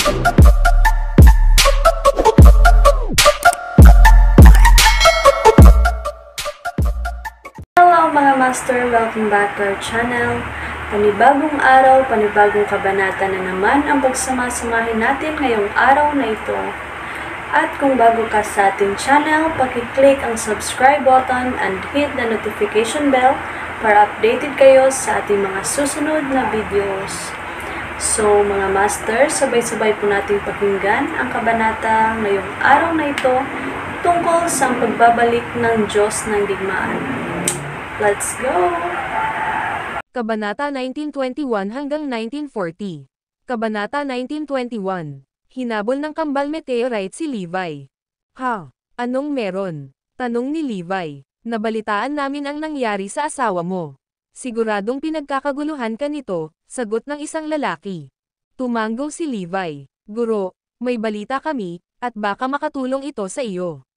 Hello mga master, welcome back to our channel. Panibagong araw, panibagong kabanata na naman ang pagsamasamahin natin ngayong araw na ito. At kung bago ka sa ating channel, paki-click ang subscribe button and hit the notification bell para updated kayo sa ating mga susunod na videos. So mga master, sabay-sabay po nating pakinggan ang kabanata ngayong araw na ito tungkol sa pagbabalik ng Diyos ng digmaan. Let's go! Kabanata 1921 hanggang 1940. Kabanata 1921. Hinabol ng kambal meteorite si Levi. Ha? Anong meron? Tanong ni Levi. Nabalitaan namin ang nangyari sa asawa mo. Siguradong pinagkakaguluhan ka nito, sagot ng isang lalaki. Tumanggo si Levi. Guro, may balita kami, at baka makatulong ito sa iyo.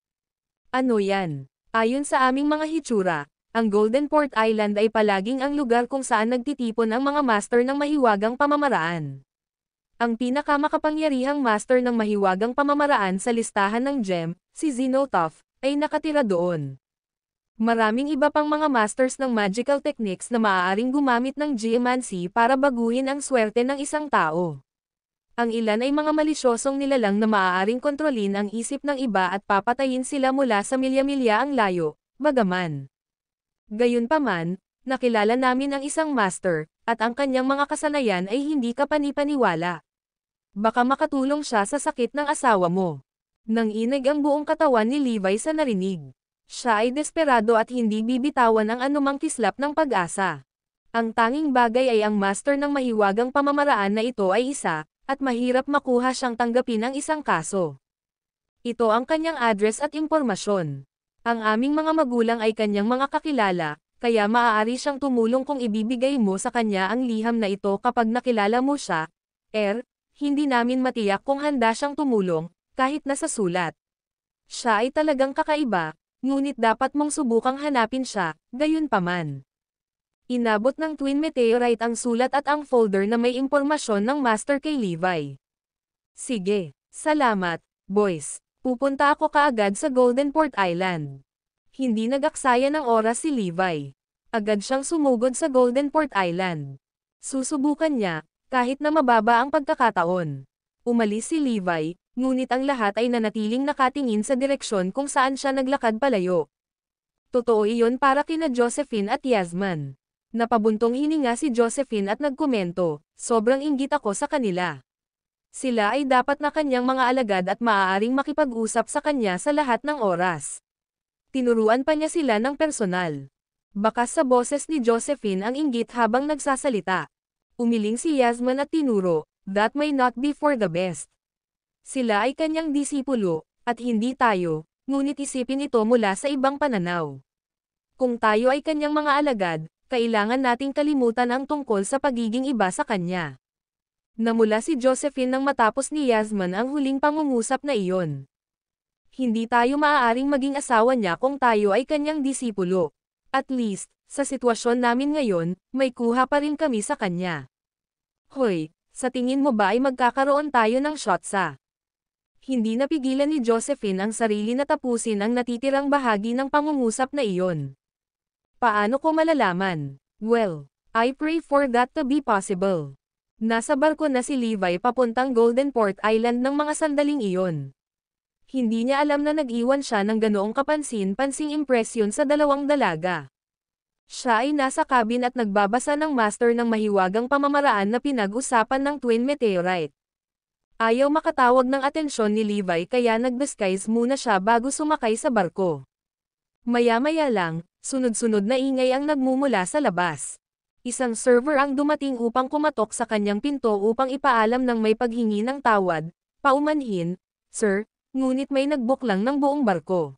Ano yan? Ayon sa aming mga hitsura, ang Golden Port Island ay palaging ang lugar kung saan nagtitipon ang mga master ng mahiwagang pamamaraan. Ang pinakamakapangyarihang master ng mahiwagang pamamaraan sa listahan ng GEM, si Xenotaph, ay nakatira doon. Maraming iba pang mga masters ng magical techniques na maaaring gumamit ng geomancy para baguhin ang swerte ng isang tao. Ang ilan ay mga malisyosong nilalang na maaaring kontrolin ang isip ng iba at papatayin sila mula sa milya-milya ang layo, bagaman. Gayunpaman, nakilala namin ang isang master, at ang kanyang mga kasanayan ay hindi kapani-paniwala. Baka makatulong siya sa sakit ng asawa mo. Nanginig ang buong katawan ni Levi sa narinig. Siya ay desperado at hindi bibitawan ang anumang kislap ng pag-asa. Ang tanging bagay ay ang master ng mahiwagang pamamaraan na ito ay isa, at mahirap makuha siyang tanggapin ang isang kaso. Ito ang kanyang address at impormasyon. Ang aming mga magulang ay kanyang mga kakilala, kaya maaari siyang tumulong kung ibibigay mo sa kanya ang liham na ito kapag nakilala mo siya. Hindi namin matiyak kung handa siyang tumulong, kahit nasa sulat. Siya ay talagang kakaiba, ngunit dapat mong subukang hanapin siya, gayunpaman. Inabot ng Twin Meteorite ang sulat at ang folder na may impormasyon ng master kay Levi. Sige, salamat, boys. Pupunta ako kaagad sa Golden Port Island. Hindi nag-aksaya ng oras si Levi. Agad siyang sumugod sa Golden Port Island. Susubukan niya, kahit na mababa ang pagkakataon. Umalis si Levi, ngunit ang lahat ay nanatiling nakatingin sa direksyon kung saan siya naglakad palayo. Totoo iyon para kina Josephine at Yasman. Napabuntong hininga si Josephine at nagkomento, sobrang inggit ako sa kanila. Sila ay dapat na kanyang mga alagad at maaaring makipag-usap sa kanya sa lahat ng oras. Tinuruan pa niya sila ng personal. Bakas sa boses ni Josephine ang inggit habang nagsasalita. Umiling si Yasman at tinuro, that may not be for the best. Sila ay kanyang disipulo, at hindi tayo, ngunit isipin ito mula sa ibang pananaw. Kung tayo ay kanyang mga alagad, kailangan nating kalimutan ang tungkol sa pagiging iba sa kanya. Namula si Josephine nang matapos ni Yasman ang huling pangungusap na iyon. Hindi tayo maaaring maging asawa niya kung tayo ay kanyang disipulo. At least, sa sitwasyon namin ngayon, may kuha pa rin kami sa kanya. Hoy, sa tingin mo ba ay magkakaroon tayo ng shot sa? Hindi napigilan ni Josephine ang sarili na tapusin ang natitirang bahagi ng pangungusap na iyon. Paano ko malalaman? Well, I pray for that to be possible. Nasa barko na si Levi papuntang Golden Port Island ng mga sandaling iyon. Hindi niya alam na nag-iwan siya ng ganoong kapansin-pansing impresyon sa dalawang dalaga. Siya ay nasa cabin at nagbabasa ng master ng mahiwagang pamamaraan na pinag-usapan ng Twin Meteorite. Ayaw makatawag ng atensyon ni Levi kaya nag-disguise muna siya bago sumakay sa barko. Maya-maya lang, sunod-sunod na ingay ang nagmumula sa labas. Isang server ang dumating upang kumatok sa kanyang pinto upang ipaalam ng may paghingi ng tawad, paumanhin, "Sir, ngunit may nag-book lang ng buong barko.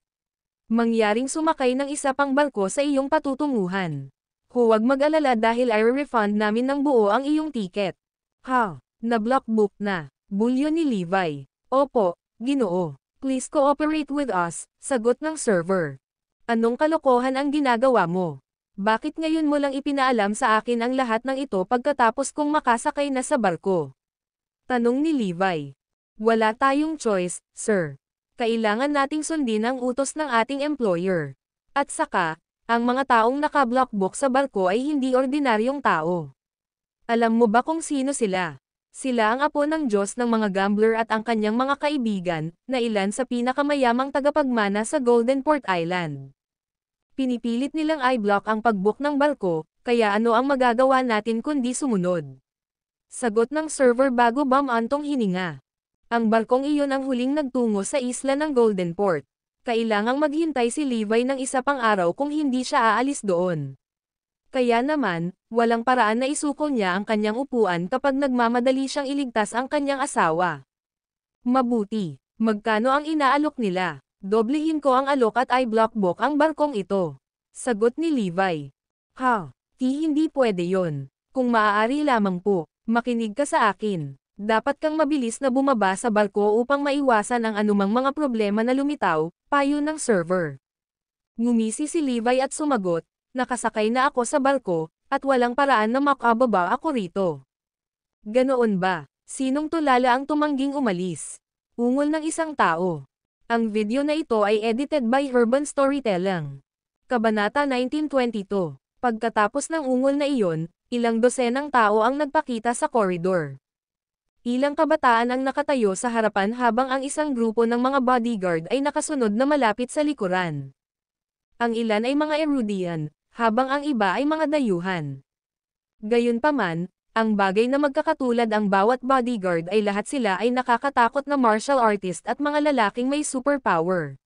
Mangyaring sumakay ng isa pang barko sa iyong patutunguhan. Huwag mag-alala dahil i-refund namin ng buo ang iyong ticket." Ha? Na-block book na. Bulyo ni Levi. Opo, Ginoo. Please cooperate with us, sagot ng server. Anong kalokohan ang ginagawa mo? Bakit ngayon mo lang ipinaalam sa akin ang lahat ng ito pagkatapos kong makasakay na sa barko? Tanong ni Levi. Wala tayong choice, sir. Kailangan nating sundin ang utos ng ating employer. At saka, ang mga taong naka-blockbook sa barko ay hindi ordinaryong tao. Alam mo ba kung sino sila? Sila ang apo ng Diyos ng mga gambler at ang kanyang mga kaibigan, na ilan sa pinakamayamang tagapagmana sa Golden Port Island. Pinipilit nilang i-block ang pag-book ng barko, kaya ano ang magagawa natin kundi sumunod? Sagot ng server bago bumantong hininga. Ang barkong iyon ang huling nagtungo sa isla ng Golden Port. Kailangang maghintay si Levi ng isa pang araw kung hindi siya aalis doon. Kaya naman, walang paraan na isuko niya ang kanyang upuan kapag nagmamadali siyang iligtas ang kanyang asawa. Mabuti. Magkano ang inaalok nila? Doblehin ko ang alok at i-blockbook ang barkong ito. Sagot ni Levi. Ha? Hindi pwede yon. Kung maaari lamang po, makinig ka sa akin. Dapat kang mabilis na bumaba sa barko upang maiwasan ang anumang mga problema na lumitaw, payo ng server. Ngumisi si Levi at sumagot, nakasakay na ako sa barko, at walang paraan na makababa ako rito. Ganoon ba? Sinong tulala ang tumangging umalis? Ungol ng isang tao. Ang video na ito ay edited by Urban Storytelling. Kabanata 1922. Pagkatapos ng ungol na iyon, ilang dosenang tao ang nagpakita sa koridor. Ilang kabataan ang nakatayo sa harapan habang ang isang grupo ng mga bodyguard ay nakasunod na malapit sa likuran. Ang ilan ay mga erudian, habang ang iba ay mga dayuhan. Gayunpaman, ang bagay na magkakatulad ang bawat bodyguard ay lahat sila ay nakakatakot na martial artist at mga lalaking may superpower.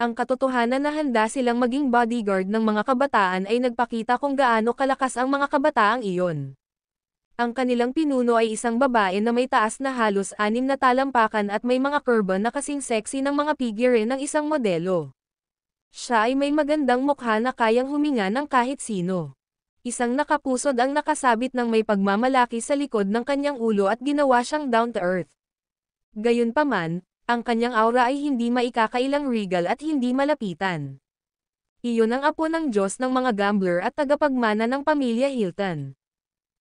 Ang katotohanan na handa silang maging bodyguard ng mga kabataan ay nagpakita kung gaano kalakas ang mga kabataang iyon. Ang kanilang pinuno ay isang babae na may taas na halos 6 na talampakan at may mga kurba na kasing sexy ng mga figure ng isang modelo. Siya ay may magandang mukha na kayang huminga ng kahit sino. Isang nakapusod ang nakasabit ng may pagmamalaki sa likod ng kanyang ulo at ginawa siyang down to earth. Gayunpaman, ang kanyang aura ay hindi maikakailang regal at hindi malapitan. Iyon ang apo ng Diyos ng mga gambler at tagapagmana ng pamilya Hilton.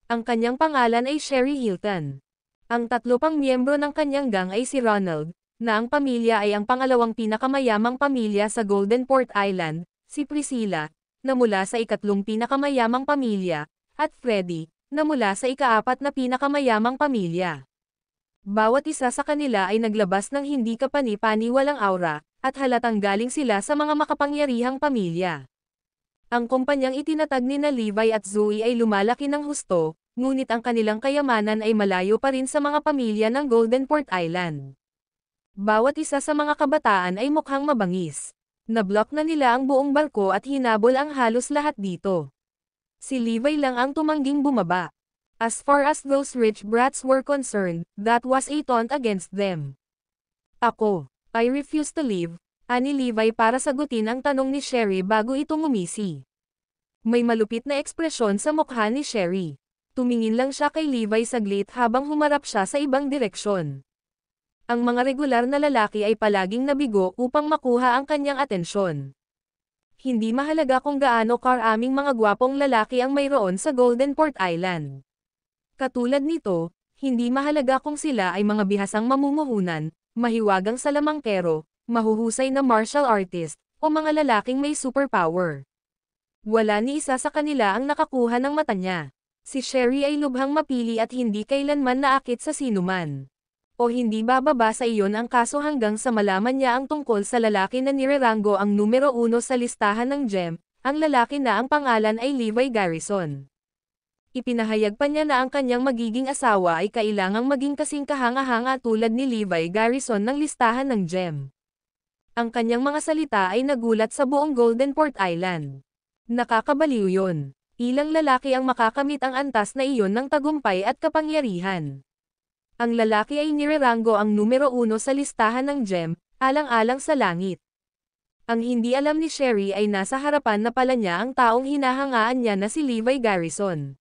Ang kanyang pangalan ay Sherry Hilton. Ang 3 pang miyembro ng kanyang gang ay si Ronald, na ang pamilya ay ang pangalawang pinakamayamang pamilya sa Golden Port Island, si Priscilla, na mula sa 4 pinakamayamang pamilya, at Freddie, na mula sa 4 na pinakamayamang pamilya. Bawat isa sa kanila ay naglabas ng hindi kapani-paniwalang aura, at halatang galing sila sa mga makapangyarihang pamilya. Ang kumpanyang itinatag ni na Levi at Zoe ay lumalaki ng husto, ngunit ang kanilang kayamanan ay malayo pa rin sa mga pamilya ng Golden Port Island. Bawat isa sa mga kabataan ay mukhang mabangis. Nablock na nila ang buong barko at hinabol ang halos lahat dito. Si Levi lang ang tumangging bumaba. As far as those rich brats were concerned, that was a taunt against them. I refuse to leave, ani Levi para sagutin ang tanong ni Sherry bago ito ngumisi. May malupit na ekspresyon sa mukha ni Sherry. Tumingin lang siya kay Levi saglit habang humarap siya sa ibang direksyon. Ang mga regular na lalaki ay palaging nabigo upang makuha ang kanyang atensyon. Hindi mahalaga kung gaano karaming mga gwapong lalaki ang mayroon sa Golden Port Island. Katulad nito, hindi mahalaga kung sila ay mga bihasang mamumuhunan, mahiwagang salamangkero, mahuhusay na martial artist, o mga lalaking may superpower. Wala ni isa sa kanila ang nakakuha ng mata niya. Si Sherry ay lubhang mapili at hindi kailanman naakit sa sinuman. O hindi bababa sa iyon ang kaso hanggang sa malaman niya ang tungkol sa lalaki na nireranggo ang numero 1 sa listahan ng GEM, ang lalaki na ang pangalan ay Levi Garrison. Ipinahayag pa niya na ang kanyang magiging asawa ay kailangang maging kasing kahanga-hanga tulad ni Levi Garrison ng listahan ng GEM. Ang kanyang mga salita ay nagulat sa buong Golden Port Island. Nakakabaliw yun. Ilang lalaki ang makakamit ang antas na iyon ng tagumpay at kapangyarihan. Ang lalaki ay nireranggo ang numero 1 sa listahan ng GEM, alang-alang sa langit. Ang hindi alam ni Sherry ay nasa harapan na pala niya ang taong hinahangaan niya na si Levi Garrison.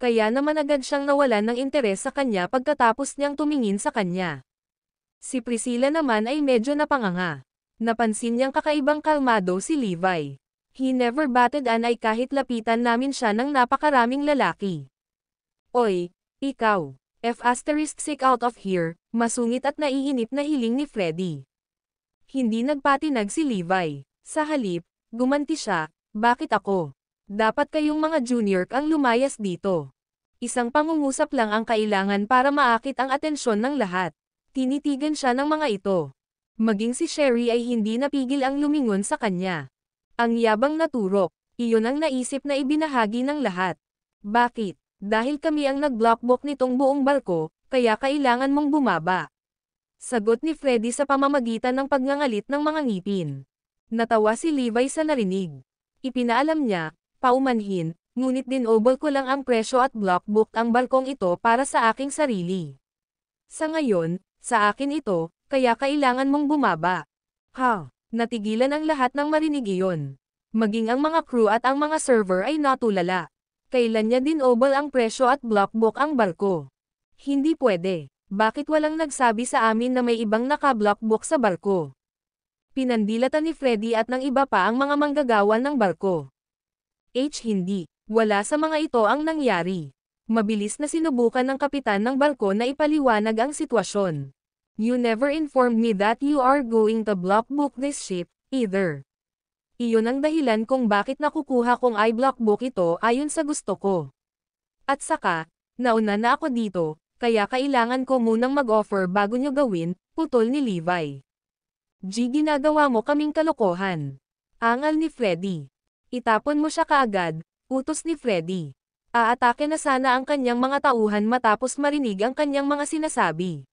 Kaya naman agad siyang nawalan ng interes sa kanya pagkatapos niyang tumingin sa kanya. Si Priscilla naman ay medyo napanganga. Napansin niyang kakaibang kalmado si Levi. He never batted an eye kahit lapitan namin siya ng napakaraming lalaki. Oy, ikaw. F*** sick out of here, Masungit at naiinip na hiling ni Freddy. Hindi nagpatinag si Levi. Sa halip, gumanti siya, bakit ako? Dapat kayong mga junior ang lumayas dito. Isang pangungusap lang ang kailangan para maakit ang atensyon ng lahat. Tinitigan siya ng mga ito. Maging si Sherry ay hindi napigil ang lumingon sa kanya. Ang yabang na turok, iyon ang naisip na ibinahagi ng lahat. Bakit? Dahil kami ang nag-blockbook nitong buong barko, kaya kailangan mong bumaba. Sagot ni Freddy sa pamamagitan ng pagngangalit ng mga ngipin. Natawa si Levi sa narinig. Ipinaalam niya, paumanhin, ngunit dinobol ko lang ang presyo at blockbook ang barkong ito para sa aking sarili. Sa ngayon, sa akin ito, kaya kailangan mong bumaba. Ha? Natigilan ang lahat ng marinig iyon. Maging ang mga crew at ang mga server ay natulala. Kailan niya dinobol ang presyo at blockbook ang barko? Hindi pwede. Bakit walang nagsabi sa amin na may ibang naka-blockbook sa barko? Pinandilatan ni Freddy at ng iba pa ang mga manggagawa ng barko. Hindi. Wala sa mga ito ang nangyari. Mabilis na sinubukan ng kapitan ng barko na ipaliwanag ang sitwasyon. You never informed me that you are going to blockbook this ship, either. Iyon ang dahilan kung bakit nakukuha kong i-blockbook ito ayon sa gusto ko. At saka, nauna na ako dito, kaya kailangan ko munang mag-offer bago nyo gawin, putol ni Levi. Ginagawa mo kaming kalokohan. Angal ni Freddy. Itapon mo siya kaagad, utos ni Freddy. Aatake na sana ang kanyang mga tauhan matapos marinig ang kanyang mga sinasabi.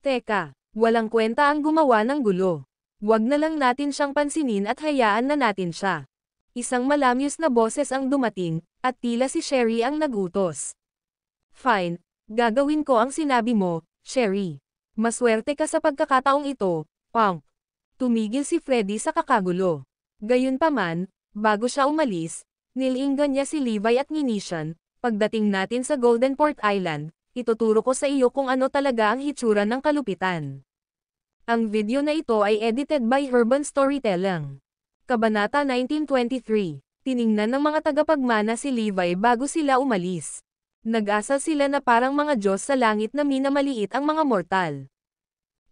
Teka, walang kwenta ang gumawa ng gulo. Wag na lang natin siyang pansinin at hayaan na natin siya. Isang malamyos na boses ang dumating, at tila si Sherry ang nagutos. Fine. Gagawin ko ang sinabi mo, Sherry. Maswerte ka sa pagkakataong ito, punk. Tumigil si Freddy sa kakagulo. Gayunpaman, bago siya umalis, nilinggan niya si Levi at nginisyan, pagdating natin sa Golden Port Island, ituturo ko sa iyo kung ano talaga ang hitsura ng kalupitan. Ang video na ito ay edited by Urban Storytelling. Kabanata 1923, tiningnan ng mga tagapagmana si Levi bago sila umalis. Nag-asal sila na parang mga Diyos sa langit na minamaliit ang mga mortal.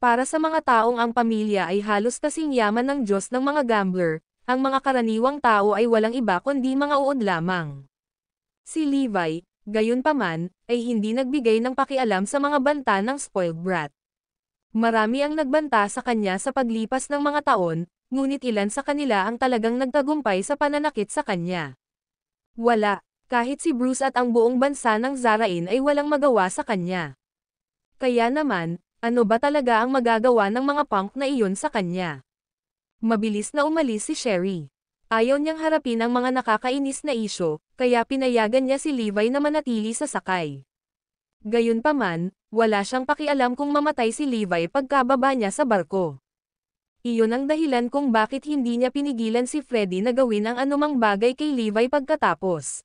Para sa mga taong ang pamilya ay halos kasing yaman ng Diyos ng mga gambler, ang mga karaniwang tao ay walang iba kundi mga uod lamang. Si Levi, gayunpaman, ay hindi nagbigay ng pakialam sa mga banta ng spoiled brat. Marami ang nagbanta sa kanya sa paglipas ng mga taon, ngunit ilan sa kanila ang talagang nagtagumpay sa pananakit sa kanya. Wala. Kahit si Bruce at ang buong bansa ng Zarain ay walang magawa sa kanya. Kaya naman, ano ba talaga ang magagawa ng mga punk na iyon sa kanya? Mabilis na umalis si Sherry. Ayaw niyang harapin ang mga nakakainis na isyo, kaya pinayagan niya si Levi na manatili sa sakay. Gayunpaman, wala siyang pakialam kung mamatay si Levi pagkababa niya sa barko. Iyon ang dahilan kung bakit hindi niya pinigilan si Freddy na gawin ang anumang bagay kay Levi pagkatapos.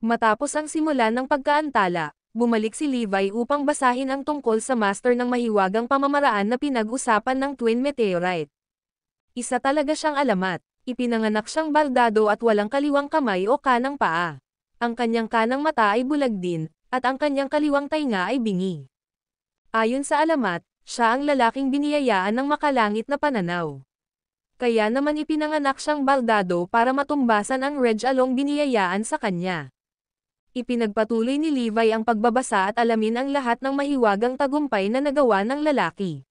Matapos ang simula ng pagkaantala, bumalik si Levi upang basahin ang tungkol sa master ng mahiwagang pamamaraan na pinag-usapan ng Twin Meteorite. Isa talaga siyang alamat, ipinanganak siyang baldado at walang kaliwang kamay o kanang paa. Ang kanyang kanang mata ay bulag din, at ang kanyang kaliwang tainga ay bingi. Ayon sa alamat, siya ang lalaking biniyayaan ng makalangit na pananaw. Kaya naman ipinanganak siyang baldado para matumbasan ang Reg Along biniyayaan sa kanya. Ipinagpatuloy ni Levi ang pagbabasa at alamin ang lahat ng mahiwagang tagumpay na nagawa ng lalaki.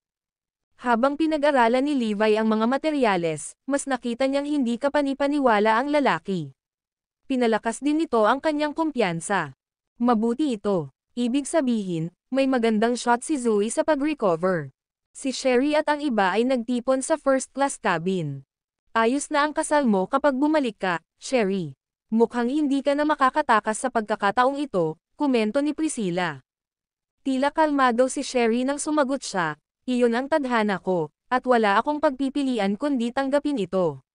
Habang pinag-aralan ni Levi ang mga materyales, mas nakita niyang hindi kapanipaniwala ang lalaki. Pinalakas din nito ang kanyang kumpiyansa. Mabuti ito. Ibig sabihin, may magandang shot si Zoe sa pag-recover. Si Sherry at ang iba ay nagtipon sa first class cabin. Ayos na ang kasal mo kapag bumalik ka, Sherry. Mukhang hindi ka na makakatakas sa pagkakataong ito, komento ni Priscilla. Tila kalmado si Sherry nang sumagot siya, iyon ang tadhana ko, at wala akong pagpipilian kundi tanggapin ito.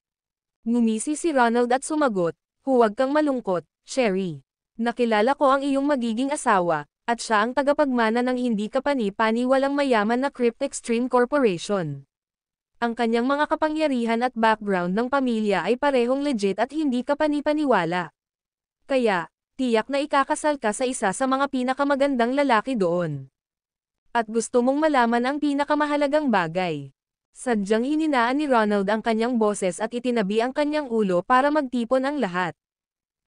Ngumisi si Ronald at sumagot, huwag kang malungkot, Sherry. Nakilala ko ang iyong magiging asawa, at siya ang tagapagmana ng hindi kapani-paniwalang mayaman na Crypt Extreme Corporation. Ang kanyang mga kapangyarihan at background ng pamilya ay parehong legit at hindi kapani-paniwala. Kaya, tiyak na ikakasal ka sa isa sa mga pinakamagandang lalaki doon. At gusto mong malaman ang pinakamahalagang bagay. Sadyang hininaan ni Ronald ang kanyang boses at itinabi ang kanyang ulo para magtipon ang lahat.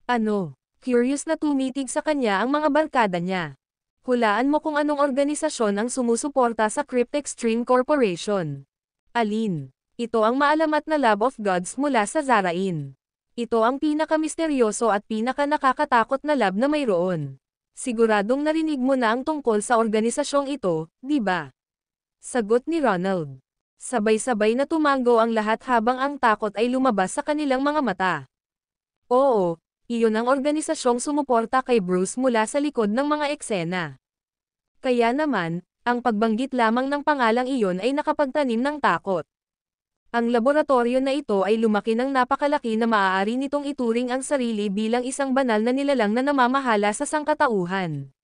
Ano? Curious na tumitig sa kanya ang mga barkada niya. Hulaan mo kung anong organisasyon ang sumusuporta sa Crypt Extreme Corporation. Alin? Ito ang maalamat na Lab of Gods mula sa Zarain. Ito ang pinakamisteryoso at pinakanakakatakot na lab na mayroon. Siguradong narinig mo na ang tungkol sa organisasyong ito, di ba? Sagot ni Ronald. Sabay-sabay na tumango ang lahat habang ang takot ay lumabas sa kanilang mga mata. Oo, iyon ang organisasyong sumuporta kay Bruce mula sa likod ng mga eksena. Kaya naman, ang pagbanggit lamang ng pangalang iyon ay nakapagtanim ng takot. Ang laboratorio na ito ay lumaki ng napakalaki na maaari nitong ituring ang sarili bilang isang banal na nilalang na namamahala sa sangkatauhan.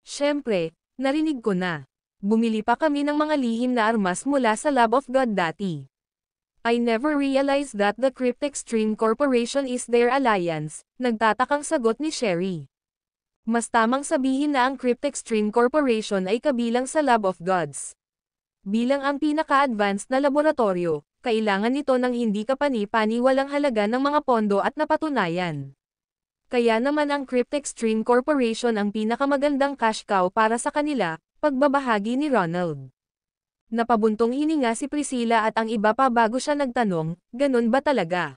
Siyempre, narinig ko na. Bumili pa kami ng mga lihim na armas mula sa Lab of God dati. I never realized that the Crypt Extreme Corporation is their alliance, nagtatakang sagot ni Sherry. Mas tamang sabihin na ang Crypt Extreme Corporation ay kabilang sa Lab of Gods. Bilang ang pinaka-advanced na laboratorio, kailangan nito ng hindi kapani-paniwalang halaga ng mga pondo at napatunayan. Kaya naman ang Crypt Extreme Corporation ang pinakamagandang cash cow para sa kanila, pagbabahagi ni Ronald. Napabuntong hininga si Priscilla at ang iba pa bago siya nagtanong, ganun ba talaga?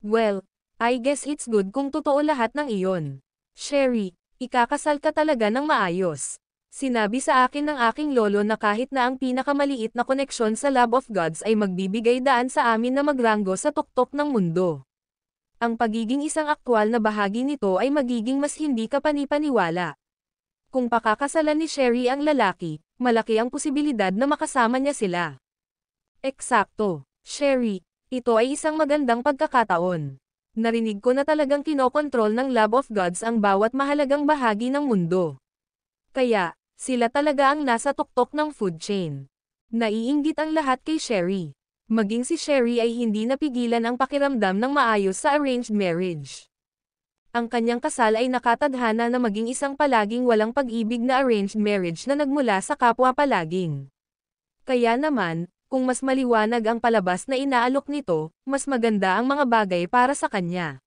Well, I guess it's good kung totoo lahat ng iyon. Sherry, ikakasal ka talaga ng maayos. Sinabi sa akin ng aking lolo na kahit na ang pinakamaliit na koneksyon sa Lab of Gods ay magbibigay daan sa amin na magranggo sa tuktok ng mundo. Ang pagiging isang aktwal na bahagi nito ay magiging mas hindi kapani-paniwala. Kung pakakasalan ni Sherry ang lalaki, malaki ang posibilidad na makasama niya sila. Eksakto, Sherry, ito ay isang magandang pagkakataon. Narinig ko na talagang kinokontrol ng Lab of Gods ang bawat mahalagang bahagi ng mundo. Kaya, sila talaga ang nasa tuktok ng food chain. Naiinggit ang lahat kay Sherry. Maging si Sherry ay hindi napigilan ang pakiramdam ng maayos sa arranged marriage. Ang kanyang kasal ay nakatadhana na maging isang palaging walang pag-ibig na arranged marriage na nagmula sa kapwa palaging. Kaya naman, kung mas maliwanag ang palabas na inaalok nito, mas maganda ang mga bagay para sa kanya.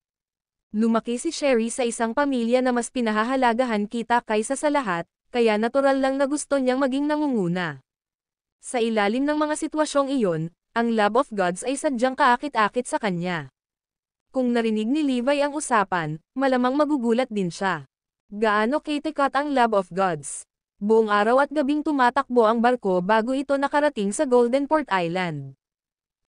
Lumaki si Sherry sa isang pamilya na mas pinahahalagahan kita kaysa sa lahat, kaya natural lang na gusto niyang maging nangunguna. Sa ilalim ng mga sitwasyong iyon, ang Lab of Gods ay sadyang kaakit-akit sa kanya. Kung narinig ni Levi ang usapan, malamang magugulat din siya. Gaano katikat ang Lab of Gods? Buong araw at gabing tumatakbo ang barko bago ito nakarating sa Golden Port Island.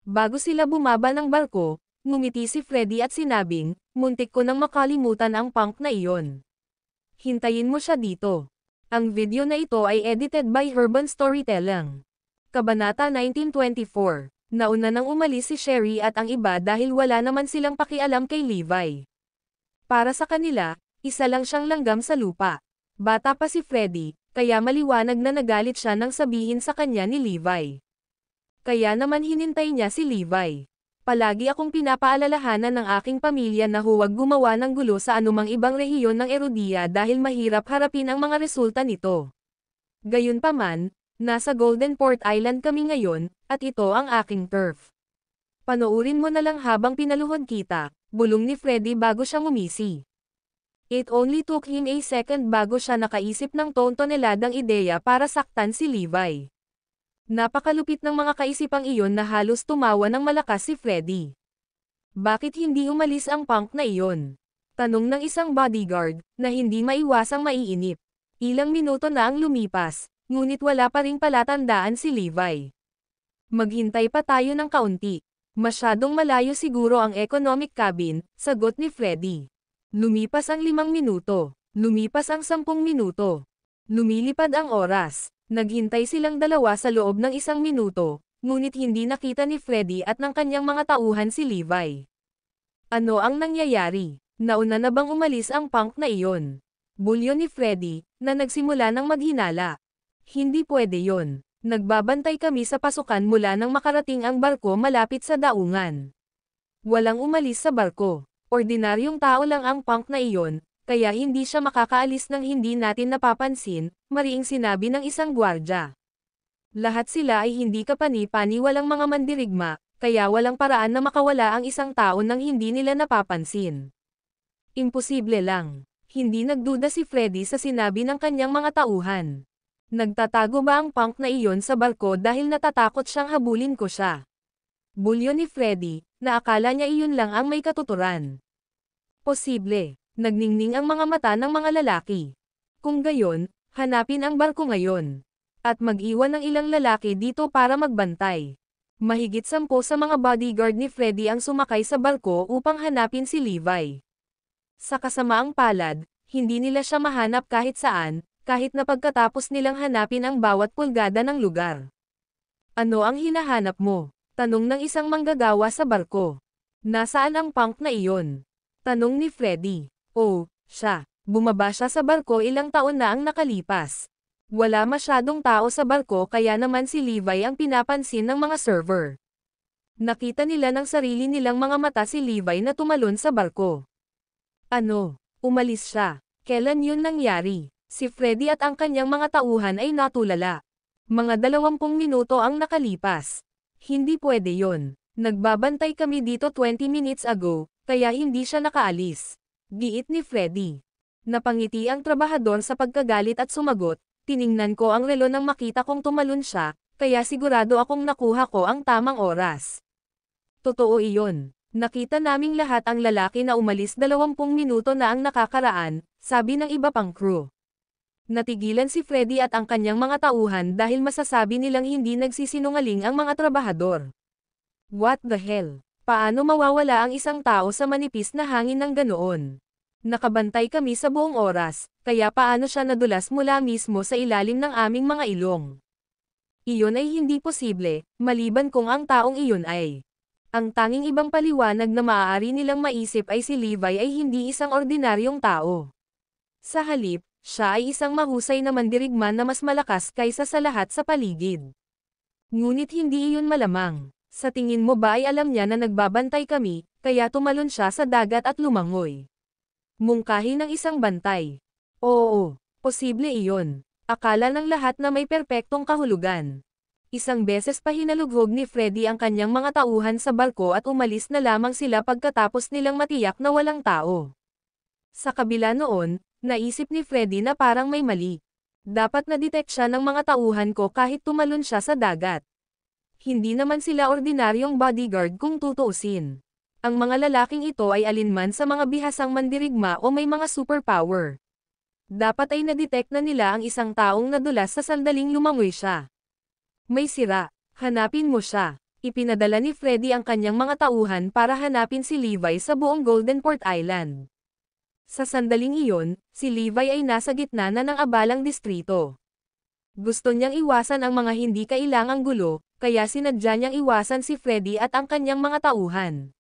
Bago sila bumaba ng barko, ngumiti si Freddy at sinabing, muntik ko nang makalimutan ang punk na iyon. Hintayin mo siya dito. Ang video na ito ay edited by Urban Storytelling. Kabanata 1924. Nauna nang umalis si Sherry at ang iba dahil wala naman silang pakialam kay Levi. Para sa kanila, isa lang siyang langgam sa lupa. Bata pa si Freddy, kaya maliwanag na nagalit siya nang sabihin sa kanya ni Levi. Kaya naman hinintay niya si Levi. Palagi akong pinapaalalahanan ng aking pamilya na huwag gumawa ng gulo sa anumang ibang rehiyon ng Erodia dahil mahirap harapin ang mga resulta nito. Gayunpaman, nasa Golden Port Island kami ngayon, at ito ang aking turf. Panoorin mo na lang habang pinaluhod kita, bulong ni Freddy bago siya ngumisi. It only took him a second bago siya nakaisip ng tontoneladang ideya para saktan si Levi. Napakalupit ng mga kaisipang iyon na halos tumawa ng malakas si Freddy. Bakit hindi umalis ang punk na iyon? Tanong ng isang bodyguard, na hindi maiwasang maiinip. Ilang minuto na ang lumipas, ngunit wala pa ring palatandaan si Levi. Maghintay pa tayo ng kaunti. Masyadong malayo siguro ang economic cabin, sagot ni Freddy. Lumipas ang 5 minuto. Lumipas ang 10 minuto. Lumilipad ang oras. Naghintay silang dalawa sa loob ng 1 minuto, ngunit hindi nakita ni Freddy at ng kanyang mga tauhan si Levi. Ano ang nangyayari? Nauna na bang umalis ang punk na iyon? Bulyo ni Freddy, na nagsimula ng maghinala. Hindi pwede yon. Nagbabantay kami sa pasukan mula nang makarating ang barko malapit sa daungan. Walang umalis sa barko. Ordinaryong tao lang ang punk na iyon, kaya hindi siya makakaalis nang hindi natin napapansin, mariing sinabi ng isang gwardya. Lahat sila ay hindi kapani-pani walang mga mandirigma, kaya walang paraan na makawala ang isang tao nang hindi nila napapansin. Imposible lang. Hindi nagduda si Freddy sa sinabi ng kanyang mga tauhan. Nagtatago ba ang punk na iyon sa barko dahil natatakot siyang habulin ko siya? Bulyo ni Freddy, na akala niya iyon lang ang may katuturan. Posible. Nagningning ang mga mata ng mga lalaki. Kung gayon, hanapin ang barko ngayon. At mag-iwan ng ilang lalaki dito para magbantay. Mahigit 10 sa mga bodyguard ni Freddy ang sumakay sa barko upang hanapin si Levi. Sa kasamaang palad, hindi nila siya mahanap kahit saan, kahit na pagkatapos nilang hanapin ang bawat pulgada ng lugar. Ano ang hinahanap mo? Tanong ng isang manggagawa sa barko. Nasaan ang punk na iyon? Tanong ni Freddy. Oh, siya. Bumaba siya sa barko ilang taon na ang nakalipas. Wala masyadong tao sa barko kaya naman si Levi ang pinapansin ng mga server. Nakita nila ng sarili nilang mga mata si Levi na tumalon sa barko. Ano? Umalis siya. Kailan yun nangyari? Si Freddy at ang kanyang mga tauhan ay natulala. Mga 20 minuto ang nakalipas. Hindi pwede yon. Nagbabantay kami dito 20 minutes ago, kaya hindi siya nakaalis. Giit ni Freddy. Napangiti ang trabahador sa pagkagalit at sumagot, tiningnan ko ang relo nang makita kong tumalon siya, kaya sigurado akong nakuha ko ang tamang oras. Totoo iyon. Nakita naming lahat ang lalaki na umalis 20 minuto na ang nakakaraan, sabi ng iba pang crew. Natigilan si Freddy at ang kanyang mga tauhan dahil masasabi nilang hindi nagsisinungaling ang mga trabahador. What the hell? Paano mawawala ang isang tao sa manipis na hangin ng ganoon? Nakabantay kami sa buong oras, kaya paano siya nadulas mula mismo sa ilalim ng aming mga ilong? Iyon ay hindi posible, maliban kung ang taong iyon ay. Ang tanging ibang paliwanag na maaari nilang maisip ay si Levi ay hindi isang ordinaryong tao. Sa halip, siya ay isang mahusay na mandirigma na mas malakas kaysa sa lahat sa paligid. Ngunit hindi iyon malamang. Sa tingin mo ba ay alam niya na nagbabantay kami, kaya tumalon siya sa dagat at lumangoy? Mungkahi ng isang bantay. Oo, posible iyon. Akala ng lahat na may perpektong kahulugan. Isang beses pa hinalughog ni Freddy ang kanyang mga tauhan sa barko at umalis na lamang sila pagkatapos nilang matiyak na walang tao. Sa kabila noon, naisip ni Freddy na parang may mali. Dapat na-detect siya ng mga tauhan ko kahit tumalon siya sa dagat. Hindi naman sila ordinaryong bodyguard kung tutuusin. Ang mga lalaking ito ay alinman sa mga bihasang mandirigma o may mga superpower. Dapat ay na-detect na nila ang isang taong nadulas sa sandaling lumangoy siya. May sira. Hanapin mo siya. Ipinadala ni Freddy ang kanyang mga tauhan para hanapin si Levi sa buong Golden Port Island. Sa sandaling iyon, si Levi ay nasa gitna na ng abalang distrito. Gusto niyang iwasan ang mga hindi kailangang gulo, kaya sinadya niyang iwasan si Freddy at ang kanyang mga tauhan.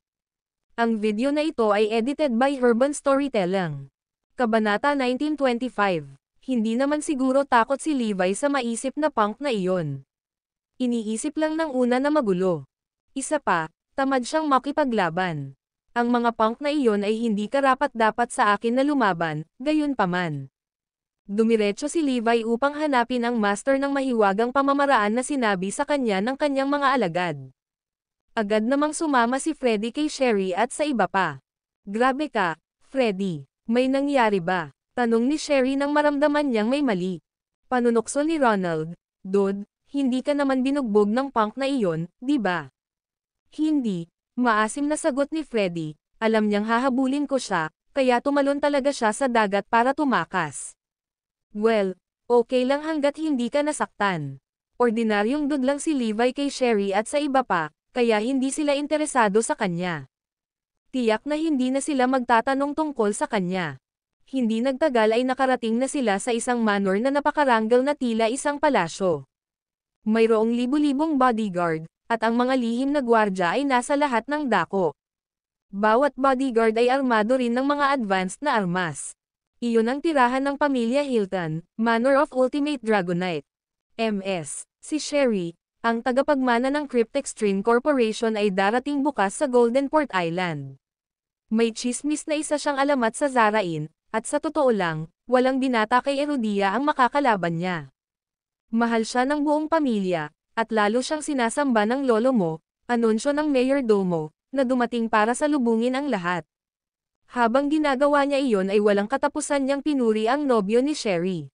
Ang video na ito ay edited by Urban Storytelling. Kabanata 1925. Hindi naman siguro takot si Levi sa maisip na punk na iyon. Iniisip lang ng una na magulo. Isa pa, tamad siyang makipaglaban. Ang mga punk na iyon ay hindi karapat-dapat sa akin na lumaban, gayunpaman. Dumiretso si Levi upang hanapin ang master ng mahiwagang pamamaraan na sinabi sa kanya ng kanyang mga alagad. Agad namang sumama si Freddy kay Sherry at sa iba pa. Grabe ka, Freddy. May nangyari ba? Tanong ni Sherry nang maramdaman niyang may mali. Panunokso ni Ronald. Dude, hindi ka naman binugbog ng punk na iyon, di ba? Hindi. Maasim na sagot ni Freddy. Alam niyang hahabulin ko siya, kaya tumalon talaga siya sa dagat para tumakas. Well, okay lang hanggat hindi ka nasaktan. Ordinaryong dude lang si Levi kay Sherry at sa iba pa, kaya hindi sila interesado sa kanya. Tiyak na hindi na sila magtatanong tungkol sa kanya. Hindi nagtagal ay nakarating na sila sa isang manor na napakaranggal na tila isang palasyo. Mayroong libu-libong bodyguard, at ang mga lihim na gwardya ay nasa lahat ng dako. Bawat bodyguard ay armado rin ng mga advanced na armas. Iyon ang tirahan ng pamilya Hilton, Manor of Ultimate Dragonite. MS. Si Sherry, ang tagapagmana ng Cryptex Stream Corporation ay darating bukas sa Golden Port Island. May chismis na isa siyang alamat sa Zarain, At sa totoo lang, walang binata kay Herodia ang makakalaban niya. Mahal siya ng buong pamilya, at lalo siyang sinasamba ng lolo mo, anunsyo ng mayordomo, na dumating para salubungin ang lahat. Habang ginagawa niya iyon ay walang katapusan niyang pinuri ang nobyo ni Sherry.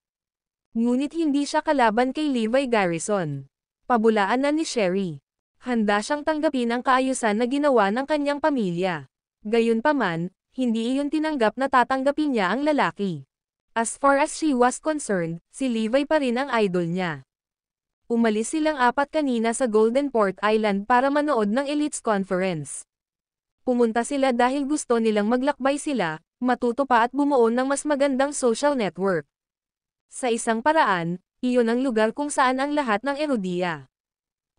Ngunit hindi siya kalaban kay Levi Garrison. Pabulaan na ni Sherry. Handa siyang tanggapin ang kaayusan na ginawa ng kanyang pamilya. Gayunpaman, hindi iyon tinanggap na tatanggapin niya ang lalaki. As far as she was concerned, si Levi pa rin ang idol niya. Umalis silang apat kanina sa Golden Port Island para manood ng Elites Conference. Pumunta sila dahil gusto nilang maglakbay sila, matuto pa at bumuo ng mas magandang social network. Sa isang paraan, iyon ang lugar kung saan ang lahat ng Herodia.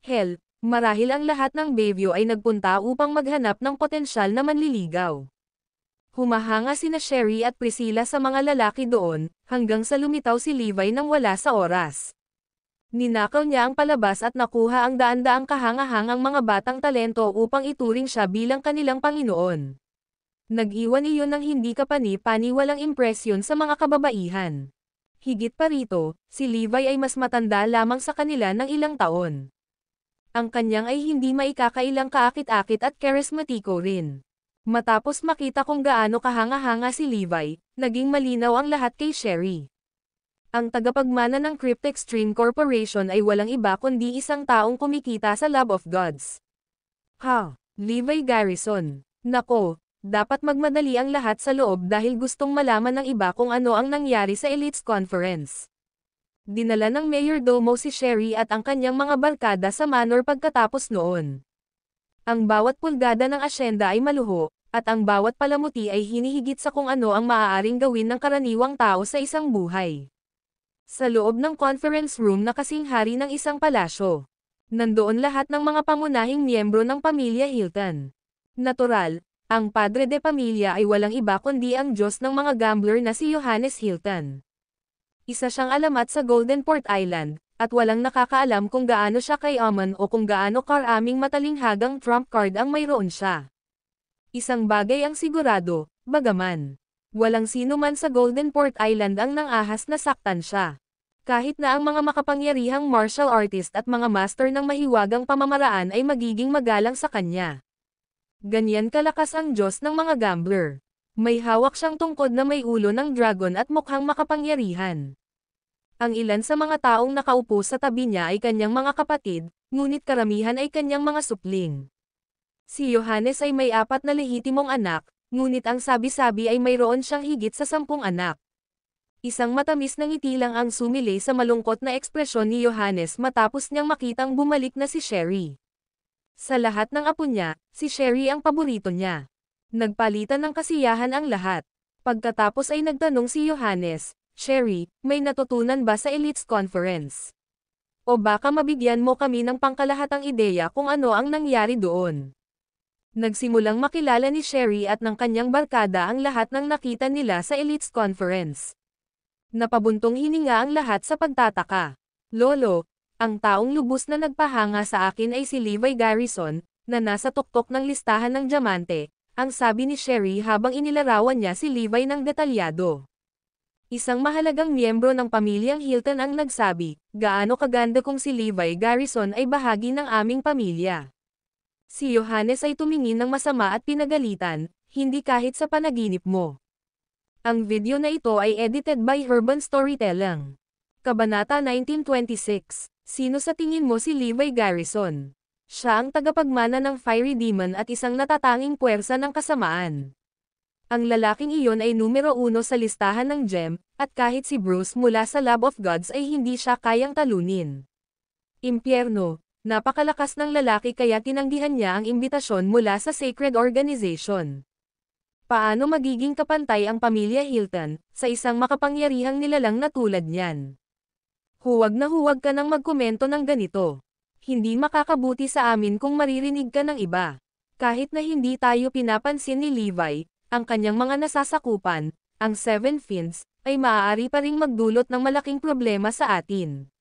Hell, marahil ang lahat ng Bayview ay nagpunta upang maghanap ng potensyal na manliligaw. Humahanga sina Sherry at Priscilla sa mga lalaki doon, hanggang sa lumitaw si Levi nang wala sa oras. Ninakaw niya ang palabas at nakuha ang daan-daang kahangahangang mga batang talento upang ituring siya bilang kanilang Panginoon. Nag-iwan iyon ng hindi kapani-paniwalang impresyon sa mga kababaihan. Higit pa rito, si Levi ay mas matanda lamang sa kanila ng ilang taon. Ang kanyang ay hindi maikakailang kaakit-akit at karismatiko rin. Matapos makita kung gaano kahanga-hanga si Levi, naging malinaw ang lahat kay Sherry. Ang tagapagmana ng Cryptex Stream Corporation ay walang iba kundi isang taong kumikita sa Lab of Gods. Levi Garrison. Nako, dapat magmadali ang lahat sa loob dahil gustong malaman ng iba kung ano ang nangyari sa Elites Conference. Dinala ng mayordomo si Sherry at ang kanyang mga barkada sa manor pagkatapos noon. Ang bawat pulgada ng asyenda ay maluho, at ang bawat palamuti ay hinihigit sa kung ano ang maaaring gawin ng karaniwang tao sa isang buhay. Sa loob ng conference room na kasing hari ng isang palasyo, nandoon lahat ng mga pangunahing miyembro ng pamilya Hilton. Natural, ang padre de pamilya ay walang iba kundi ang Diyos ng mga gambler na si Johannes Hilton. Isa siyang alamat sa Golden Port Island, at walang nakakaalam kung gaano siya kayaman o kung gaano karaming matalinghagang trump card ang mayroon siya. Isang bagay ang sigurado, bagaman walang sino man sa Golden Port Island ang nangahas na saktan siya. Kahit na ang mga makapangyarihang martial artist at mga master ng mahiwagang pamamaraan ay magiging magalang sa kanya. Ganyan kalakas ang Diyos ng mga gambler. May hawak siyang tungkod na may ulo ng dragon at mukhang makapangyarihan. Ang ilan sa mga taong nakaupo sa tabi niya ay kanyang mga kapatid, ngunit karamihan ay kanyang mga supling. Si Johannes ay may 4 na lehitimong anak, ngunit ang sabi-sabi ay mayroon siyang higit sa 10 anak. Isang matamis na ngiti lang ang sumilay sa malungkot na ekspresyon ni Johannes matapos niyang makitang bumalik na si Sherry. Sa lahat ng apo niya, si Sherry ang paborito niya. Nagpalitan ng kasiyahan ang lahat. Pagkatapos ay nagtanong si Johannes, Sherry, may natutunan ba sa Elites Conference? O baka mabigyan mo kami ng pangkalahatang ideya kung ano ang nangyari doon? Nagsimulang makilala ni Sherry at ng kanyang barkada ang lahat ng nakita nila sa Elites Conference. Napabuntong hininga ang lahat sa pagtataka. Lolo, ang taong lubos na nagpahanga sa akin ay si Levi Garrison, na nasa tuktok ng listahan ng diamante, ang sabi ni Sherry habang inilarawan niya si Levi ng detalyado. Isang mahalagang miyembro ng pamilyang Hilton ang nagsabi, gaano kaganda kung si Levi Garrison ay bahagi ng aming pamilya. Si Johannes ay tumingin ng masama at pinagalitan, hindi kahit sa panaginip mo. Ang video na ito ay edited by Urban Storytelling. Kabanata 1926. Sino sa tingin mo si Levi Garrison? Siya ang tagapagmana ng Fiery Demon at isang natatanging puwersa ng kasamaan. Ang lalaking iyon ay numero 1 sa listahan ng gem, at kahit si Bruce mula sa Lab of Gods ay hindi siya kayang talunin. Impyerno, napakalakas ng lalaki kaya tinanggihan niya ang imbitasyon mula sa Sacred Organization. Paano magiging kapantay ang pamilya Hilton, sa isang makapangyarihang nilalang na tulad niyan? Huwag na huwag ka nang magkomento ng ganito. Hindi makakabuti sa amin kung maririnig ka ng iba. Kahit na hindi tayo pinapansin ni Levi, ang kanyang mga nasasakupan, ang 7 fins, ay maaari pa ring magdulot ng malaking problema sa atin.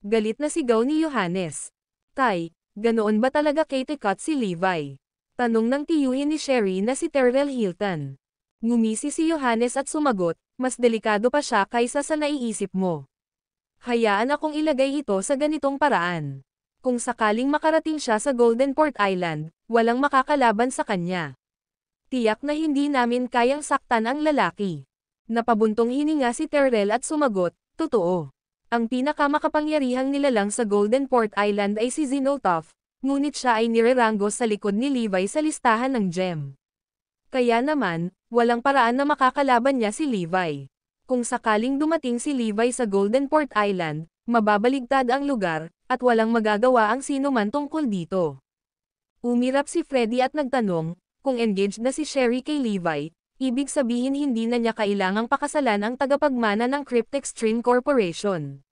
Galit na sigaw ni Johannes. Tay, ganoon ba talaga Kate Cut si Levi? Tanong ng tiyuhin ni Sherry na si Terrell Hilton. Ngumisi si Johannes at sumagot, mas delikado pa siya kaysa sa naiisip mo. Hayaan akong ilagay ito sa ganitong paraan. Kung sakaling makarating siya sa Golden Port Island, walang makakalaban sa kanya. Tiyak na hindi namin kayang saktan ang lalaki. Napabuntong hininga si Terrell at sumagot, totoo. Ang pinakamakapangyarihang nilalang sa Golden Port Island ay si Zinotov, ngunit siya ay nireranggo sa likod ni Levi sa listahan ng gem. Kaya naman, walang paraan na makakalaban niya si Levi. Kung sakaling dumating si Levi sa Golden Port Island, mababaligtad ang lugar, at walang magagawa ang sino man tungkol dito. Umirap si Freddy at nagtanong, kung engaged na si Sherry kay Levi, ibig sabihin hindi na niya kailangang pakasalan ang tagapagmana ng Cryptextreme Corporation.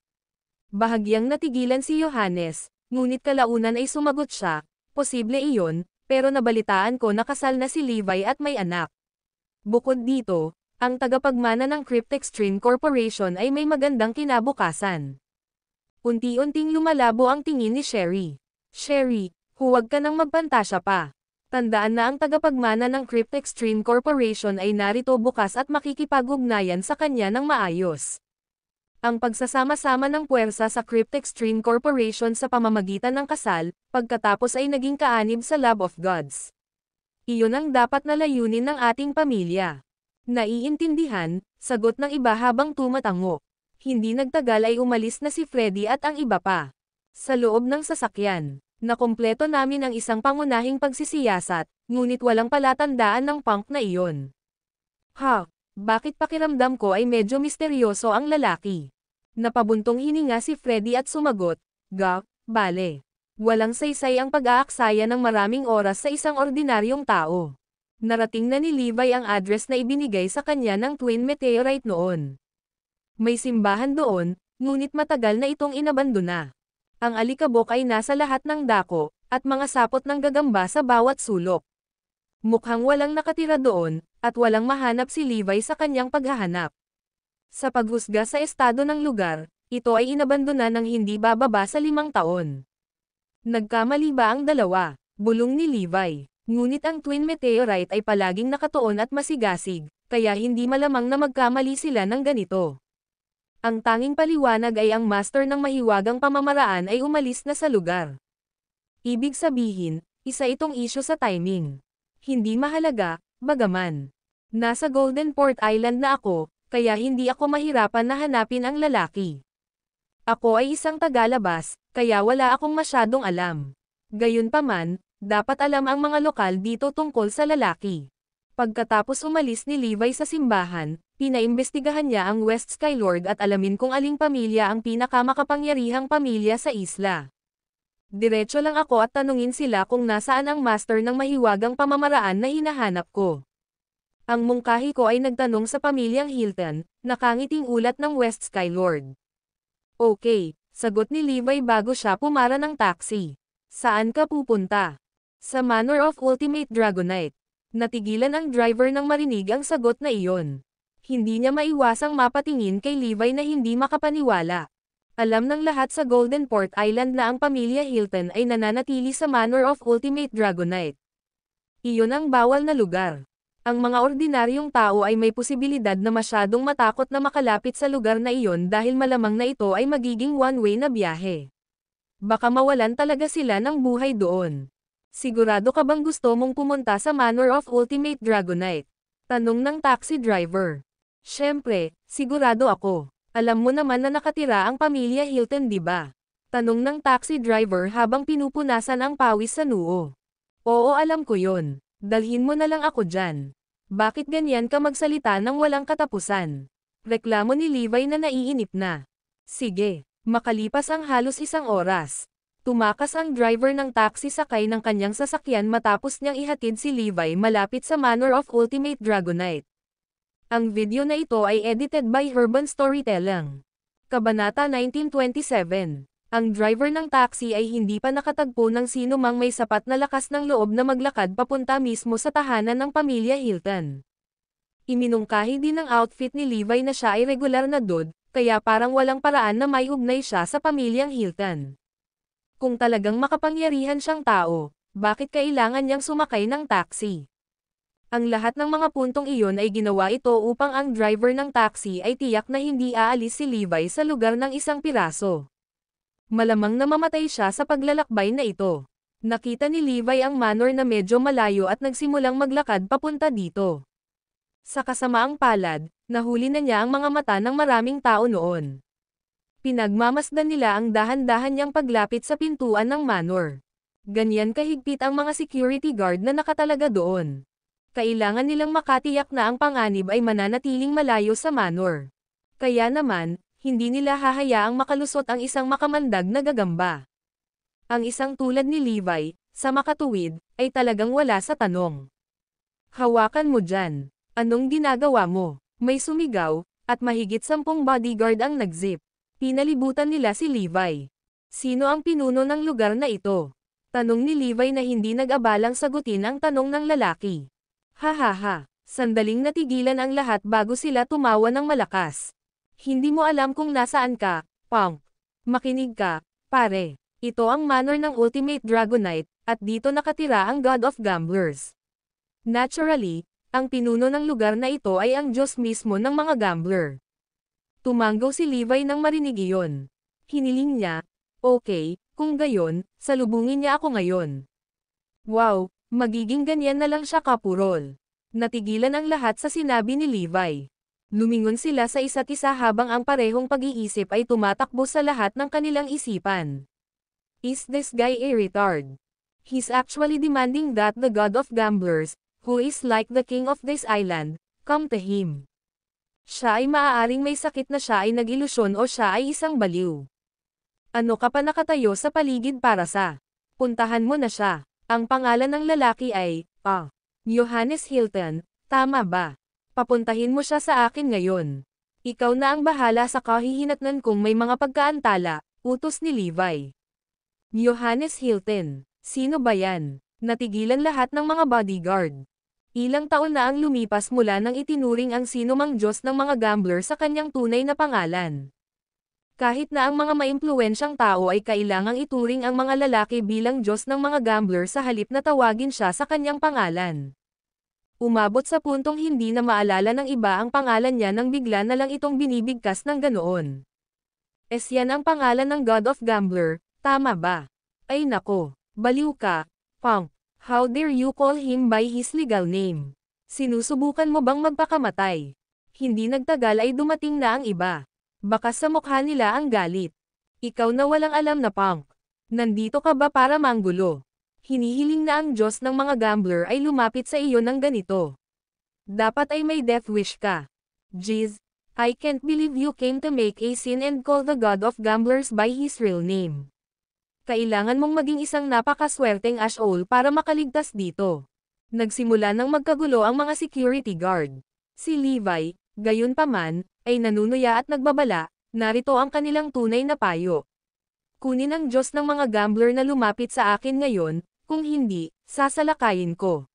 Bahagyang natigilan si Johannes, ngunit kalaunan ay sumagot siya, posible iyon, pero nabalitaan ko na kasal na si Levi at may anak. Bukod dito, ang tagapagmana ng Cryptextreme Corporation ay may magandang kinabukasan. Unti-unting lumalabo ang tingin ni Sherry. Sherry, huwag ka nang magpantasya pa. Tandaan na ang tagapagmana ng Cryptextreme Corporation ay narito bukas at makikipag-ugnayan sa kanya ng maayos. Ang pagsasama-sama ng puwersa sa Cryptextreme Corporation sa pamamagitan ng kasal, pagkatapos ay naging kaanib sa Love of Gods. Iyon ang dapat na layunin ng ating pamilya. Naiintindihan, sagot ng iba habang tumatango. Hindi nagtagal ay umalis na si Freddy at ang iba pa. Sa loob ng sasakyan, nakumpleto namin ang isang pangunahing pagsisiyasat, ngunit walang palatandaan ng punk na iyon. Bakit pakiramdam ko ay medyo misteryoso ang lalaki? Napabuntong hininga si Freddy at sumagot, bale. Walang saysay ang pag-aaksaya ng maraming oras sa isang ordinaryong tao. Narating na ni Levi ang address na ibinigay sa kanya ng Twin Meteorite noon. May simbahan doon, ngunit matagal na itong inabandona. Ang alikabok ay nasa lahat ng dako, at mga sapot ng gagamba sa bawat sulok. Mukhang walang nakatira doon, at walang mahanap si Levi sa kanyang paghahanap. Sa paghusga sa estado ng lugar, ito ay inabandona ng hindi bababa sa 5 taon. Nagkamali ba ang dalawa? Bulong ni Levi. Ngunit ang Twin Meteorite ay palaging nakatuon at masigasig, kaya hindi malamang na magkamali sila ng ganito. Ang tanging paliwanag ay ang master ng mahiwagang pamamaraan ay umalis na sa lugar. Ibig sabihin, isa itong isyu sa timing. Hindi mahalaga, bagaman. Nasa Golden Port Island na ako, kaya hindi ako mahirapan na hanapin ang lalaki. Ako ay isang tagalabas, kaya wala akong masyadong alam. Gayunpaman, dapat alam ang mga lokal dito tungkol sa lalaki. Pagkatapos umalis ni Levi sa simbahan, pinaimbestigahan niya ang West Skylord at alamin kung aling pamilya ang pinakamakapangyarihang pamilya sa isla. Diretso lang ako at tanungin sila kung nasaan ang master ng mahiwagang pamamaraan na hinahanap ko. Ang mungkahi ko ay nagtanong sa pamilyang Hilton, nakangiting ulat ng West Skylord. Okay, sagot ni Levi bago siya pumara ng taxi. Saan ka pupunta? Sa Manor of Ultimate Dragonite. Natigilan ang driver nang marinig ang sagot na iyon. Hindi niya maiwasang mapatingin kay Levi na hindi makapaniwala. Alam ng lahat sa Golden Port Island na ang pamilya Hilton ay nananatili sa Manor of Ultimate Dragonite. Iyon ang bawal na lugar. Ang mga ordinaryong tao ay may posibilidad na masyadong matakot na makalapit sa lugar na iyon dahil malamang na ito ay magiging one-way na biyahe. Baka mawalan talaga sila ng buhay doon. Sigurado ka bang gusto mong pumunta sa Manor of Ultimate Dragonite? Tanong ng taxi driver. Siyempre, sigurado ako. Alam mo naman na nakatira ang pamilya Hilton, di ba? Tanong ng taxi driver habang pinupunasan ang pawis sa noo. Oo, alam ko yon. Dalhin mo na lang ako dyan. Bakit ganyan ka magsalita nang walang katapusan? Reklamo ni Levi na naiinip na. Sige, makalipas ang halos 1 oras. Tumakas ang driver ng taxi sakay ng kanyang sasakyan matapos niyang ihatid si Levi malapit sa Manor of Ultimate Dragonite. Ang video na ito ay edited by Urban Storytelling. Kabanata 1927. Ang driver ng taxi ay hindi pa nakatagpo ng sino mang may sapat na lakas ng loob na maglakad papunta mismo sa tahanan ng pamilya Hilton. Iminungkahi din ng outfit ni Levi na siya ay regular na dude, kaya parang walang paraan na may ugnay siya sa pamilyang Hilton. Kung talagang makapangyarihan siyang tao, bakit kailangan niyang sumakay ng taxi? Ang lahat ng mga puntong iyon ay ginawa ito upang ang driver ng taxi ay tiyak na hindi aalis si Levi sa lugar ng isang piraso. Malamang na mamatay siya sa paglalakbay na ito. Nakita ni Levi ang manor na medyo malayo at nagsimulang maglakad papunta dito. Sa kasamaang palad, nahuli na niya ang mga mata ng maraming tao noon. Pinagmamasdan nila ang dahan-dahan niyang paglapit sa pintuan ng manor. Ganyan kahigpit ang mga security guard na nakatalaga doon. Kailangan nilang makatiyak na ang panganib ay mananatiling malayo sa manor. Kaya naman, hindi nila hahayaang makalusot ang isang makamandag na gagamba. Ang isang tulad ni Levi, sa makatuwid, ay talagang wala sa tanong. Hawakan mo dyan. Anong ginagawa mo? May sumigaw, at mahigit 10 bodyguard ang nagzip. Pinalibutan nila si Levi. Sino ang pinuno ng lugar na ito? Tanong ni Levi na hindi nag-abalang sagutin ang tanong ng lalaki. Hahaha, sandaling natigilan ang lahat bago sila tumawa ng malakas. Hindi mo alam kung nasaan ka, punk. Makinig ka, pare. Ito ang manor ng Ultimate Dragonite, at dito nakatira ang God of Gamblers. Naturally, ang pinuno ng lugar na ito ay ang Diyos mismo ng mga gambler. Tumanggaw si Levi nang marinig iyon. Hiniling niya, okay, kung gayon, salubungin niya ako ngayon. Wow! Magiging ganyan na lang siya kapurol. Natigilan ang lahat sa sinabi ni Levi. Lumingon sila sa isa't isa habang ang parehong pag-iisip ay tumatakbo sa lahat ng kanilang isipan. Is this guy a retard? He's actually demanding that the God of Gamblers, who is like the king of this island, come to him. Siya ay maaaring may sakit na siya ay nag-ilusyon o siya ay isang baliw. Ano ka pa nakatayo sa paligid para sa? Puntahan mo na siya. Ang pangalan ng lalaki ay, Johannes Hilton, tama ba? Papuntahin mo siya sa akin ngayon. Ikaw na ang bahala sa kahihinatnan kung may mga pagkaantala, utos ni Levi. Johannes Hilton, sino ba yan? Natigilan lahat ng mga bodyguard. Ilang taon na ang lumipas mula nang itinuring ang sinumang Diyos ng mga gambler sa kanyang tunay na pangalan. Kahit na ang mga maimpluwensyang tao ay kailangang ituring ang mga lalaki bilang Diyos ng mga gambler sa halip na tawagin siya sa kanyang pangalan. Umabot sa puntong hindi na maalala ng iba ang pangalan niya nang bigla na lang itong binibigkas ng ganoon. Yan ang pangalan ng God of Gambler, tama ba? Ay nako, baliw ka, punk. How dare you call him by his legal name? Sinusubukan mo bang magpakamatay? Hindi nagtagal ay dumating na ang iba. Baka sa mukha nila ang galit. Ikaw na walang alam na punk. Nandito ka ba para manggulo? Hinihiling na ang Diyos ng mga gambler ay lumapit sa iyo ng ganito. Dapat ay may death wish ka. Jeez, I can't believe you came to make a scene and call the God of Gamblers by his real name. Kailangan mong maging isang napakaswerteng ashole para makaligtas dito. Nagsimula nang magkagulo ang mga security guard. Si Levi, gayunpaman, ay nanunuya at nagbabala, narito ang kanilang tunay na payo. Kunin ang Diyos ng mga gambler na lumapit sa akin ngayon, kung hindi, sasalakayin ko.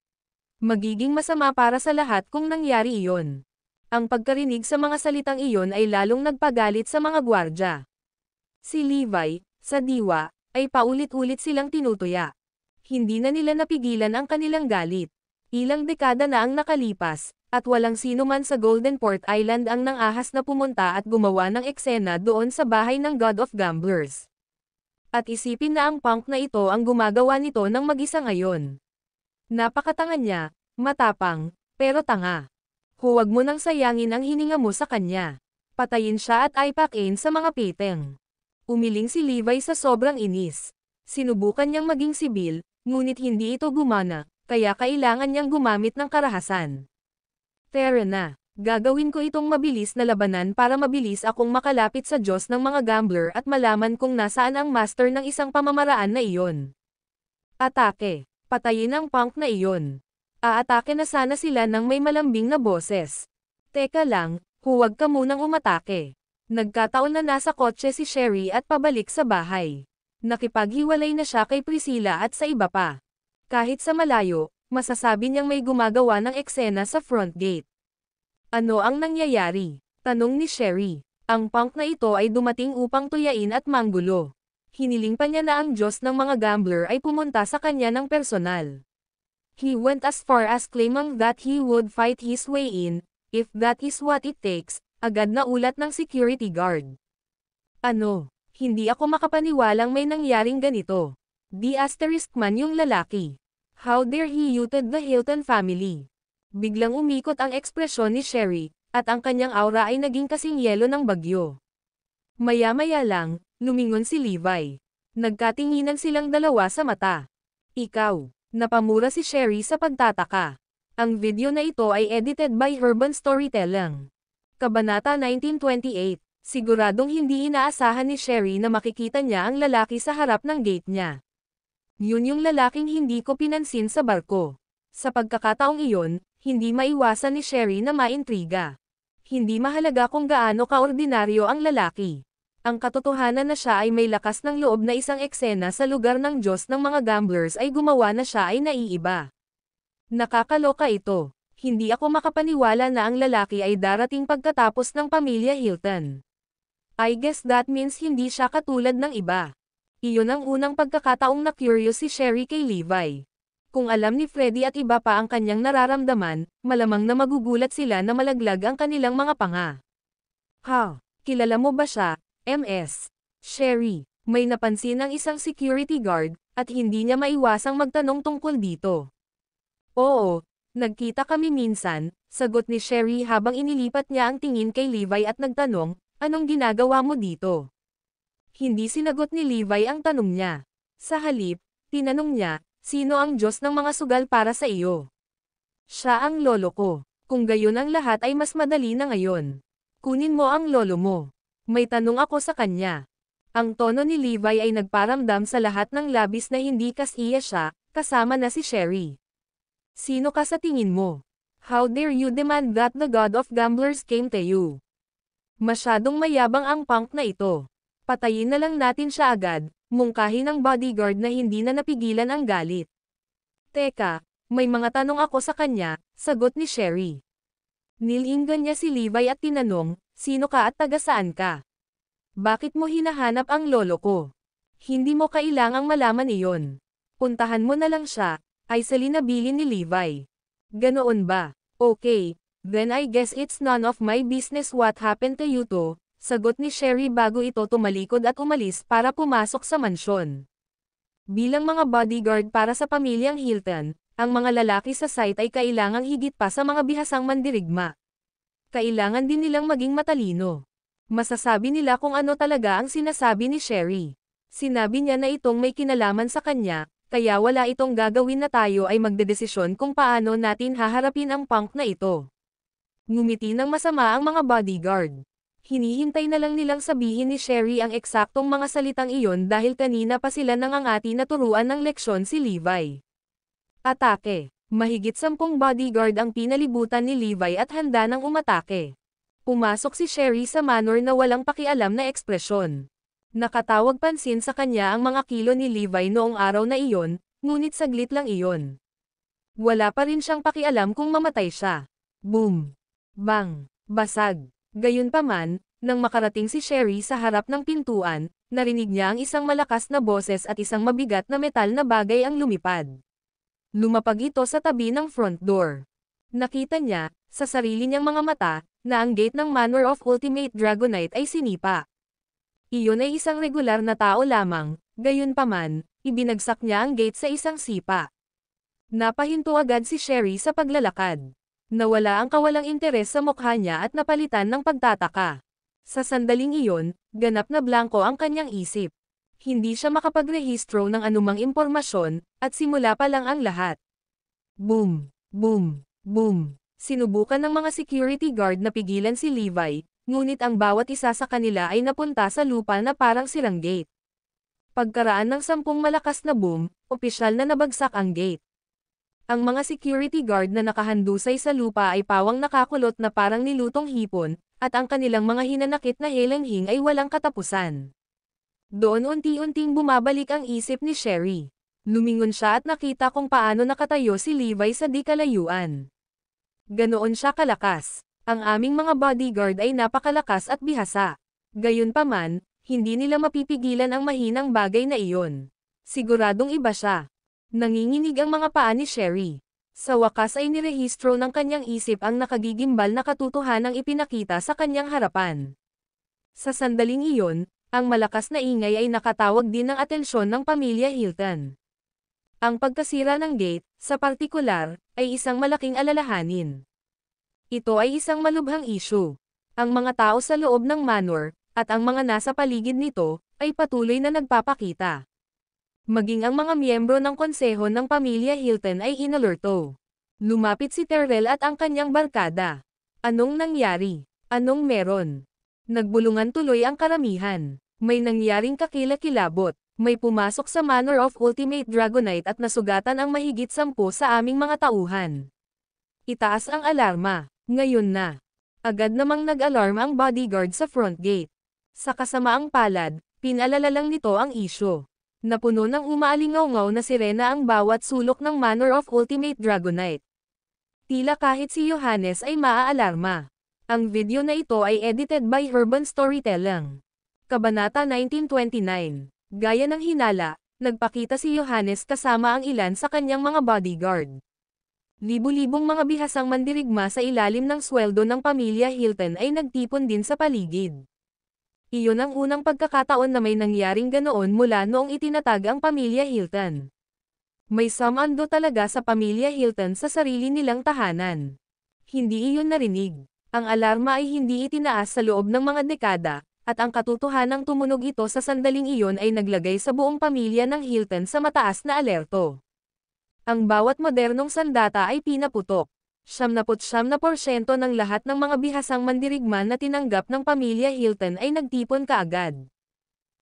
Magiging masama para sa lahat kung nangyari iyon. Ang pagkarinig sa mga salitang iyon ay lalong nagpagalit sa mga gwardya. Si Levi, sa diwa, ay paulit-ulit silang tinutuya. Hindi na nila napigilan ang kanilang galit. Ilang dekada na ang nakalipas, at walang sino man sa Golden Port Island ang nang-ahas na pumunta at gumawa ng eksena doon sa bahay ng God of Gamblers. At isipin na ang punk na ito ang gumagawa nito ng mag-isa ngayon. Napakatanga niya, matapang, pero tanga. Huwag mo nang sayangin ang hininga mo sa kanya. Patayin siya at aipakin sa mga piteng. Umiling si Levi sa sobrang inis. Sinubukan niyang maging sibil, ngunit hindi ito gumana, kaya kailangan niyang gumamit ng karahasan. Tara na, gagawin ko itong mabilis na labanan para mabilis akong makalapit sa Diyos ng mga gambler at malaman kung nasaan ang master ng isang pamamaraan na iyon. Atake, patayin ang punk na iyon. Aatake na sana sila ng may malambing na boses. Teka lang, huwag ka munang umatake. Nagkataon na nasa kotse si Sherry at pabalik sa bahay. Nakipaghiwalay na siya kay Priscilla at sa iba pa. Kahit sa malayo, masasabi niyang may gumagawa ng eksena sa front gate. Ano ang nangyayari? Tanong ni Sherry. Ang punk na ito ay dumating upang tuyain at manggulo. Hiniling pa niya na ang Diyos ng mga gambler ay pumunta sa kanya ng personal. He went as far as claiming that he would fight his way in, if that is what it takes, agad na ulat ng security guard. Ano? Hindi ako makapaniwalang may nangyaring ganito. Di asterisk man yung lalaki. How dare he outed the Hilton family? Biglang umikot ang ekspresyon ni Sherry, at ang kanyang aura ay naging kasing yelo ng bagyo. Maya-maya lang, lumingon si Levi. Nagkatinginan silang dalawa sa mata. Ikaw, napamura si Sherry sa pagtataka. Ang video na ito ay edited by Urban Storytelling. Kabanata 1928, siguradong hindi inaasahan ni Sherry na makikita niya ang lalaki sa harap ng gate niya. Yun yung lalaking hindi ko pinansin sa barko. Sa pagkakataong iyon, hindi maiwasan ni Sherry na maintriga. Hindi mahalaga kung gaano kaordinaryo ang lalaki. Ang katotohanan na siya ay may lakas ng loob na isang eksena sa lugar ng Diyos ng mga gamblers ay gumawa na siya ay naiiba. Nakakaloka ito. Hindi ako makapaniwala na ang lalaki ay darating pagkatapos ng pamilya Hilton. I guess that means hindi siya katulad ng iba. Iyon ang unang pagkakataong na-curious si Sherry kay Levi. Kung alam ni Freddie at iba pa ang kanyang nararamdaman, malamang na magugulat sila na malaglag ang kanilang mga panga. Ha? Kilala mo ba siya, MS? Sherry, may napansin ang isang security guard, at hindi niya maiwasang magtanong tungkol dito. Oo, nagkita kami minsan, sagot ni Sherry habang inilipat niya ang tingin kay Levi at nagtanong, anong ginagawa mo dito? Hindi sinagot ni Levi ang tanong niya. Sa halip, tinanong niya, sino ang Diyos ng mga sugal para sa iyo? Siya ang lolo ko. Kung gayon ang lahat ay mas madali na ngayon. Kunin mo ang lolo mo. May tanong ako sa kanya. Ang tono ni Levi ay nagparamdam sa lahat ng labis na hindi kasiya siya, kasama na si Sherry. Sino ka sa tingin mo? How dare you demand that the God of Gamblers came to you? Masyadong mayabang ang punk na ito. Patayin na lang natin siya agad, mungkahi ng bodyguard na hindi na napigilan ang galit. Teka, may mga tanong ako sa kanya, sagot ni Sherry. Nilinggan niya si Levi at tinanong, sino ka at taga saan ka? Bakit mo hinahanap ang lolo ko? Hindi mo kailangang malaman iyon. Puntahan mo na lang siya, ay salinabilin ni Levi. Ganoon ba? Okay, then I guess it's none of my business what happened to you to, sagot ni Sherry bago ito tumalikod at umalis para pumasok sa mansyon. Bilang mga bodyguard para sa pamilyang Hilton, ang mga lalaki sa site ay kailangang higit pa sa mga bihasang mandirigma. Kailangan din nilang maging matalino. Masasabi nila kung ano talaga ang sinasabi ni Sherry. Sinabi niya na itong may kinalaman sa kanya, kaya wala itong gagawin na tayo ay magdedesisyon kung paano natin haharapin ang punk na ito. Ngumiti ng masama ang mga bodyguard. Hinihintay na lang nilang sabihin ni Sherry ang eksaktong mga salitang iyon dahil kanina pa sila nangangati na turuan ng leksyon si Levi. Atake. Mahigit 10 bodyguard ang pinalibutan ni Levi at handa nang umatake. Pumasok si Sherry sa manner na walang pakialam na ekspresyon. Nakatawag pansin sa kanya ang mga kilo ni Levi noong araw na iyon, ngunit saglit lang iyon. Wala pa rin siyang pakialam kung mamatay siya. Boom! Bang! Basag! Gayunpaman, nang makarating si Sherry sa harap ng pintuan, narinig niya ang isang malakas na boses at isang mabigat na metal na bagay ang lumipad. Lumapag ito sa tabi ng front door. Nakita niya, sa sarili niyang mga mata, na ang gate ng Manor of Ultimate Dragonite ay sinipa. Iyon ay isang regular na tao lamang, gayunpaman, ibinagsak niya ang gate sa isang sipa. Napahinto agad si Sherry sa paglalakad. Nawala ang kawalang interes sa mukha niya at napalitan ng pagtataka. Sa sandaling iyon, ganap na blanko ang kanyang isip. Hindi siya makapagrehistro ng anumang impormasyon, at simula pa lang ang lahat. Boom! Boom! Boom! Sinubukan ng mga security guard na pigilan si Levi, ngunit ang bawat isa sa kanila ay napunta sa lupa na parang sirang gate. Pagkaraan ng 10 malakas na boom, opisyal na nabagsak ang gate. Ang mga security guard na nakahandusay sa lupa ay pawang nakakulot na parang nilutong hipon, at ang kanilang mga hinanakit na helanghing ay walang katapusan. Doon unti-unting bumabalik ang isip ni Sherry. Lumingon siya at nakita kung paano nakatayo si Levi sa di kalayuan. Ganoon siya kalakas. Ang aming mga bodyguard ay napakalakas at bihasa. Gayunpaman, hindi nila mapipigilan ang mahinang bagay na iyon. Siguradong iba siya. Nanginginig ang mga paa ni Sherry. Sa wakas ay nirehistro ng kanyang isip ang nakagigimbal na katotohanang ipinakita sa kanyang harapan. Sa sandaling iyon, ang malakas na ingay ay nakatawag din ng atensyon ng pamilya Hilton. Ang pagkasira ng gate, sa partikular, ay isang malaking alalahanin. Ito ay isang malubhang issue. Ang mga tao sa loob ng manor, at ang mga nasa paligid nito, ay patuloy na nagpapakita. Maging ang mga miyembro ng konseho ng pamilya Hilton ay inalerto. Lumapit si Terrell at ang kanyang barkada. Anong nangyari? Anong meron? Nagbulungan tuloy ang karamihan. May nangyaring kakilakilabot. May pumasok sa Manor of Ultimate Dragonite at nasugatan ang mahigit 10 sa aming mga tauhan. Itaas ang alarma. Ngayon na. Agad namang nag-alarm ang bodyguard sa front gate. Sa kasamaang palad, pinalala lang nito ang isyu. Napuno ng umaalingaw-ngaw na sirena ang bawat sulok ng Manor of Ultimate Dragonite. Tila kahit si Johannes ay maaalarma. Ang video na ito ay edited by Urban Storytelling. Kabanata 1929. Gaya ng hinala, nagpakita si Johannes kasama ang ilan sa kanyang mga bodyguard. Libu-libong mga bihasang mandirigma sa ilalim ng sweldo ng pamilya Hilton ay nagtipon din sa paligid. Iyon ang unang pagkakataon na may nangyaring ganoon mula noong itinatag ang pamilya Hilton. May samando talaga sa pamilya Hilton sa sarili nilang tahanan. Hindi iyon narinig. Ang alarma ay hindi itinaas sa loob ng mga dekada, at ang katotohanang tumunog ito sa sandaling iyon ay naglagay sa buong pamilya ng Hilton sa mataas na alerto. Ang bawat modernong sandata ay pinaputok. 99% ng lahat ng mga bihasang mandirigma na tinanggap ng pamilya Hilton ay nagtipon kaagad.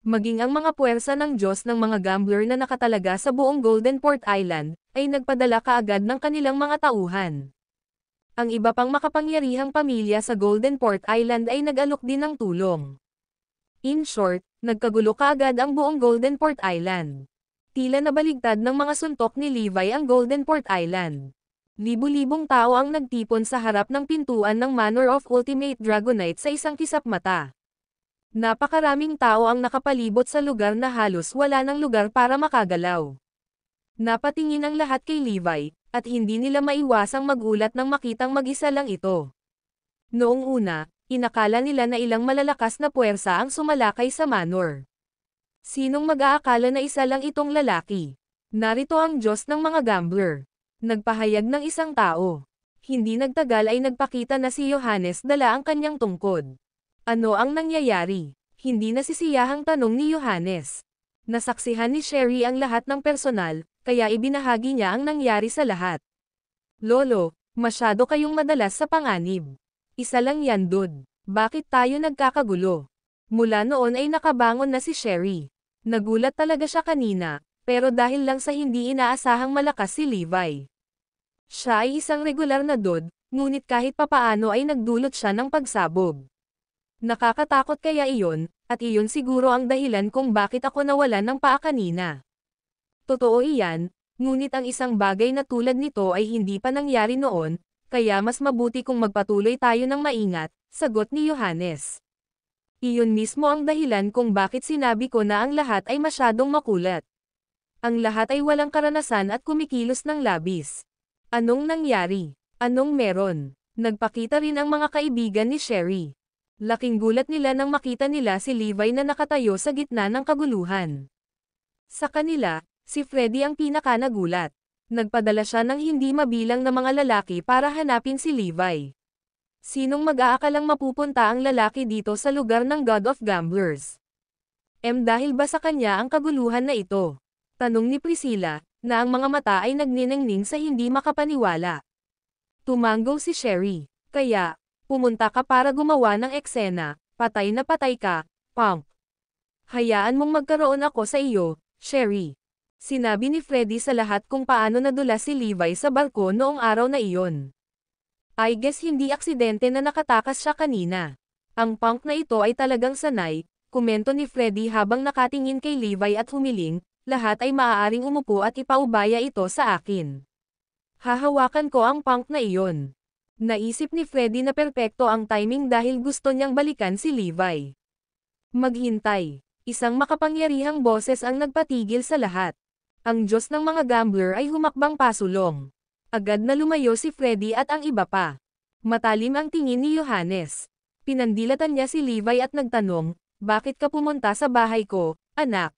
Maging ang mga puwersa ng Diyos ng mga gambler na nakatalaga sa buong Golden Port Island, ay nagpadala kaagad ng kanilang mga tauhan. Ang iba pang makapangyarihang pamilya sa Golden Port Island ay nag-alok din ng tulong. In short, nagkagulo kaagad ang buong Golden Port Island. Tila nabaligtad ng mga suntok ni Levi ang Golden Port Island. Libu-libong tao ang nagtipon sa harap ng pintuan ng Manor of Ultimate Dragonite sa isang kisap mata. Napakaraming tao ang nakapalibot sa lugar na halos wala ng lugar para makagalaw. Napatingin ang lahat kay Levi, at hindi nila maiwasang magulat nang makitang mag-isa lang ito. Noong una, inakala nila na ilang malalakas na puwersa ang sumalakay sa manor. Sinong mag-aakala na isa lang itong lalaki? Narito ang Diyos ng mga gambler. Nagpahayag ng isang tao. Hindi nagtagal ay nagpakita na si Johannes dala ang kanyang tungkod. Ano ang nangyayari? Hindi nasisiyahang tanong ni Johannes. Nasaksihan ni Sherry ang lahat ng personal, kaya ibinahagi niya ang nangyari sa lahat. Lolo, masyado kayong madalas sa panganib. Isa lang yan, dude. Bakit tayo nagkakagulo? Mula noon ay nakabangon na si Sherry. Nagulat talaga siya kanina, pero dahil lang sa hindi inaasahang malakas si Levi. Siya ay isang regular na dude, ngunit kahit papaano ay nagdulot siya ng pagsabog. Nakakatakot kaya iyon, at iyon siguro ang dahilan kung bakit ako nawalan ng paa kanina. Totoo iyan, ngunit ang isang bagay na tulad nito ay hindi pa nangyari noon, kaya mas mabuti kung magpatuloy tayo ng maingat, sagot ni Johannes. Iyon mismo ang dahilan kung bakit sinabi ko na ang lahat ay masyadong makulat. Ang lahat ay walang karanasan at kumikilos ng labis. Anong nangyari? Anong meron? Nagpakita rin ang mga kaibigan ni Sherry. Laking gulat nila nang makita nila si Levi na nakatayo sa gitna ng kaguluhan. Sa kanila, si Freddy ang pinaka-nagulat. Nagpadala siya ng hindi mabilang na mga lalaki para hanapin si Levi. Sinong mag-aakalang mapupunta ang lalaki dito sa lugar ng God of Gamblers? Dahil ba sa kanya ang kaguluhan na ito? Tanong ni Priscilla, na ang mga mata ay nagniningning sa hindi makapaniwala. Tumango si Sherry. Kaya, pumunta ka para gumawa ng eksena, patay na patay ka, punk. Hayaan mong magkaroon ako sa iyo, Sherry. Sinabi ni Freddy sa lahat kung paano nadula si Levi sa barko noong araw na iyon. I guess hindi aksidente na nakatakas siya kanina. Ang punk na ito ay talagang sanay, komento ni Freddy habang nakatingin kay Levi at humiling, lahat ay maaaring umupo at ipaubaya ito sa akin. Hahawakan ko ang punk na iyon. Naisip ni Freddy na perpekto ang timing dahil gusto niyang balikan si Levi. Maghintay. Isang makapangyarihang boses ang nagpatigil sa lahat. Ang Diyos ng mga gambler ay humakbang pasulong. Agad na lumayo si Freddy at ang iba pa. Matalim ang tingin ni Johannes. Pinandilatan niya si Levi at nagtanong, "Bakit ka pumunta sa bahay ko, anak?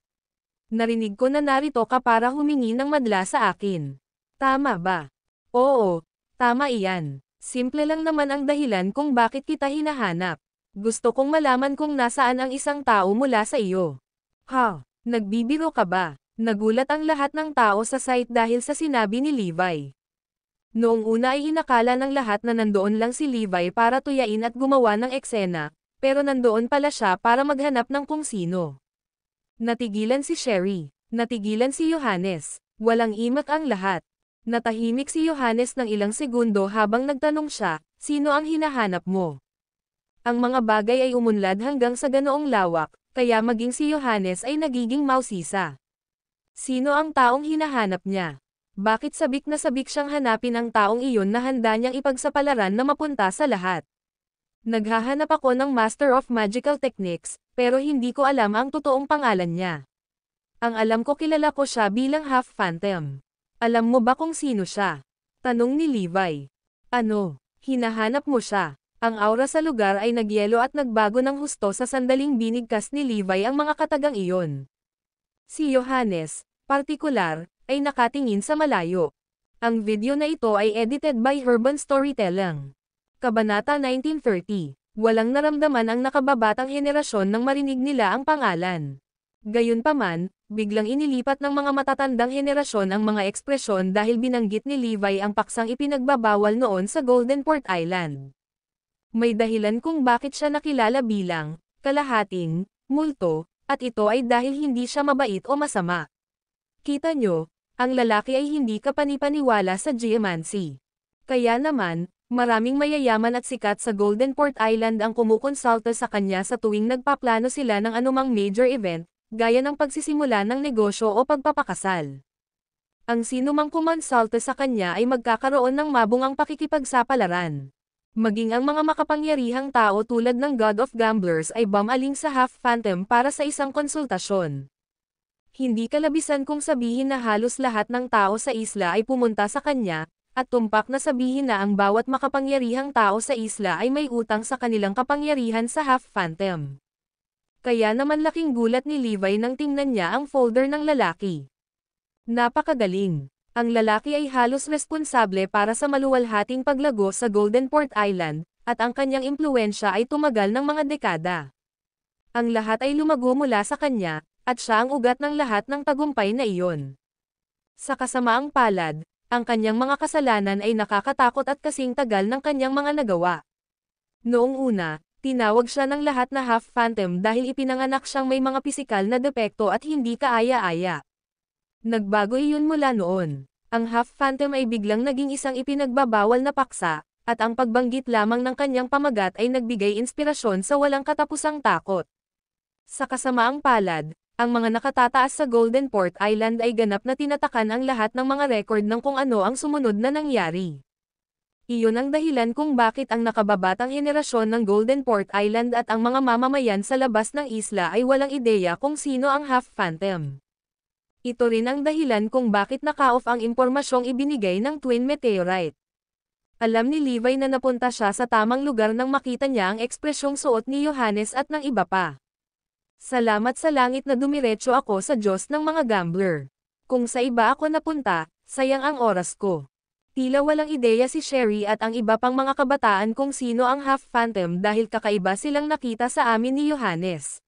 Narinig ko na narito ka para humingi ng madla sa akin. Tama ba?" "Oo, tama iyan. Simple lang naman ang dahilan kung bakit kita hinahanap. Gusto kong malaman kung nasaan ang isang tao mula sa iyo." "Ha? Nagbibiro ka ba?" Nagulat ang lahat ng tao sa site dahil sa sinabi ni Levi. Noong una ay inakala ng lahat na nandoon lang si Levi para tuyain at gumawa ng eksena, pero nandoon pala siya para maghanap ng kung sino. Natigilan si Sherry. Natigilan si Johannes. Walang imak ang lahat. Natahimik si Johannes ng ilang segundo habang nagtanong siya, "Sino ang hinahanap mo?" Ang mga bagay ay umunlad hanggang sa ganoong lawak, kaya maging si Johannes ay nagiging mausisa. Sino ang taong hinahanap niya? Bakit sabik na sabik siyang hanapin ang taong iyon na handa niyang ipagsapalaran na mapunta sa lahat? "Naghahanap ako ng Master of Magical Techniques, pero hindi ko alam ang totoong pangalan niya. Ang alam ko kilala ko siya bilang Half Phantom. Alam mo ba kung sino siya?" Tanong ni Levi. "Ano? Hinahanap mo siya?" Ang aura sa lugar ay nagyelo at nagbago ng husto sa sandaling binigkas ni Levi ang mga katagang iyon. Si Johannes, partikular, ay nakatingin sa malayo. Ang video na ito ay edited by Urban Storytelling. Kabanata 1930. Walang naramdaman ang nakababatang henerasyon nang marinig nila ang pangalan. Gayunpaman, biglang inilipat ng mga matatandang henerasyon ang mga ekspresyon dahil binanggit ni Levi ang paksang ipinagbabawal noon sa Golden Port Island. May dahilan kung bakit siya nakilala bilang kalahating multo, at ito ay dahil hindi siya mabait o masama. Kita nyo, ang lalaki ay hindi kapanipaniwala sa geomancy. Kaya naman, maraming mayayaman at sikat sa Golden Port Island ang kumukonsulta sa kanya sa tuwing nagpaplano sila ng anumang major event, gaya ng pagsisimula ng negosyo o pagpapakasal. Ang sinumang kumonsulta sa kanya ay magkakaroon ng mabungang pakikipagsapalaran. Maging ang mga makapangyarihang tao tulad ng God of Gamblers ay bumaling sa Half Phantom para sa isang konsultasyon. Hindi kalabisan kung sabihin na halos lahat ng tao sa isla ay pumunta sa kanya, at tumpak na sabihin na ang bawat makapangyarihang tao sa isla ay may utang sa kanilang kapangyarihan sa Half Phantom. Kaya naman laking gulat ni Levi nang tingnan niya ang folder ng lalaki. Napakagaling. Ang lalaki ay halos responsable para sa maluwalhating paglago sa Golden Port Island, at ang kanyang impluwensya ay tumagal ng mga dekada. Ang lahat ay lumago mula sa kanya, at siya ang ugat ng lahat ng tagumpay na iyon. Sa kasamaang palad, ang kanyang mga kasalanan ay nakakatakot at kasing tagal ng kanyang mga nagawa. Noong una, tinawag siya ng lahat na Half Phantom dahil ipinanganak siyang may mga pisikal na depekto at hindi kaaya-aya. Nagbago iyon mula noon. Ang Half Phantom ay biglang naging isang ipinagbabawal na paksa, at ang pagbanggit lamang ng kanyang pamagat ay nagbigay inspirasyon sa walang katapusang takot. Sa kasamaang palad, ang mga nakatataas sa Golden Port Island ay ganap na tinatakan ang lahat ng mga record ng kung ano ang sumunod na nangyari. Iyon ang dahilan kung bakit ang nakababatang henerasyon ng Golden Port Island at ang mga mamamayan sa labas ng isla ay walang ideya kung sino ang Half Phantom. Ito rin ang dahilan kung bakit naka-off ang impormasyong ibinigay ng Twin Meteorite. Alam ni Levi na napunta siya sa tamang lugar nang makita niya ang ekspresyong suot ni Johannes at ng iba pa. "Salamat sa langit na dumiretso ako sa Diyos ng mga gambler. Kung sa iba ako napunta, sayang ang oras ko." Tila walang ideya si Sherry at ang iba pang mga kabataan kung sino ang Half Phantom dahil kakaiba silang nakita sa amin ni Johannes.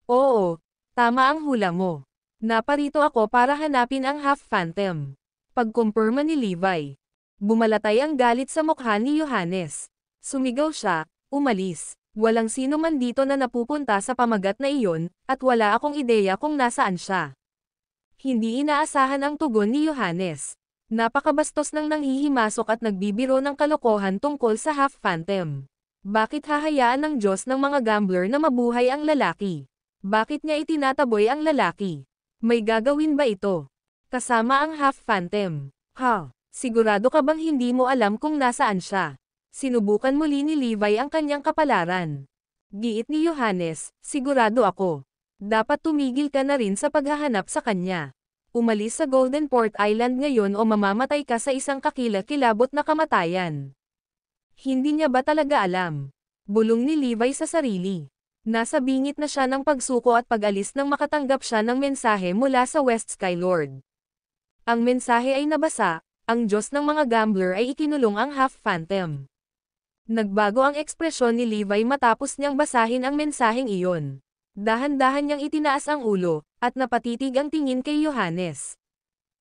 "Oo, tama ang hula mo. Naparito ako para hanapin ang Half Phantom." Pagkumpirma ni Levi. Bumalatay ang galit sa mukha ni Johannes. Sumigaw siya, "Umalis. Walang sino man dito na napupunta sa pamagat na iyon, at wala akong ideya kung nasaan siya." Hindi inaasahan ang tugon ni Johannes. Napakabastos ng nanghihimasok at nagbibiro ng kalokohan tungkol sa Half Phantom. Bakit hahayaan ng Diyos ng mga gambler na mabuhay ang lalaki? Bakit niya itinataboy ang lalaki? May gagawin ba ito? Kasama ang Half Phantom. Ha? Sigurado ka bang hindi mo alam kung nasaan siya? Sinubukan muli ni Levi ang kanyang kapalaran. Giit ni Johannes, "Sigurado ako. Dapat tumigil ka na rin sa paghahanap sa kanya. Umalis sa Golden Port Island ngayon o mamamatay ka sa isang kakilakilabot na kamatayan. Hindi niya ba talaga alam? Bulong ni Levi sa sarili. Nasa bingit na siya ng pagsuko at pag-alis nang makatanggap siya ng mensahe mula sa West Skylord. Ang mensahe ay nabasa, ang Diyos ng mga gambler ay ikinulong ang Half-Phantom. Nagbago ang ekspresyon ni Levi matapos niyang basahin ang mensaheng iyon. Dahan-dahan niyang itinaas ang ulo, at napatitig ang tingin kay Johannes.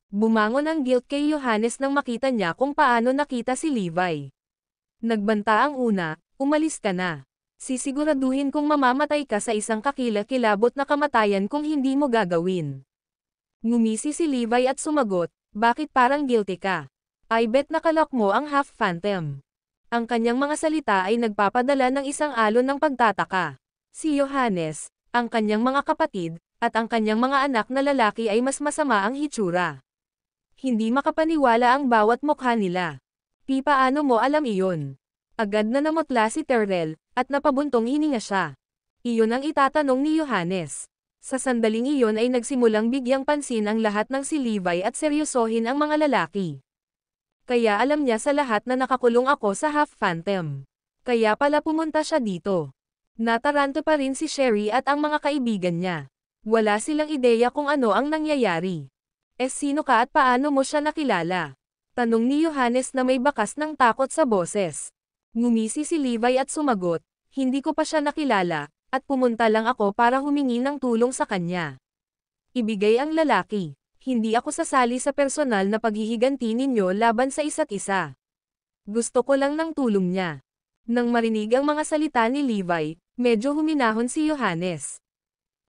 Bumangon ang guilt kay Johannes nang makita niya kung paano nakita si Levi. Nagbanta ang una, umalis ka na. Sisiguraduhin kong mamamatay ka sa isang kakilakilabot na kamatayan kung hindi mo gagawin. Ngumisi si Levi at sumagot, bakit parang guilty ka? I bet nakalok mo ang Half-Phantom. Ang kanyang mga salita ay nagpapadala ng isang alon ng pagtataka. Si Johannes, ang kanyang mga kapatid, at ang kanyang mga anak na lalaki ay mas masama ang hitsura. Hindi makapaniwala ang bawat mukha nila. Paano mo alam iyon? Agad na namutla si Terrell, at napabuntong hininga siya. Iyon ang itatanong ni Johannes. Sa sandaling iyon ay nagsimulang bigyang pansin ang lahat ng si Levi at seryosohin ang mga lalaki. Kaya alam niya sa lahat na nakakulong ako sa Half-Phantom. Kaya pala pumunta siya dito. Nataranta pa rin si Sherry at ang mga kaibigan niya. Wala silang ideya kung ano ang nangyayari. Sino ka at paano mo siya nakilala? Tanong ni Johannes na may bakas ng takot sa boses. Ngumisi si Levi at sumagot, hindi ko pa siya nakilala, at pumunta lang ako para humingi ng tulong sa kanya. Ibigay ang lalaki. Hindi ako sasali sa personal na paghihiganti ninyo laban sa isa't isa. Gusto ko lang ng tulong niya. Nang marinig ang mga salita ni Levi, medyo huminahon si Johannes.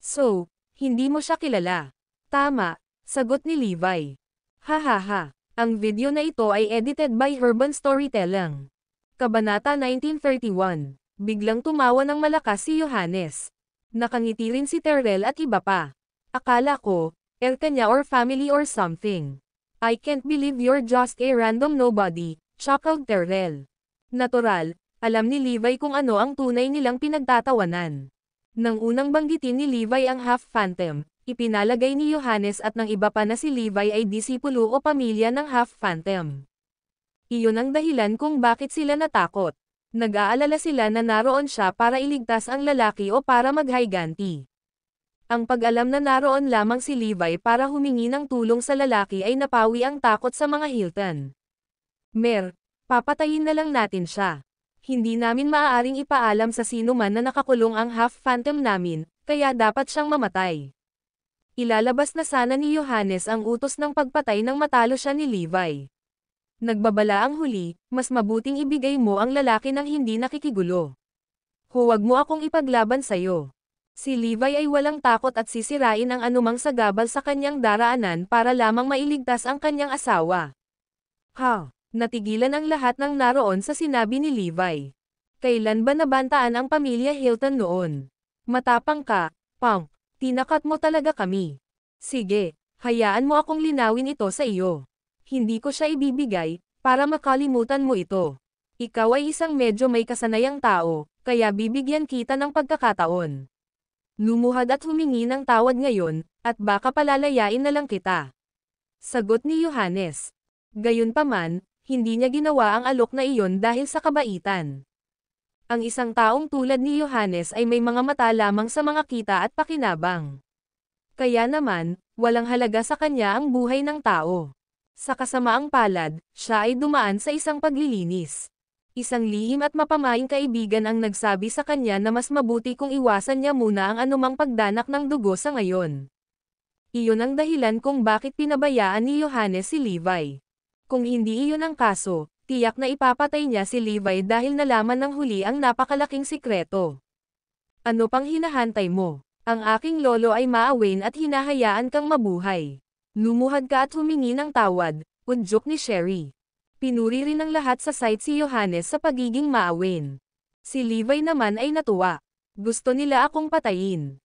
So, hindi mo siya kilala. Tama, sagot ni Levi. Hahaha, ang video na ito ay edited by Urban Storytelling. Kabanata 1931. Biglang tumawa ng malakas si Johannes. Nakangiti rin si Terrell at iba pa. Akala ko, kanya or family or something. I can't believe you're just a random nobody, chuckled Terrell. Natural, alam ni Levi kung ano ang tunay nilang pinagtatawanan. Nang unang banggitin ni Levi ang Half-Phantom, ipinalagay ni Johannes at ng iba pa na si Levi ay disipulo o pamilya ng Half-Phantom. Iyon ang dahilan kung bakit sila natakot. Nag-aalala sila na naroon siya para iligtas ang lalaki o para maghayganti. Ang pag-alam na naroon lamang si Levi para humingi ng tulong sa lalaki ay napawi ang takot sa mga Hilton. Mer, papatayin na lang natin siya. Hindi namin maaaring ipaalam sa sino man na nakakulong ang Half-Phantom namin, kaya dapat siyang mamatay. Ilalabas na sana ni Johannes ang utos ng pagpatay nang matalo siya ni Levi. Nagbabala ang huli, mas mabuting ibigay mo ang lalaki ng hindi nakikigulo. Huwag mo akong ipaglaban sayo. Si Levi ay walang takot at sisirain ang anumang sagabal sa kanyang daraanan para lamang mailigtas ang kanyang asawa. Natigilan ang lahat ng naroon sa sinabi ni Levi. Kailan ba nabantaan ang pamilya Hilton noon? Matapang ka, punk. Tinakat mo talaga kami. Sige, hayaan mo akong linawin ito sa iyo. Hindi ko siya ibibigay, para makalimutan mo ito. Ikaw ay isang medyo may kasanayang tao, kaya bibigyan kita ng pagkakataon. Lumuhad at humingi ng tawad ngayon, at baka palalayain na lang kita. Sagot ni Johannes. Gayunpaman, hindi niya ginawa ang alok na iyon dahil sa kabaitan. Ang isang taong tulad ni Johannes ay may mga mata lamang sa mga kita at pakinabang. Kaya naman, walang halaga sa kanya ang buhay ng tao. Sa kasamaang palad, siya ay dumaan sa isang paglilinis. Isang lihim at mapamaing kaibigan ang nagsabi sa kanya na mas mabuti kung iwasan niya muna ang anumang pagdanak ng dugo sa ngayon. Iyon ang dahilan kung bakit pinabayaan ni Johannes si Levi. Kung hindi iyon ang kaso, tiyak na ipapatay niya si Levi dahil nalaman ng huli ang napakalaking sikreto. Ano pang hinahantay mo? Ang aking lolo ay maawain at hinahayaan kang mabuhay. Lumuhad ka at humingi ng tawad, udyok ni Sherry. Pinuri rin ng lahat sa site si Johannes sa pagiging maawin. Si Levi naman ay natuwa. Gusto nila akong patayin.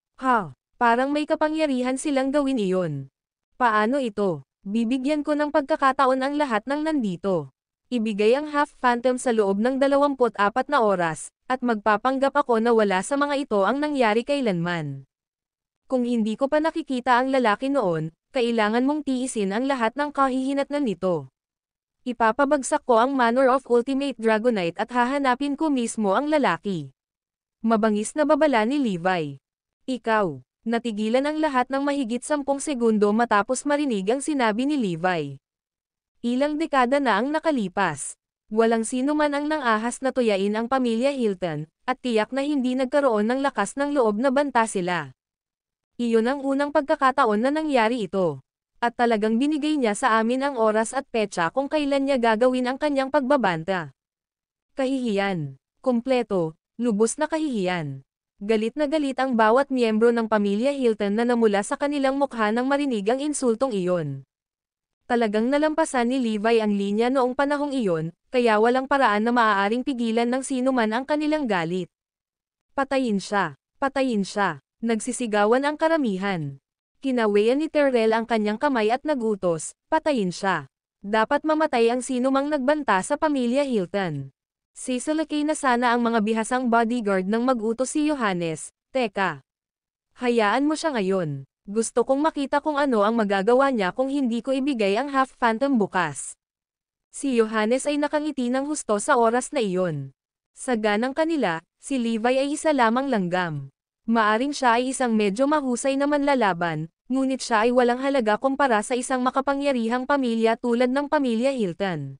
Parang may kapangyarihan silang gawin iyon. Paano ito? Bibigyan ko ng pagkakataon ang lahat ng nandito. Ibigay ang Half-Phantom sa loob ng 24 na oras, at magpapanggap ako na wala sa mga ito ang nangyari kailanman. Kung hindi ko pa nakikita ang lalaki noon, kailangan mong tiisin ang lahat ng kahihinatnan nito. Ipapabagsak ko ang Manor of Ultimate Dragonite at hahanapin ko mismo ang lalaki. Mabangis na babala ni Levi. Ikaw, natigilan ang lahat ng mahigit 10 segundo matapos marinig ang sinabi ni Levi. Ilang dekada na ang nakalipas. Walang sino man ang nang-ahas na tuyain ang pamilya Hilton, at tiyak na hindi nagkaroon ng lakas ng loob na banta sila. Iyon ang unang pagkakataon na nangyari ito. At talagang binigay niya sa amin ang oras at petsa kung kailan niya gagawin ang kanyang pagbabanta. Kahihiyan. Kumpleto, lubos na kahihiyan. Galit na galit ang bawat miyembro ng pamilya Hilton na namula sa kanilang mukha nang marinig ang insultong iyon. Talagang nalampasan ni Levi ang linya noong panahong iyon, kaya walang paraan na maaaring pigilan ng sino man ang kanilang galit. Patayin siya! Patayin siya! Nagsisigawan ang karamihan. Kinawayan ni Terrell ang kanyang kamay at nagutos, patayin siya. Dapat mamatay ang sino mang nagbanta sa pamilya Hilton. Sisalakay na sana ang mga bihasang bodyguard nang mag-utos si Johannes. Teka. Hayaan mo siya ngayon. Gusto kong makita kung ano ang magagawa niya kung hindi ko ibigay ang Half Phantom bukas. Si Johannes ay nakangiti ng husto sa oras na iyon. Sa ganang kanila, si Levi ay isa lamang langgam. Maaring siya ay isang medyo mahusay na manlalaban, ngunit siya ay walang halaga kumpara sa isang makapangyarihang pamilya tulad ng pamilya Hilton.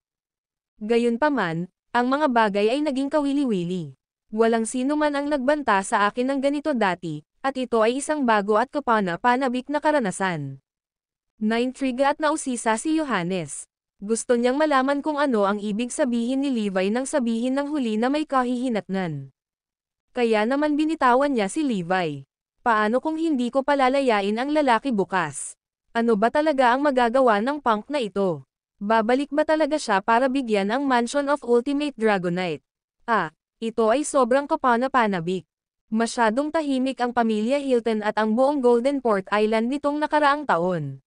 Gayunpaman, ang mga bagay ay naging kawili-wili. Walang sino man ang nagbanta sa akin ng ganito dati, at ito ay isang bago at kapana-panabik na karanasan. Naintriga at nausisa si Johannes. Gusto niyang malaman kung ano ang ibig sabihin ni Levi nang sabihin ng huli na may kahihinatnan. Kaya naman binitawan niya si Levi. Paano kung hindi ko palalayain ang lalaki bukas? Ano ba talaga ang magagawa ng punk na ito? Babalik ba talaga siya para bigyan ang Mansion of Ultimate Dragonite? Ito ay sobrang kapana-panabik. Masyadong tahimik ang pamilya Hilton at ang buong Golden Port Island nitong nakaraang taon.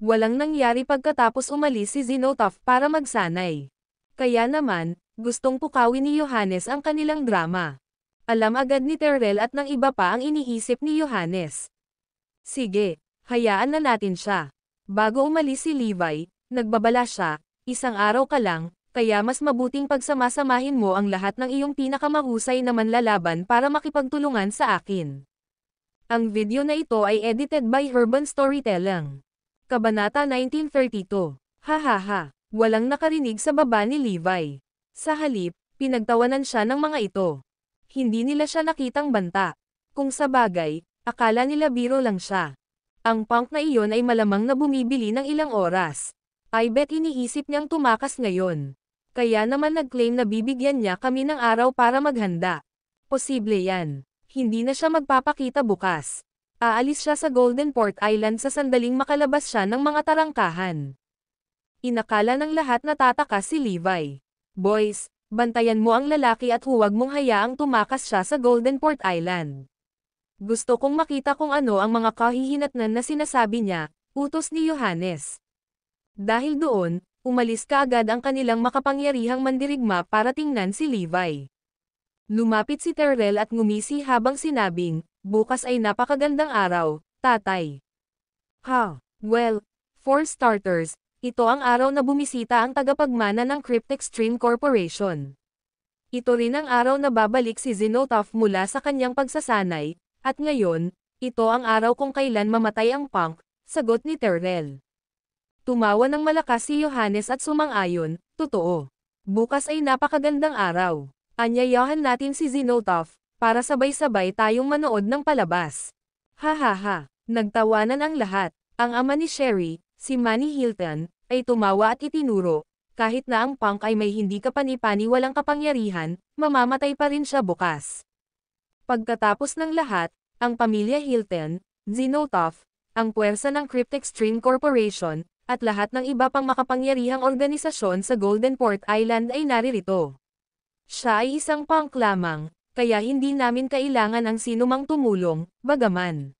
Walang nangyari pagkatapos umalis si Zenotaph para magsanay. Kaya naman, gustong pukawin ni Johannes ang kanilang drama. Alam agad ni Terrell at ng iba pa ang iniisip ni Johannes. Sige, hayaan na natin siya. Bago umalis si Levi, nagbabala siya, isang araw ka lang, kaya mas mabuting pagsamasamahin mo ang lahat ng iyong pinakamahusay na manlalaban para makipagtulungan sa akin. Ang video na ito ay edited by Urban Storytelling. Kabanata 1932. Hahaha, walang nakarinig sa baba ni Levi. Sa halip, pinagtawanan siya ng mga ito. Hindi nila siya nakitang banta. Kung sa bagay, akala nila biro lang siya. Ang punk na iyon ay malamang na bumibili ng ilang oras. I bet iniisip niyang tumakas ngayon. Kaya naman nag-claim na bibigyan niya kami ng araw para maghanda. Posible yan. Hindi na siya magpapakita bukas. Aalis siya sa Golden Port Island sa sandaling makalabas siya ng mga tarangkahan. Inakala ng lahat na tatakas si Levi. Boys, bantayan mo ang lalaki at huwag mong hayaang tumakas siya sa Golden Port Island. Gusto kong makita kung ano ang mga kahihinatnan na sinasabi niya, utos ni Johannes. Dahil doon, umalis kaagad ang kanilang makapangyarihang mandirigma para tingnan si Levi. Lumapit si Terrell at ngumisi habang sinabing, bukas ay napakagandang araw, tatay. Well, for starters, ito ang araw na bumisita ang tagapagmana ng Cryptex Stream Corporation. Ito rin ang araw na babalik si Zenotaph mula sa kanyang pagsasanay, at ngayon, ito ang araw kung kailan mamatay ang punk, sagot ni Terrell. Tumawa ng malakas si Johannes at sumang-ayon, totoo. Bukas ay napakagandang araw. Anyayahan natin si Zenotaph, para sabay-sabay tayong manood ng palabas. Hahaha, nagtawanan ang lahat. Ang ama ni Sherry, si Manny Hilton, ay tumawa at itinuro, kahit na ang punk ay may hindi kapani-paniwalang kapangyarihan, mamamatay pa rin siya bukas. Pagkatapos ng lahat, ang pamilya Hilton, Zenotaph, ang puwersa ng Cryptex Stream Corporation, at lahat ng iba pang makapangyarihang organisasyon sa Golden Port Island ay naririto. Siya ay isang punk lamang, kaya hindi namin kailangan ang sinumang tumulong, bagaman.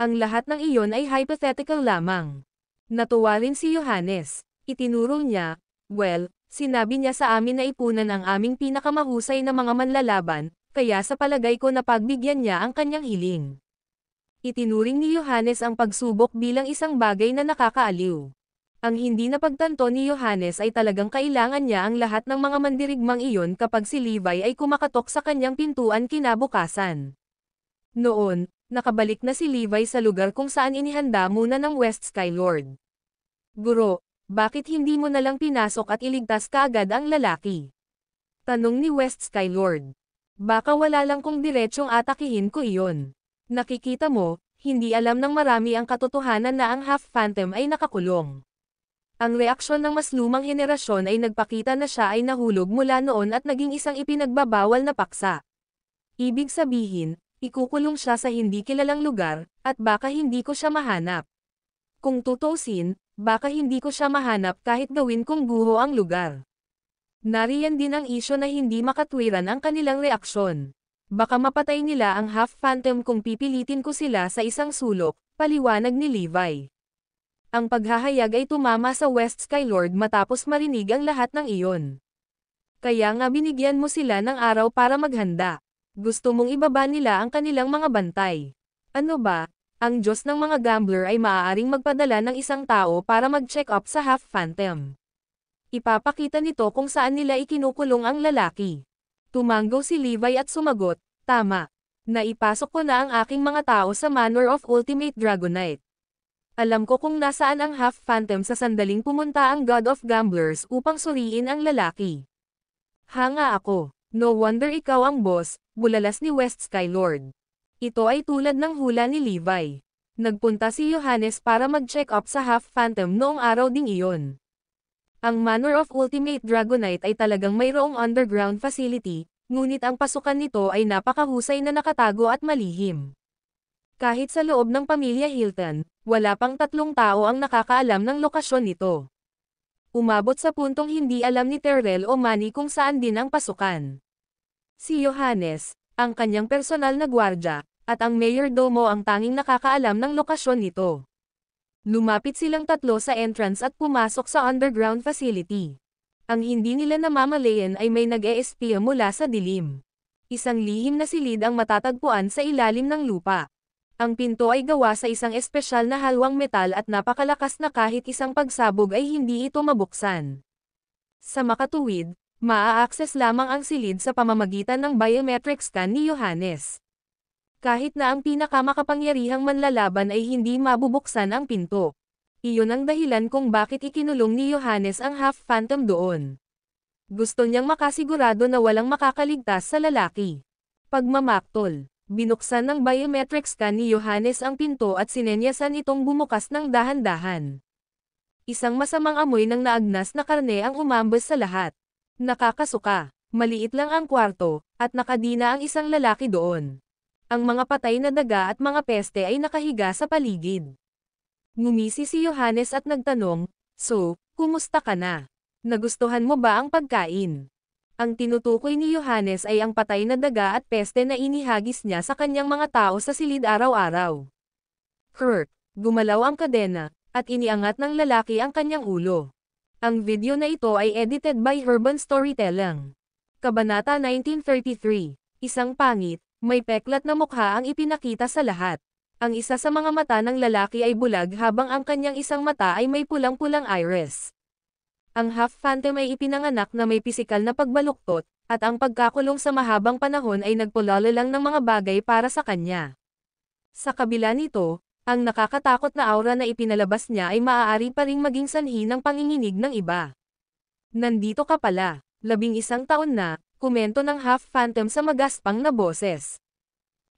Ang lahat ng iyon ay hypothetical lamang. Natuwa rin si Johannes. Itinuro niya, well, sinabi niya sa amin na ipunan ang aming pinakamahusay na mga manlalaban, kaya sa palagay ko na pagbigyan niya ang kanyang hiling. Itinuring ni Johannes ang pagsubok bilang isang bagay na nakakaaliw. Ang hindi napagtanto ni Johannes ay talagang kailangan niya ang lahat ng mga mandirigmang iyon kapag si Levi ay kumakatok sa kanyang pintuan kinabukasan. Noon, nakabalik na si Levi sa lugar kung saan inihanda muna ng West Skylord. Guro, bakit hindi mo nalang pinasok at iligtas kaagad ang lalaki? Tanong ni West Skylord. Baka wala lang kung diretsyong atakihin ko iyon. Nakikita mo, hindi alam ng marami ang katotohanan na ang Half-Phantom ay nakakulong. Ang reaksyon ng mas lumang henerasyon ay nagpakita na siya ay nahulog mula noon at naging isang ipinagbabawal na paksa. Ibig sabihin, ikukulong siya sa hindi kilalang lugar, at baka hindi ko siya mahanap. Kung tutuusin, baka hindi ko siya mahanap kahit gawin kong guho ang lugar. Nariyan din ang isyo na hindi makatwiran ang kanilang reaksyon. Baka mapatay nila ang Half-Phantom kung pipilitin ko sila sa isang sulok, paliwanag ni Levi. Ang paghahayag ay tumama sa West Skylord matapos marinig ang lahat ng iyon. Kaya nga binigyan mo sila ng araw para maghanda. Gusto mong ibaba nila ang kanilang mga bantay. Ano ba? Ang Diyos ng mga gambler ay maaaring magpadala ng isang tao para mag-check up sa Half-Phantom. Ipapakita nito kung saan nila ikinukulong ang lalaki. Tumanggo si Levi at sumagot, tama. Naipasok ko na ang aking mga tao sa Manor of Ultimate Dragonite. Alam ko kung nasaan ang Half-Phantom sa sandaling pumunta ang God of Gamblers upang suriin ang lalaki. Hanga ako. No wonder ikaw ang boss, bulalas ni West Skylord. Ito ay tulad ng hula ni Levi. Nagpunta si Johannes para mag-check up sa Half-Phantom noong araw ding iyon. Ang Manor of Ultimate Dragonite ay talagang mayroong underground facility, ngunit ang pasukan nito ay napakahusay na nakatago at malihim. Kahit sa loob ng pamilya Hilton, wala pang 3 tao ang nakakaalam ng lokasyon nito. Umabot sa puntong hindi alam ni Terrell o Manny kung saan din ang pasukan. Si Johannes, ang kanyang personal na gwardya, at ang mayordomo ang tanging nakakaalam ng lokasyon nito. Lumapit silang 3 sa entrance at pumasok sa underground facility. Ang hindi nila namamalayan ay may nag-e-espiya mula sa dilim. Isang lihim na silid ang matatagpuan sa ilalim ng lupa. Ang pinto ay gawa sa isang espesyal na halwang metal at napakalakas na kahit isang pagsabog ay hindi ito mabuksan. Sa makatuwid, maa-access lamang ang silid sa pamamagitan ng biometric scan ni Johannes. Kahit na ang pinakamakapangyarihang manlalaban ay hindi mabubuksan ang pinto. Iyon ang dahilan kung bakit ikinulong ni Johannes ang Half-Phantom doon. Gusto niyang makasigurado na walang makakaligtas sa lalaki. Pagmamaktol. Binuksan ng biometric scan ni Johannes ang pinto at sinenyasan itong bumukas ng dahan-dahan. Isang masamang amoy ng naagnas na karne ang umambas sa lahat. Nakakasuka, maliit lang ang kwarto, at nakadina ang isang lalaki doon. Ang mga patay na daga at mga peste ay nakahiga sa paligid. Ngumisi si Johannes at nagtanong, "So, kumusta ka na? Nagustuhan mo ba ang pagkain?" Ang tinutukoy ni Johannes ay ang patay na daga at peste na inihagis niya sa kanyang mga tao sa silid araw-araw. Kirk, gumalaw ang kadena, at iniangat ng lalaki ang kanyang ulo. Ang video na ito ay edited by Urban Storytelling. Kabanata 1933. Isang pangit, may peklat na mukha ang ipinakita sa lahat. Ang isa sa mga mata ng lalaki ay bulag habang ang kanyang isang mata ay may pulang-pulang iris. Ang Half-Phantom ay ipinanganak na may pisikal na pagbaluktot, at ang pagkakulong sa mahabang panahon ay nagpulalo lang ng mga bagay para sa kanya. Sa kabila nito, ang nakakatakot na aura na ipinalabas niya ay maaari pa ring maging sanhi ng panginginig ng iba. Nandito ka pala, 11 taon na, komento ng Half-Phantom sa magaspang na boses.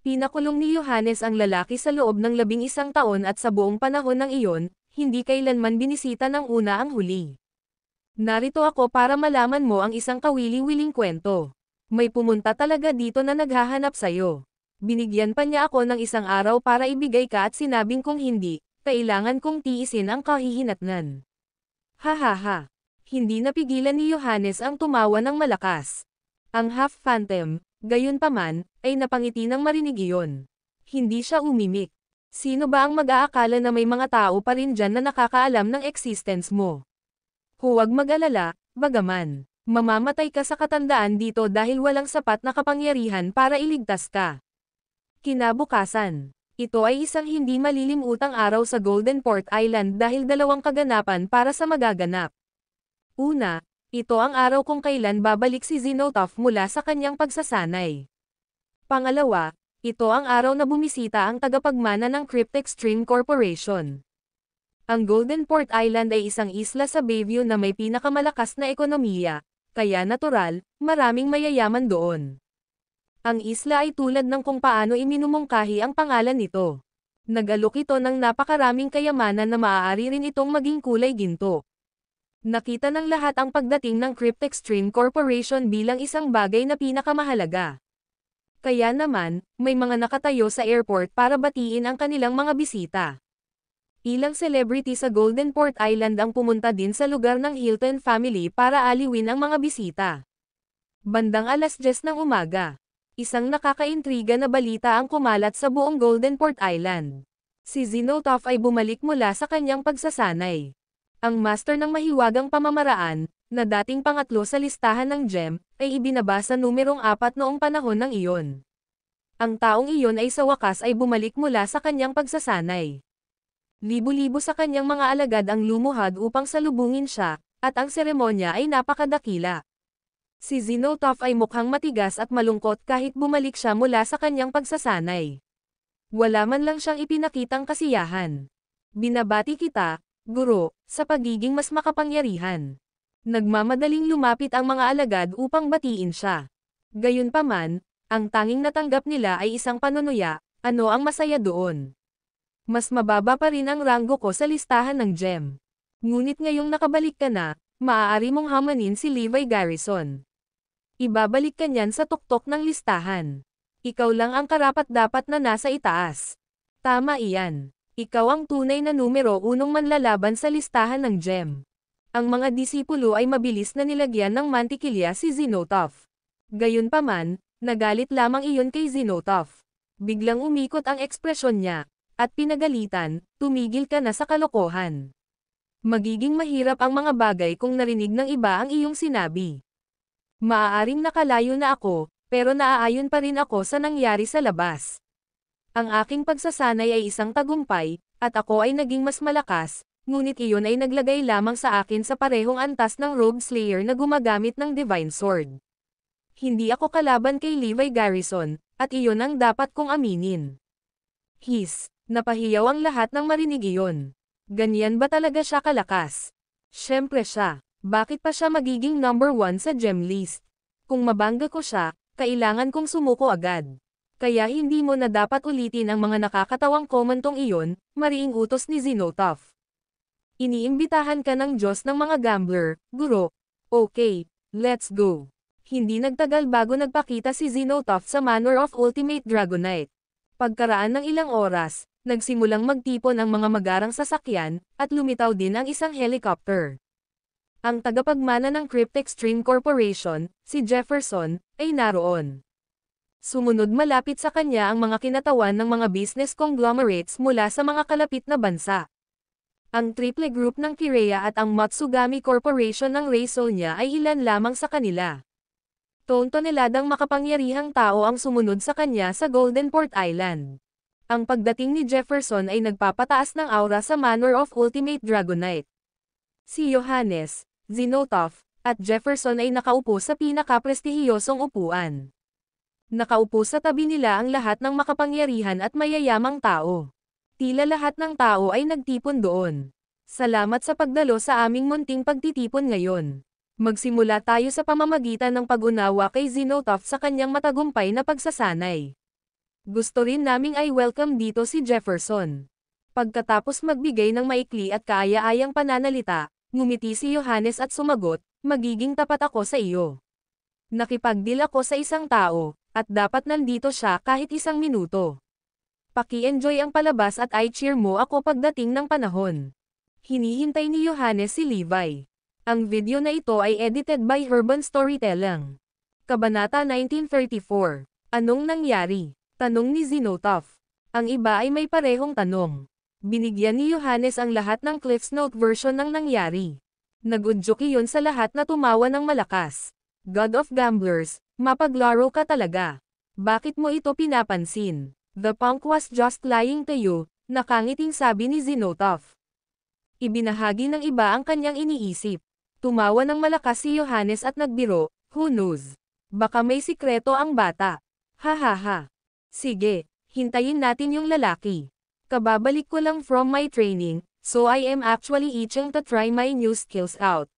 Pinakulong ni Johannes ang lalaki sa loob ng 11 taon at sa buong panahon ng iyon, hindi kailanman binisita ng una ang huli. Narito ako para malaman mo ang isang kawili-wiling kwento. May pumunta talaga dito na naghahanap sa'yo. Binigyan pa niya ako ng isang araw para ibigay ka at sinabing kung hindi, kailangan kong tiisin ang kahihinatnan. Hahaha. Hindi napigilan ni Johannes ang tumawa ng malakas. Ang Half-Phantom, gayunpaman, ay napangiti nang marinig iyon. Hindi siya umimik. Sino ba ang mag-aakala na may mga tao pa rin dyan na nakakaalam ng existence mo? Huwag mag-alala, bagaman. Mamamatay ka sa katandaan dito dahil walang sapat na kapangyarihan para iligtas ka. Kinabukasan, Ito ay isang hindi malilimutang araw sa Golden Port Island dahil dalawang kaganapan para sa magaganap. Una, ito ang araw kung kailan babalik si Xenotaph mula sa kanyang pagsasanay. Pangalawa, ito ang araw na bumisita ang tagapagmana ng Cryptextreme Corporation. Ang Golden Port Island ay isang isla sa Bayview na may pinakamalakas na ekonomiya, kaya natural, maraming mayayaman doon. Ang isla ay tulad ng kung paano iminumungkahi ang pangalan nito. Nag-alok ito ng napakaraming kayamanan na maaari rin itong maging kulay ginto. Nakita ng lahat ang pagdating ng Cryptextreme Corporation bilang isang bagay na pinakamahalaga. Kaya naman, may mga nakatayo sa airport para batiin ang kanilang mga bisita. Ilang celebrity sa Golden Port Island ang pumunta din sa lugar ng Hilton family para aliwin ang mga bisita. Bandang 10:00 ng umaga. Isang nakakaintriga na balita ang kumalat sa buong Golden Port Island. Si Xenotaph ay bumalik mula sa kanyang pagsasanay. Ang master ng mahiwagang pamamaraan, na dating pangatlo sa listahan ng GEM, ay ibinaba sa numerong 4 noong panahon ng iyon. Ang taong iyon ay sa wakas ay bumalik mula sa kanyang pagsasanay. Libo-libo sa kanyang mga alagad ang lumuhad upang salubungin siya, at ang seremonya ay napakadakila. Si Xenotaph ay mukhang matigas at malungkot kahit bumalik siya mula sa kanyang pagsasanay. Wala man lang siyang ipinakitang kasiyahan. Binabati kita, guro, sa pagiging mas makapangyarihan. Nagmamadaling lumapit ang mga alagad upang batiin siya. Gayunpaman, ang tanging natanggap nila ay isang panunuya, ano ang masaya doon. Mas mababa pa rin ang ranggo ko sa listahan ng GEM. Ngunit ngayong nakabalik ka na, maaari mong hamanin si Levi Garrison. Ibabalik ka niyan sa tuktok ng listahan. Ikaw lang ang karapat-dapat na nasa itaas. Tama iyan. Ikaw ang tunay na numero 1 manlalaban sa listahan ng GEM. Ang mga disipulo ay mabilis na nilagyan ng mantikilya si Xenotaph. Gayunpaman, nagalit lamang iyon kay Xenotaph. Biglang umikot ang ekspresyon niya, at pinagalitan, tumigil ka na sa kalokohan. Magiging mahirap ang mga bagay kung narinig ng iba ang iyong sinabi. Maaaring nakalayo na ako, pero naaayon pa rin ako sa nangyari sa labas. Ang aking pagsasanay ay isang tagumpay, at ako ay naging mas malakas, ngunit iyon ay naglagay lamang sa akin sa parehong antas ng Rogue Slayer na gumagamit ng Divine Sword. Hindi ako kalaban kay Levi Garrison, at iyon ang dapat kong aminin. Napahiyaw ang lahat ng marinig iyon. Ganyan ba talaga siya kalakas? Siyempre siya. Bakit pa siya magiging number 1 sa gem list? Kung mabangga ko siya, kailangan kong sumuko agad. Kaya hindi mo na dapat ulitin ang mga nakakatawang komentong iyon, mariing utos ni Xenotaph. Iniimbitahan ka ng Diyos ng mga gambler, guro. Okay, let's go. Hindi nagtagal bago nagpakita si Xenotaph sa Manor of Ultimate Dragonite. Pagkaraan ng ilang oras, nagsimulang magtipon ang mga magarang sasakyan, at lumitaw din ang isang helicopter. Ang tagapagmana ng Cryptextreme Corporation, si Jefferson, ay naroon. Sumunod malapit sa kanya ang mga kinatawan ng mga business conglomerates mula sa mga kalapit na bansa. Ang triple group ng Kirea at ang Matsugami Corporation ng Raysonia ay ilan lamang sa kanila. Tontoneladang makapangyarihang tao ang sumunod sa kanya sa Golden Port Island. Ang pagdating ni Jefferson ay nagpapataas ng aura sa Manor of Ultimate Dragonite. Si Johannes, Xenotaph, at Jefferson ay nakaupo sa pinakaprestihiyosong upuan. Nakaupo sa tabi nila ang lahat ng makapangyarihan at mayayamang tao. Tila lahat ng tao ay nagtipon doon. Salamat sa pagdalo sa aming munting pagtitipon ngayon. Magsimula tayo sa pamamagitan ng pag-unawa kay Xenotaph sa kanyang matagumpay na pagsasanay. Gusto rin naming ay welcome dito si Jefferson. Pagkatapos magbigay ng maikli at kaaya-ayang pananalita, ngumiti si Johannes at sumagot, magiging tapat ako sa iyo. Nakipagdeal ako sa isang tao, at dapat nandito siya kahit isang minuto. Paki-enjoy ang palabas at i-cheer mo ako pagdating ng panahon. Hinihintay ni Johannes si Levi. Ang video na ito ay edited by Urban Storytelling. Kabanata 1934. Anong nangyari? Tanong ni Xenotaph. Ang iba ay may parehong tanong. Binigyan ni Johannes ang lahat ng CliffsNote version ng nangyari. Nag-udyok iyon sa lahat na tumawa ng malakas. God of Gamblers, mapaglaro ka talaga. Bakit mo ito pinapansin? The punk was just lying to you, nakangiting sabi ni Zinotov. Ibinahagi ng iba ang kanyang iniisip. Tumawa ng malakas si Johannes at nagbiro, who knows? Baka may sikreto ang bata. Hahaha. Sige, hintayin natin yung lalaki. Kababalik ko lang from my training, so I am actually itching to try my new skills out.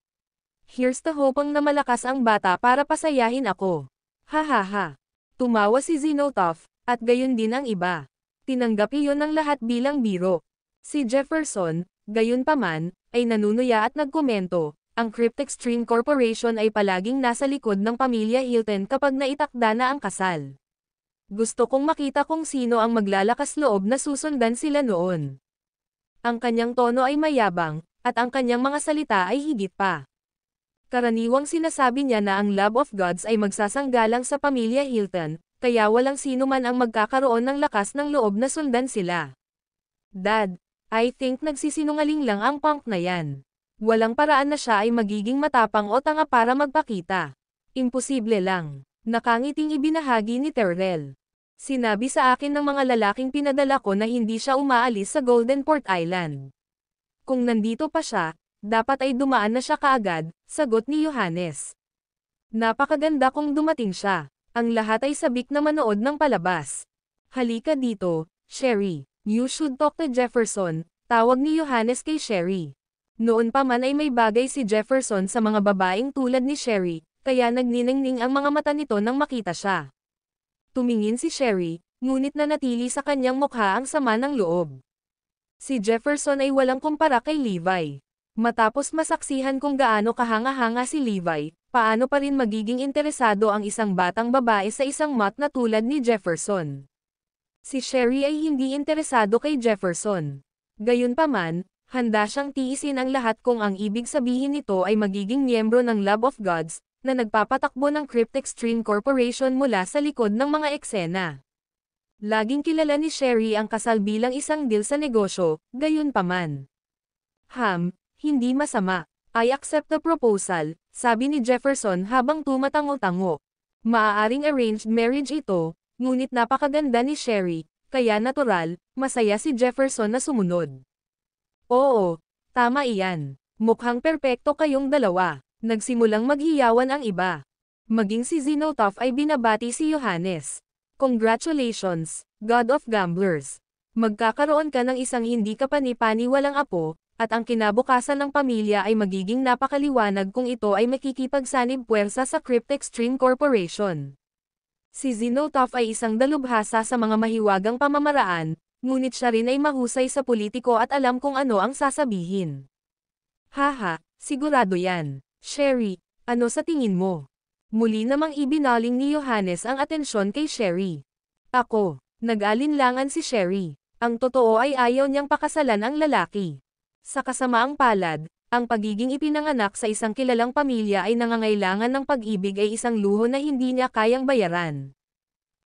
Here's the hoping na malakas ang bata para pasayahin ako. Hahaha. Tumawa si Zinotov, at gayon din ang iba. Tinanggap iyon ng lahat bilang biro. Si Jefferson, gayunpaman, ay nanunuya at nagkomento, ang Cryptex Stream Corporation ay palaging nasa likod ng pamilya Hilton kapag naitakda na ang kasal. Gusto kong makita kung sino ang maglalakas loob na susundan sila noon. Ang kanyang tono ay mayabang, at ang kanyang mga salita ay higit pa. Karaniwang sinasabi niya na ang Love of Gods ay magsasanggalang sa pamilya Hilton, kaya walang sino man ang magkakaroon ng lakas ng loob na sundan sila. Dad, I think nagsisinungaling lang ang punk na yan. Walang paraan na siya ay magiging matapang o tanga para magpakita. Imposible lang. Nakangiting ibinahagi ni Terrell. Sinabi sa akin ng mga lalaking pinadala ko na hindi siya umaalis sa Golden Port Island. Kung nandito pa siya, dapat ay dumaan na siya kaagad, sagot ni Johannes. Napakaganda kung dumating siya. Ang lahat ay sabik na manood ng palabas. Halika dito, Sherry. You should talk to Jefferson, tawag ni Johannes kay Sherry. Noon pa man ay may bagay si Jefferson sa mga babaeng tulad ni Sherry, kaya nagniningning ang mga mata nito nang makita siya. Tumingin si Sherry, ngunit nanatili sa kanyang mukha ang sama ng loob. Si Jefferson ay walang kumpara kay Levi. Matapos masaksihan kung gaano kahanga-hanga si Levi, paano pa rin magiging interesado ang isang batang babae sa isang mat na tulad ni Jefferson? Si Sherry ay hindi interesado kay Jefferson. Gayunpaman, handa siyang tiisin ang lahat kung ang ibig sabihin nito ay magiging miyembro ng Love of Gods, na nagpapatakbo ng Cryptex Stream Corporation mula sa likod ng mga eksena. Laging kilala ni Sherry ang kasal bilang isang deal sa negosyo, gayunpaman. Hindi masama. I accept the proposal, sabi ni Jefferson habang tumatango-tango. Maaaring arranged marriage ito, ngunit napakaganda ni Sherry, kaya natural, masaya si Jefferson na sumunod. Oo, tama iyan. Mukhang perpekto kayong dalawa. Nagsimulang maghiyawan ang iba. Maging si Zinotov ay binabati si Johannes. Congratulations, God of Gamblers. Magkakaroon ka ng isang hindi kapani-paniwalang apo, at ang kinabukasan ng pamilya ay magiging napakaliwanag kung ito ay makikipagsanib puwersa sa Cryptex Stream Corporation. Si Zinotov ay isang dalubhasa sa mga mahiwagang pamamaraan, ngunit siya rin ay mahusay sa politiko at alam kung ano ang sasabihin. Haha, sigurado yan. Sherry, ano sa tingin mo? Muli namang ibinaling ni Johannes ang atensyon kay Sherry. Ako, nag-alinlangan si Sherry. Ang totoo ay ayaw niyang pakasalan ang lalaki. Sa kasamaang palad, ang pagiging ipinanganak sa isang kilalang pamilya ay nangangailangan ng pag-ibig ay isang luho na hindi niya kayang bayaran.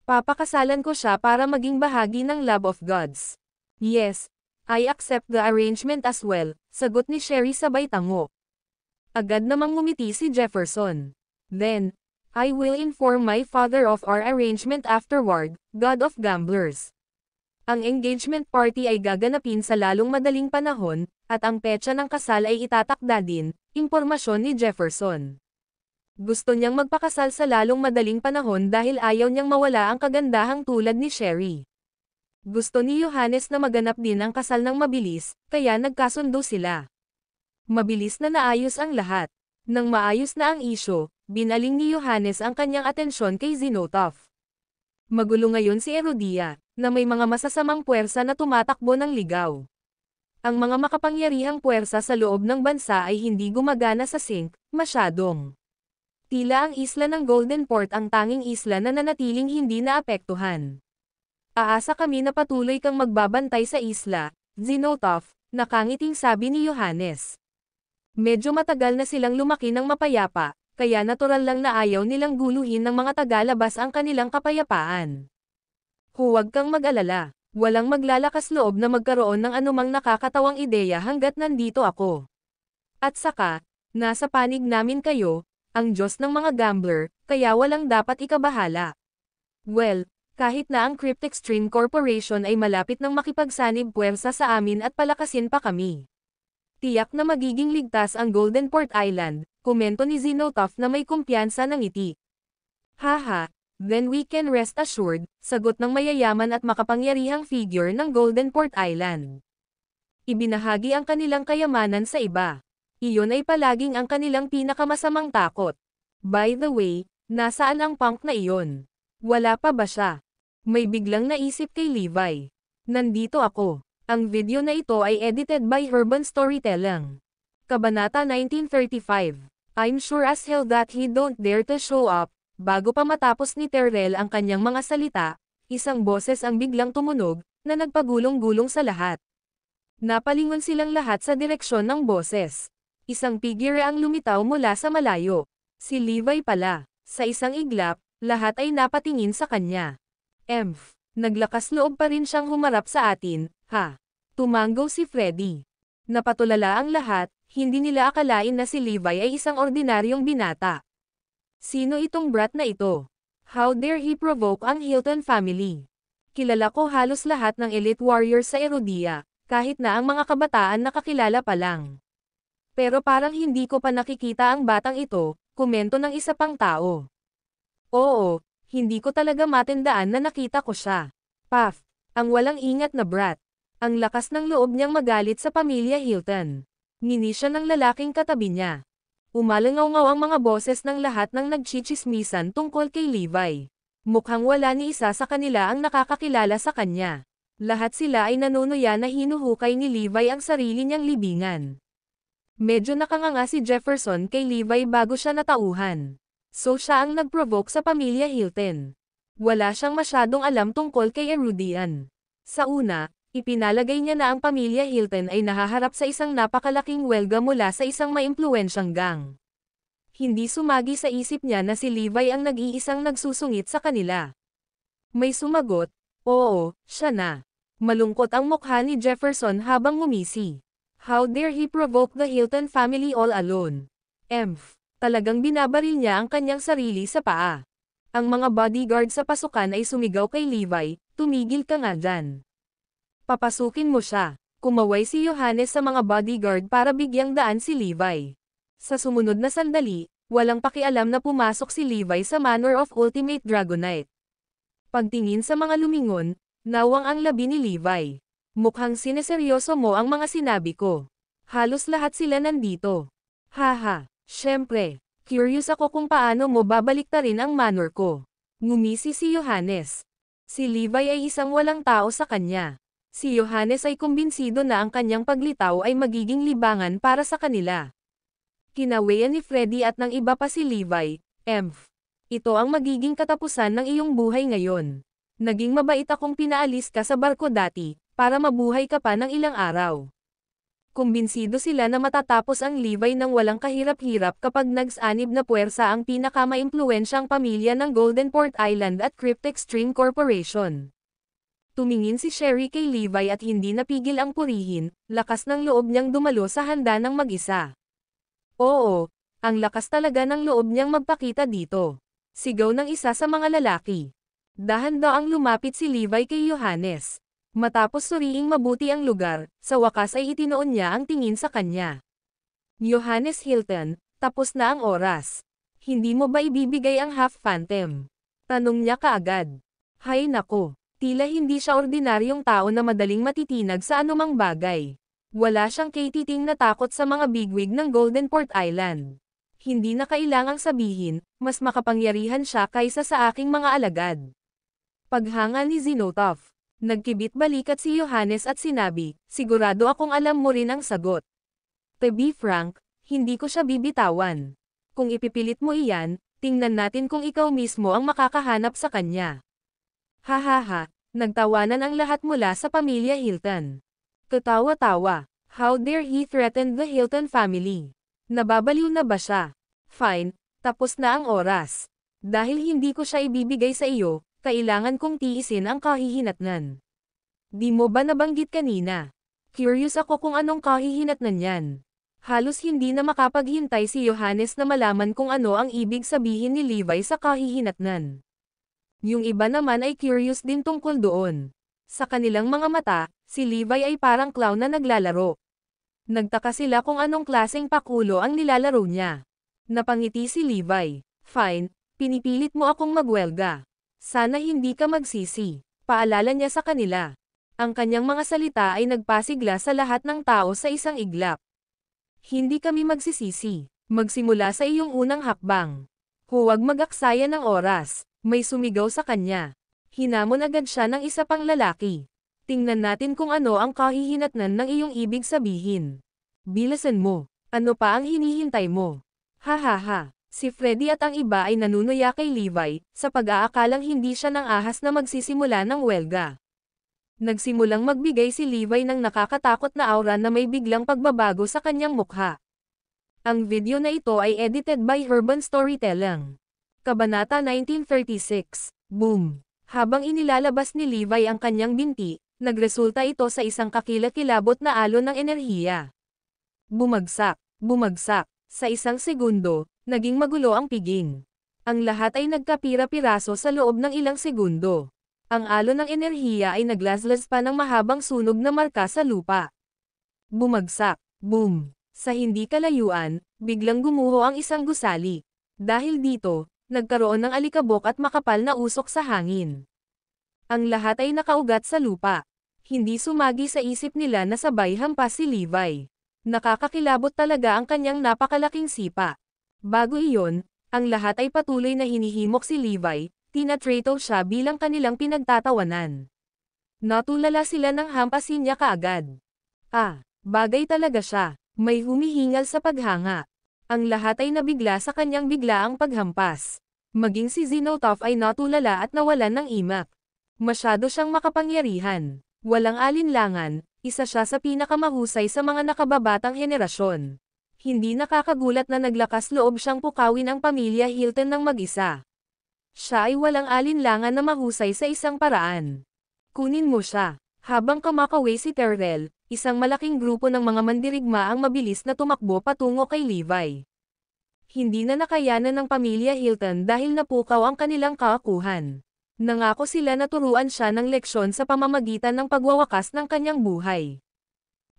Papakasalan ko siya para maging bahagi ng Love of Gods. Yes, I accept the arrangement as well, sagot ni Sherry sabay tango. Agad namang ngumiti si Jefferson. Then, I will inform my father of our arrangement afterward, God of Gamblers. Ang engagement party ay gaganapin sa lalong madaling panahon, at ang petsa ng kasal ay itatakda din, impormasyon ni Jefferson. Gusto niyang magpakasal sa lalong madaling panahon dahil ayaw niyang mawala ang kagandahang tulad ni Sherry. Gusto ni Johannes na maganap din ang kasal ng mabilis, kaya nagkasundo sila. Mabilis na naayos ang lahat. Nang maayos na ang isyo, binaling ni Johannes ang kanyang atensyon kay Zinotov. Magulo ngayon si Erodia, na may mga masasamang puwersa na tumatakbo ng ligaw. Ang mga makapangyarihang puwersa sa loob ng bansa ay hindi gumagana sa sync, masyadong. Tila ang isla ng Golden Port ang tanging isla na nanatiling hindi naapektuhan. Aasa kami na patuloy kang magbabantay sa isla, Zinotov, nakangiting sabi ni Johannes. Medyo matagal na silang lumaki ng mapayapa, kaya natural lang na ayaw nilang guluhin ng mga tagalabas ang kanilang kapayapaan. Huwag kang mag-alala, walang maglalakas loob na magkaroon ng anumang nakakatawang ideya hanggat nandito ako. At saka, nasa panig namin kayo, ang Diyos ng mga gambler, kaya walang dapat ikabahala. Well, Kahit na ang Cryptextreme Corporation ay malapit ng makipagsanib puwersa sa amin at palakasin pa kami. Tiyak na magiging ligtas ang Goldenport Island, komento ni Zenotov na may kumpiyansa ng ngiti. Haha, then we can rest assured, sagot ng mayayaman at makapangyarihang figure ng Goldenport Island. Ibinahagi ang kanilang kayamanan sa iba. Iyon ay palaging ang kanilang pinakamasamang takot. By the way, nasaan ang punk na iyon? Wala pa ba siya? May biglang naisip kay Levi. Nandito ako. Ang video na ito ay edited by Urban Storytelling. Kabanata 1935. I'm sure as hell that he don't dare to show up. Bago pa matapos ni Terrell ang kanyang mga salita, isang boses ang biglang tumunog, na nagpagulong-gulong sa lahat. Napalingon silang lahat sa direksyon ng boses. Isang figure ang lumitaw mula sa malayo. Si Levi pala. Sa isang iglap, lahat ay napatingin sa kanya. Naglakas loob pa rin siyang humarap sa atin, ha? Tumanggaw si Freddy. Napatulala ang lahat, hindi nila akalain na si Levi ay isang ordinaryong binata. Sino itong brat na ito? How dare he provoke ang Hilton family? Kilala ko halos lahat ng elite warriors sa Erodia, kahit na ang mga kabataan nakakilala pa lang. Pero parang hindi ko pa nakikita ang batang ito, komento ng isa pang tao. Oo, hindi ko talaga matandaan na nakita ko siya. Puff, ang walang ingat na brat. Ang lakas ng loob niyang magalit sa pamilya Hilton. Ngini siya ng lalaking katabi niya. Umalangaw-ngaw ang mga boses ng lahat ng nagchichismisan tungkol kay Levi. Mukhang wala ni isa sa kanila ang nakakakilala sa kanya. Lahat sila ay nanunuya na hinuhukay ni Levi ang sarili niyang libingan. Medyo nakanganga si Jefferson kay Levi bago siya natauhan. So siya ang nag-provoke sa pamilya Hilton. Wala siyang masyadong alam tungkol kay Erudian. Sa una, ipinalagay niya na ang pamilya Hilton ay nahaharap sa isang napakalaking welga mula sa isang maimpluwensyang gang. Hindi sumagi sa isip niya na si Levi ang nag-iisang nagsusungit sa kanila. May sumagot, oo, siya na. Malungkot ang mukha ni Jefferson habang ngumisi. How dare he provoke the Hilton family all alone? Talagang binabaril niya ang kanyang sarili sa paa. Ang mga bodyguard sa pasukan ay sumigaw kay Levi, tumigil ka nga dyan. Papasukin mo siya. Kumaway si Johannes sa mga bodyguard para bigyang daan si Levi. Sa sumunod na sandali, walang pakialam na pumasok si Levi sa Manor of Ultimate Dragonite. Pagtingin sa mga lumingon, nawang ang labi ni Levi. Mukhang sineseryoso mo ang mga sinabi ko. Halos lahat sila nandito. Haha, syempre, curious ako kung paano mo babaliktarin ang manor ko. Ngumisi si Johannes. Si Levi ay isang walang tao sa kanya. Si Johannes ay kumbinsido na ang kanyang paglitaw ay magiging libangan para sa kanila. Kinawayan ni Freddy at ng iba pa si Levi, ito ang magiging katapusan ng iyong buhay ngayon. Naging mabait akong pinaalis ka sa barko dati, para mabuhay ka pa ng ilang araw. Kumbinsido sila na matatapos ang Levi ng walang kahirap-hirap kapag nagsanib na puwersa ang pinakamaimpluwensyang pamilya ng Goldenport Island at Cryptextreme Corporation. Tumingin si Sherry kay Levi at hindi napigil ang purihin, lakas ng loob niyang dumalo sa handa ng mag-isa. Oo, ang lakas talaga ng loob niyang magpakita dito. Sigaw ng isa sa mga lalaki. Dahan-daang lumapit si Levi kay Johannes. Matapos suriing mabuti ang lugar, sa wakas ay itinoon niya ang tingin sa kanya. Johannes Hilton, tapos na ang oras. Hindi mo ba ibibigay ang half phantom? Tanong niya kaagad. Hay nako, tila hindi siya ordinaryong tao na madaling matitinag sa anumang bagay. Wala siyang katiting na takot sa mga bigwig ng Goldenport Island. Hindi na kailangang sabihin, mas makapangyarihan siya kaysa sa aking mga alagad. Paghanga ni Zenotov. Nagkibit balikat si Johannes at sinabi, sigurado akong alam mo rin ang sagot. To be frank, hindi ko siya bibitawan. Kung ipipilit mo iyan, tingnan natin kung ikaw mismo ang makakahanap sa kanya. Hahaha, nagtawanan ang lahat mula sa pamilya Hilton. Katawa-tawa, how dare he threaten the Hilton family? Nababaliw na ba siya? Fine, tapos na ang oras. Dahil hindi ko siya ibibigay sa iyo, kailangan kong tiisin ang kahihinatnan. Di mo ba nabanggit kanina? Curious ako kung anong kahihinatnan yan. Halos hindi na makapaghintay si Johannes na malaman kung ano ang ibig sabihin ni Levi sa kahihinatnan. Yung iba naman ay curious din tungkol doon. Sa kanilang mga mata, si Levi ay parang clown na naglalaro. Nagtaka sila kung anong klaseng pakulo ang nilalaro niya. Napangiti si Levi. Fine, pinipilit mo akong magwelga. Sana hindi ka magsisi. Paalala niya sa kanila. Ang kanyang mga salita ay nagpasigla sa lahat ng tao sa isang iglap. Hindi kami magsisisi. Magsimula sa iyong unang hakbang. Huwag mag-aksaya ng oras. May sumigaw sa kanya. Hinamon agad siya ng isa pang lalaki. Tingnan natin kung ano ang kahihinatnan ng iyong ibig sabihin. Bilisan mo. Ano pa ang hinihintay mo? Ha ha ha. Si Freddy at ang iba ay nanunuya kay Levi, sa pag-aakalang hindi siya ng ahas na magsisimula ng welga. Nagsimulang magbigay si Levi ng nakakatakot na aura na may biglang pagbabago sa kanyang mukha. Ang video na ito ay edited by Urban Storytelling. Kabanata 1936. Boom! Habang inilalabas ni Levi ang kanyang binti, nagresulta ito sa isang kakilakilabot na alon ng enerhiya. Bumagsak, bumagsak. Sa isang segundo, naging magulo ang piging. Ang lahat ay nagkapira-piraso sa loob ng ilang segundo. Ang alon ng enerhiya ay naglaslas pa ng mahabang sunog na marka sa lupa. Bumagsak, boom! Sa hindi kalayuan, biglang gumuho ang isang gusali. Dahil dito, nagkaroon ng alikabok at makapal na usok sa hangin. Ang lahat ay nakaugat sa lupa. Hindi sumagi sa isip nila na sabay hampas si Levi. Nakakakilabot talaga ang kanyang napakalaking sipa. Bago iyon, ang lahat ay patuloy na hinihimok si Levi, tinatrato siya bilang kanilang pinagtatawanan. Natulala sila nang hampasin niya kaagad. Bagay talaga siya. May humihingal sa paghanga. Ang lahat ay nabigla sa kanyang biglaang paghampas. Maging si Zinotov ay natulala at nawalan ng imak. Masyado siyang makapangyarihan. Walang alinlangan, isa siya sa pinakamahusay sa mga nakababatang henerasyon. Hindi nakakagulat na naglakas loob siyang pukawin ang pamilya Hilton ng mag-isa. Siya ay walang alinlangan na mahusay sa isang paraan. Kunin mo siya. Habang kumakaway si Terrell, isang malaking grupo ng mga mandirigma ang mabilis na tumakbo patungo kay Levi. Hindi na nakayanan ng pamilya Hilton dahil napukaw ang kanilang kaakuhan. Nangako sila na turuan siya ng leksyon sa pamamagitan ng pagwawakas ng kanyang buhay.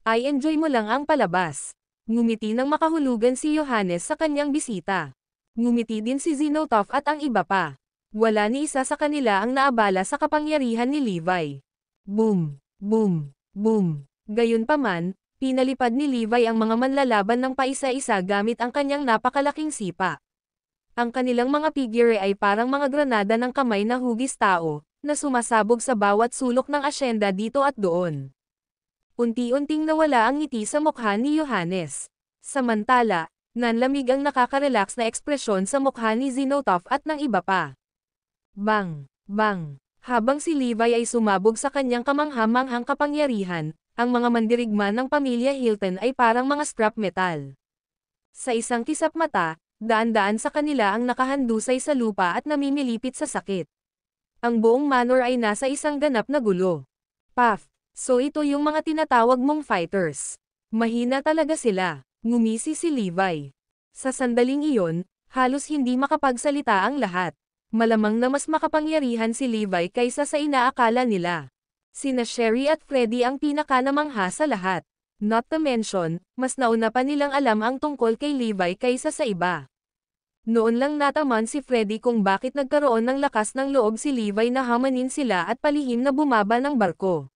Ay enjoy mo lang ang palabas. Ngumiti ng makahulugan si Johannes sa kanyang bisita. Ngumiti din si Zinotov at ang iba pa. Wala ni isa sa kanila ang naabala sa kapangyarihan ni Levi. Boom! Boom! Boom! Gayunpaman, pinalipad ni Levi ang mga manlalaban ng paisa-isa gamit ang kanyang napakalaking sipa. Ang kanilang mga figure ay parang mga granada ng kamay na hugis tao, na sumasabog sa bawat sulok ng asyenda dito at doon. Unti-unting nawala ang ngiti sa mukha ni Johannes. Samantala, nanlamig ang nakaka-relax na ekspresyon sa mukha ni Zinotov at ng iba pa. Bang! Bang! Habang si Levi ay sumabog sa kanyang kamangha-manghang kapangyarihan, ang mga mandirigma ng pamilya Hilton ay parang mga scrap metal. Sa isang kisap mata, daan-daan sa kanila ang nakahandusay sa lupa at namimilipit sa sakit. Ang buong manor ay nasa isang ganap na gulo. Puff! So ito yung mga tinatawag mong fighters. Mahina talaga sila. Ngumisi si Levi. Sa sandaling iyon, halos hindi makapagsalita ang lahat. Malamang na mas makapangyarihan si Levi kaysa sa inaakala nila. Sina Sherry at Freddy ang pinakanamangha sa lahat. Not to mention, mas nauna pa nilang alam ang tungkol kay Levi kaysa sa iba. Noon lang nataman si Freddy kung bakit nagkaroon ng lakas ng loob si Levi na hamanin sila at palihim na bumaba ng barko.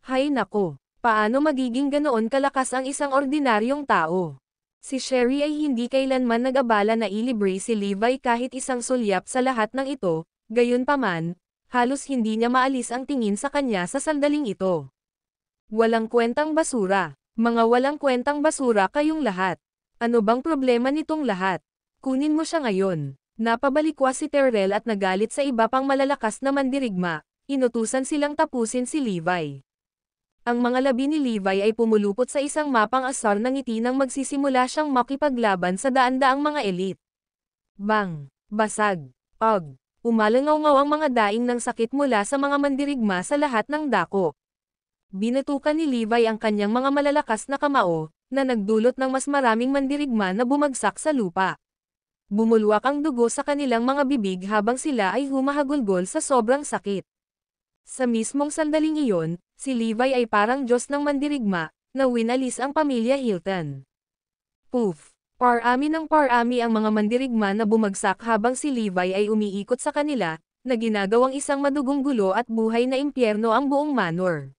Hay nako, paano magiging ganoon kalakas ang isang ordinaryong tao? Si Sherry ay hindi kailanman nag-abala na ilibre si Levi kahit isang sulyap sa lahat ng ito, gayunpaman, halos hindi niya maalis ang tingin sa kanya sa sandaling ito. Walang kwentang basura. Mga walang kwentang basura kayong lahat. Ano bang problema nitong lahat? Kunin mo siya ngayon. Napabalikwas si Terrell at nagalit sa iba pang malalakas na mandirigma, inutusan silang tapusin si Levi. Ang mga labi ni Levi ay pumulupot sa isang mapang asar ng ngiti nang magsisimula siyang makipaglaban sa daan-daang mga elite. Bang! Basag! Og! Umalangaw-ngaw ang mga daing ng sakit mula sa mga mandirigma sa lahat ng dako. Binatukan ni Levi ang kanyang mga malalakas na kamao, na nagdulot ng mas maraming mandirigma na bumagsak sa lupa. Bumulwak ang dugo sa kanilang mga bibig habang sila ay humahagulgol sa sobrang sakit. Sa mismong sandaling iyon, si Levi ay parang Diyos ng mandirigma, na winalis ang pamilya Hilton. Poof! Parami ng parami ang mga mandirigma na bumagsak habang si Levi ay umiikot sa kanila, na ginagawang isang madugong gulo at buhay na impyerno ang buong manor.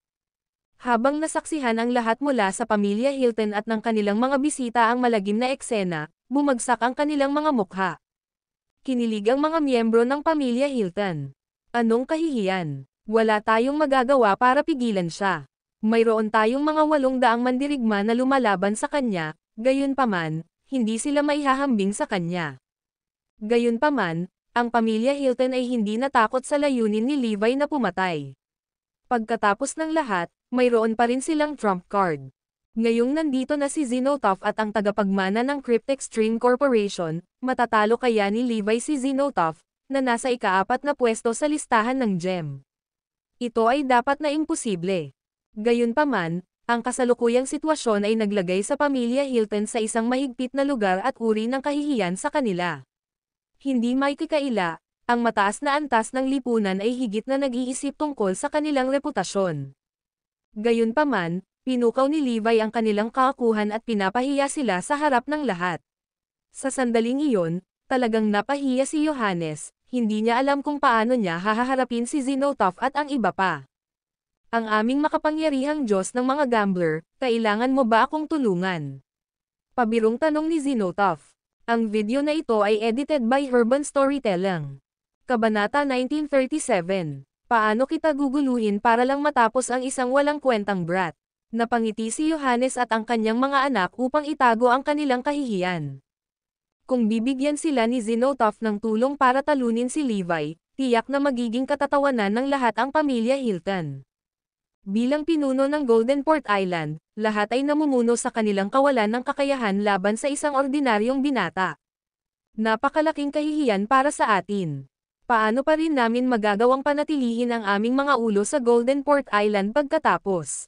Habang nasaksihan ang lahat mula sa pamilya Hilton at ng kanilang mga bisita ang malagim na eksena, bumagsak ang kanilang mga mukha. Kinilig ang mga miyembro ng pamilya Hilton. Anong kahihiyan? Wala tayong magagawa para pigilan siya. Mayroon tayong mga 800 mandirigma na lumalaban sa kanya, gayunpaman, hindi sila maihahambing sa kanya. Gayunpaman, ang pamilya Hilton ay hindi natakot sa layunin ni Levi na pumatay. Pagkatapos ng lahat, mayroon pa rin silang trump card. Ngayong nandito na si Xenotaph at ang tagapagmana ng Cryptex Stream Corporation, matatalo kaya ni Levi si Xenotaph, na nasa ika-4 na pwesto sa listahan ng GEM. Ito ay dapat na imposible. Gayunpaman, ang kasalukuyang sitwasyon ay naglagay sa pamilya Hilton sa isang mahigpit na lugar at uri ng kahihiyan sa kanila. Hindi may kikaila, ang mataas na antas ng lipunan ay higit na nag-iisip tungkol sa kanilang reputasyon. Gayunpaman, pinukaw ni Levi ang kanilang kaakuhan at pinapahiya sila sa harap ng lahat. Sa sandaling iyon, talagang napahiya si Johannes, hindi niya alam kung paano niya hahaharapin si Xenotaph at ang iba pa. Ang aming makapangyarihang Diyos ng mga gambler, kailangan mo ba akong tulungan? Pabirong tanong ni Xenotaph. Ang video na ito ay edited by Urban Storytelling. Kabanata 1937. Paano kita guguluhin para lang matapos ang isang walang kwentang brat? Napangiti si Johannes at ang kanyang mga anak upang itago ang kanilang kahihiyan. Kung bibigyan sila ni Xenotaph ng tulong para talunin si Levi, tiyak na magiging katatawanan ng lahat ang pamilya Hilton. Bilang pinuno ng Golden Port Island, lahat ay namumuno sa kanilang kawalan ng kakayahan laban sa isang ordinaryong binata. Napakalaking kahihiyan para sa atin. Paano pa rin namin magagawang panatilihin ang aming mga ulo sa Golden Port Island pagkatapos?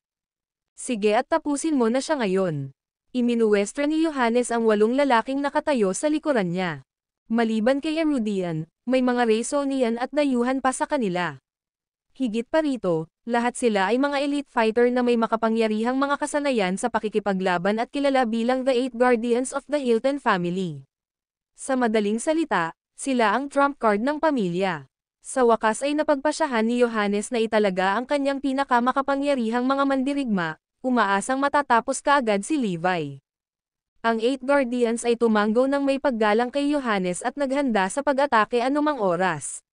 Sige at tapusin mo na siya ngayon. Iminuwestro ni Johannes ang 8 lalaking nakatayo sa likuran niya. Maliban kay Erudian, may mga Raysonian at dayuhan pa sa kanila. Higit pa rito, lahat sila ay mga elite fighter na may makapangyarihang mga kasanayan sa pakikipaglaban at kilala bilang the 8 Guardians of the Hilton family. Sa madaling salita, sila ang trump card ng pamilya. Sa wakas ay napagpasyahan ni Johannes na italaga ang kanyang pinakamakapangyarihang mga mandirigma, umaasang matatapos kaagad si Levi. Ang 8 Guardians ay tumanggo ng may paggalang kay Johannes at naghanda sa pag-atake anumang oras.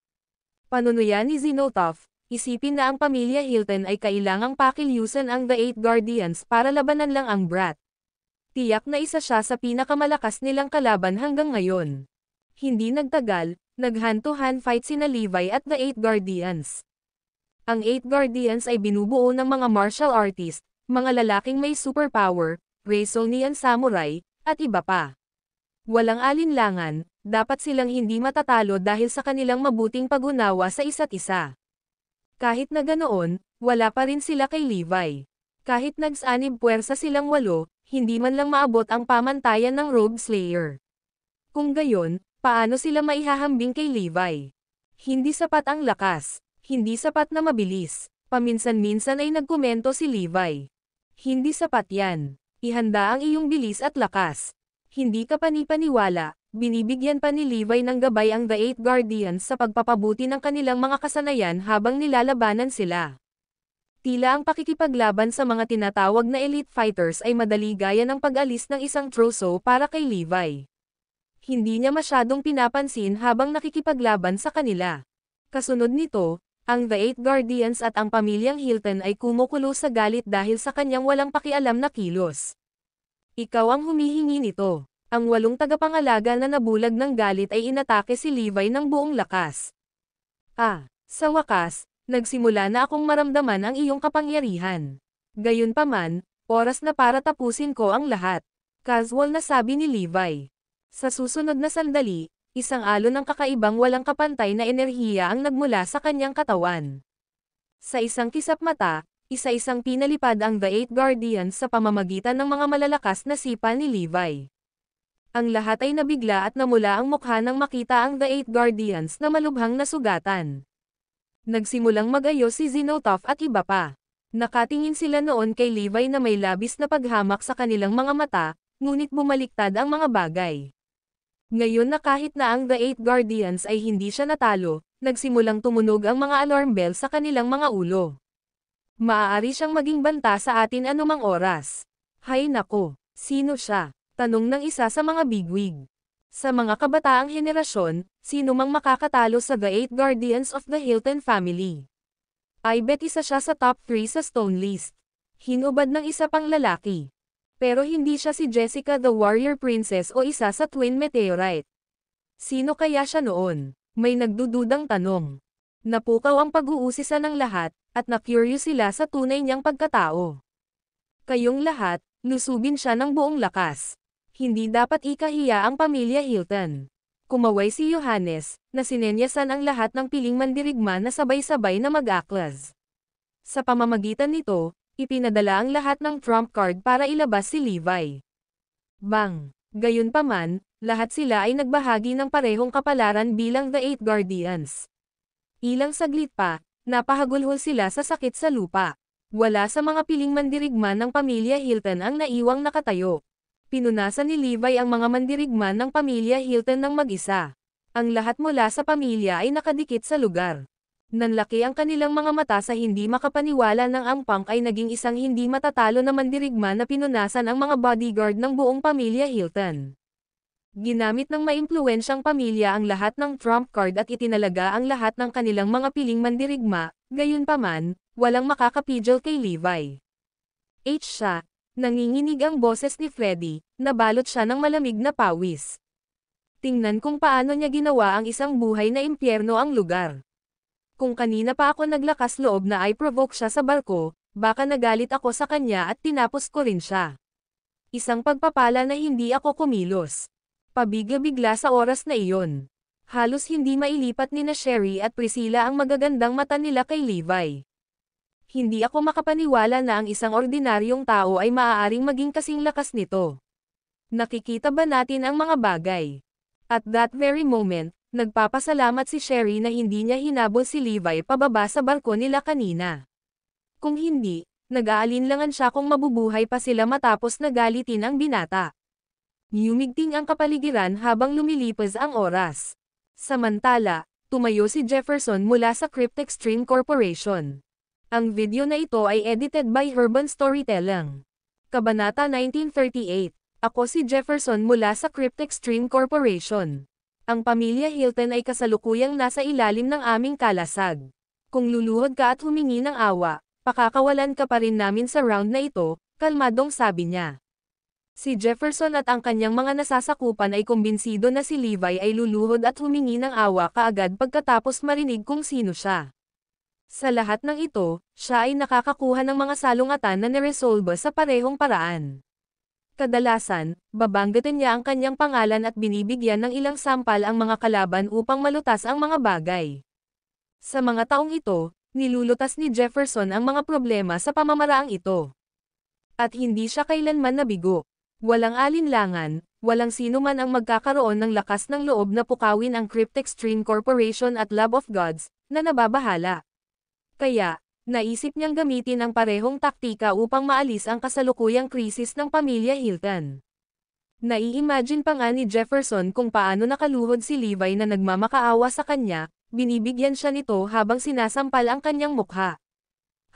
Panunuyan ni Xenotaph, isipin na ang pamilya Hilton ay kailangang pakilyusan ang the 8 Guardians para labanan lang ang brat. Tiyak na isa siya sa pinakamalakas nilang kalaban hanggang ngayon. Hindi nagtagal, nag-hand-to-hand fight sina Levi at the 8 Guardians. Ang 8 Guardians ay binubuo ng mga martial artist, mga lalaking may superpower, Raysonian samurai, at iba pa. Walang alinlangan, dapat silang hindi matatalo dahil sa kanilang mabuting pag-unawa sa isa't isa. Kahit na ganoon, wala pa rin sila kay Levi. Kahit nagsanib puwersa silang 8, hindi man lang maabot ang pamantayan ng Rogue Slayer. Kung gayon, paano sila maihahambing kay Levi? Hindi sapat ang lakas, hindi sapat na mabilis. Paminsan-minsan ay nagkomento si Levi. Hindi sapat yan. Ihanda ang iyong bilis at lakas. Hindi ka panipaniwala. Binibigyan pa ni Levi ng gabay ang the 8 Guardians sa pagpapabuti ng kanilang mga kasanayan habang nilalabanan sila. Tila ang pakikipaglaban sa mga tinatawag na elite fighters ay madali gaya ng pag-alis ng isang troso para kay Levi. Hindi niya masyadong pinapansin habang nakikipaglaban sa kanila. Kasunod nito, ang the 8 Guardians at ang pamilyang Hilton ay kumukulo sa galit dahil sa kanyang walang pakialam na kilos. Ikaw ang humihingi nito. Ang 8 tagapangalaga na nabulag ng galit ay inatake si Levi ng buong lakas. Sa wakas, nagsimula na akong maramdaman ang iyong kapangyarihan. Gayunpaman, oras na para tapusin ko ang lahat. Casual na sabi ni Levi. Sa susunod na sandali, isang alon ng kakaibang walang kapantay na enerhiya ang nagmula sa kanyang katawan. Sa isang kisap mata, isa-isang pinalipad ang the 8 Guardians sa pamamagitan ng mga malalakas na sipa ni Levi. Ang lahat ay nabigla at namula ang mukha nang makita ang The Eight Guardians na malubhang nasugatan. Nagsimulang mag-ayos si Xenotaph at iba pa. Nakatingin sila noon kay Levi na may labis na paghamak sa kanilang mga mata, ngunit bumaliktad ang mga bagay. Ngayon na kahit na ang The Eight Guardians ay hindi siya natalo, nagsimulang tumunog ang mga alarm bell sa kanilang mga ulo. Maaari siyang maging banta sa atin anumang oras. Hay nako, sino siya? Tanong ng isa sa mga bigwig. Sa mga kabataang henerasyon, sino mang makakatalo sa The Eight Guardians of the Hilton family? I bet isa siya sa top 3 sa Stone List. Hinubad ng isa pang lalaki. Pero hindi siya si Jessica the Warrior Princess o isa sa Twin Meteorite. Sino kaya siya noon? May nagdududang tanong. Napukaw ang pag-uusisa ng lahat, at na-curious sila sa tunay niyang pagkatao. Kayong lahat, lusubin siya ng buong lakas. Hindi dapat ikahiya ang pamilya Hilton. Kumaway si Johannes, na sinenyasan ang lahat ng piling mandirigma na sabay-sabay na mag-aklas. Sa pamamagitan nito, ipinadala ang lahat ng trump card para ilabas si Levi. Bang! Gayunpaman, lahat sila ay nagbahagi ng parehong kapalaran bilang The Eight Guardians. Ilang saglit pa, napahagulhol sila sa sakit sa lupa. Wala sa mga piling mandirigma ng pamilya Hilton ang naiwang nakatayo. Pinunasan ni Levi ang mga mandirigma ng pamilya Hilton ng mag-isa. Ang lahat mula sa pamilya ay nakadikit sa lugar. Nanlaki ang kanilang mga mata sa hindi makapaniwala nang ang punk ay naging isang hindi matatalo na mandirigma na pinunasan ang mga bodyguard ng buong pamilya Hilton. Ginamit ng maimpluwensyang pamilya ang lahat ng trump card at itinalaga ang lahat ng kanilang mga piling mandirigma, gayunpaman, walang makakapigil kay Levi. Siya. Nanginginig ang boses ni Freddy, nabalot siya ng malamig na pawis. Tingnan kung paano niya ginawa ang isang buhay na impyerno ang lugar. Kung kanina pa ako naglakas loob na i-provoke siya sa barko, baka nagalit ako sa kanya at tinapos ko rin siya. Isang pagpapala na hindi ako kumilos. Pabigla-bigla sa oras na iyon. Halos hindi mailipat ni na Sherry at Priscilla ang magagandang mata nila kay Levi. Hindi ako makapaniwala na ang isang ordinaryong tao ay maaaring maging kasing lakas nito. Nakikita ba natin ang mga bagay? At that very moment, nagpapasalamat si Sherry na hindi niya hinabol si Levi pababa sa barko nila kanina. Kung hindi, nag-aalinlangan siya kung mabubuhay pa sila matapos nagalitin ang binata. Yumigting ang kapaligiran habang lumilipas ang oras. Samantala, tumayo si Jefferson mula sa Cryptex Stream Corporation. Ang video na ito ay edited by Urban Storytelling. Kabanata 1938. Ako si Jefferson mula sa Cryptex Stream Corporation. Ang pamilya Hilton ay kasalukuyang nasa ilalim ng aming kalasag. Kung luluhod ka at humingi ng awa, pakakawalan ka pa rin namin sa round na ito, kalmadong sabi niya. Si Jefferson at ang kanyang mga nasasakupan ay kumbinsido na si Levi ay luluhod at humingi ng awa kaagad pagkatapos marinig kung sino siya. Sa lahat ng ito, siya ay nakakakuha ng mga salungatan na niresolba sa parehong paraan. Kadalasan, babanggitin niya ang kanyang pangalan at binibigyan ng ilang sampal ang mga kalaban upang malutas ang mga bagay. Sa mga taong ito, nilulutas ni Jefferson ang mga problema sa pamamaraang ito. At hindi siya kailanman nabigo. Walang alinlangan, walang sino man ang magkakaroon ng lakas ng loob na pukawin ang Cryptex Stream Corporation at Lab of Gods, na nababahala. Kaya, naisip niyang gamitin ang parehong taktika upang maalis ang kasalukuyang krisis ng pamilya Hilton. Nai-imagine pa nga ni Jefferson kung paano nakaluhod si Levi na nagmamakaawa sa kanya, binibigyan siya nito habang sinasampal ang kanyang mukha.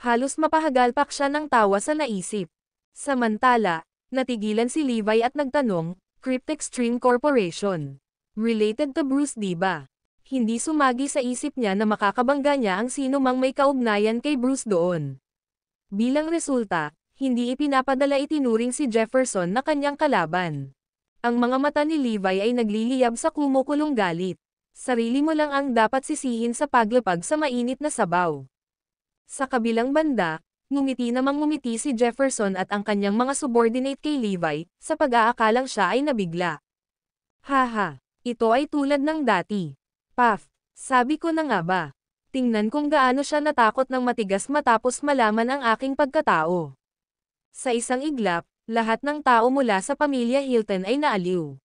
Halos mapahagalpak siya ng tawa sa naisip. Samantala, natigilan si Levi at nagtanong, Cryptex Stream Corporation. Related to Bruce diba? Hindi sumagi sa isip niya na makakabangga niya ang sino mang may kaugnayan kay Bruce doon. Bilang resulta, hindi ipinapadala itinuring si Jefferson na kanyang kalaban. Ang mga mata ni Levi ay nagliliyab sa kumukulong galit. Sarili mo lang ang dapat sisihin sa paglapag sa mainit na sabaw. Sa kabilang banda, ngumiti namang ngumiti si Jefferson at ang kanyang mga subordinate kay Levi, sa pag-aakalang siya ay nabigla. Haha, ito ay tulad ng dati. Puff, sabi ko na nga ba. Tingnan kung gaano siya natakot ng matigas matapos malaman ang aking pagkatao. Sa isang iglap, lahat ng tao mula sa pamilya Hilton ay naaliw.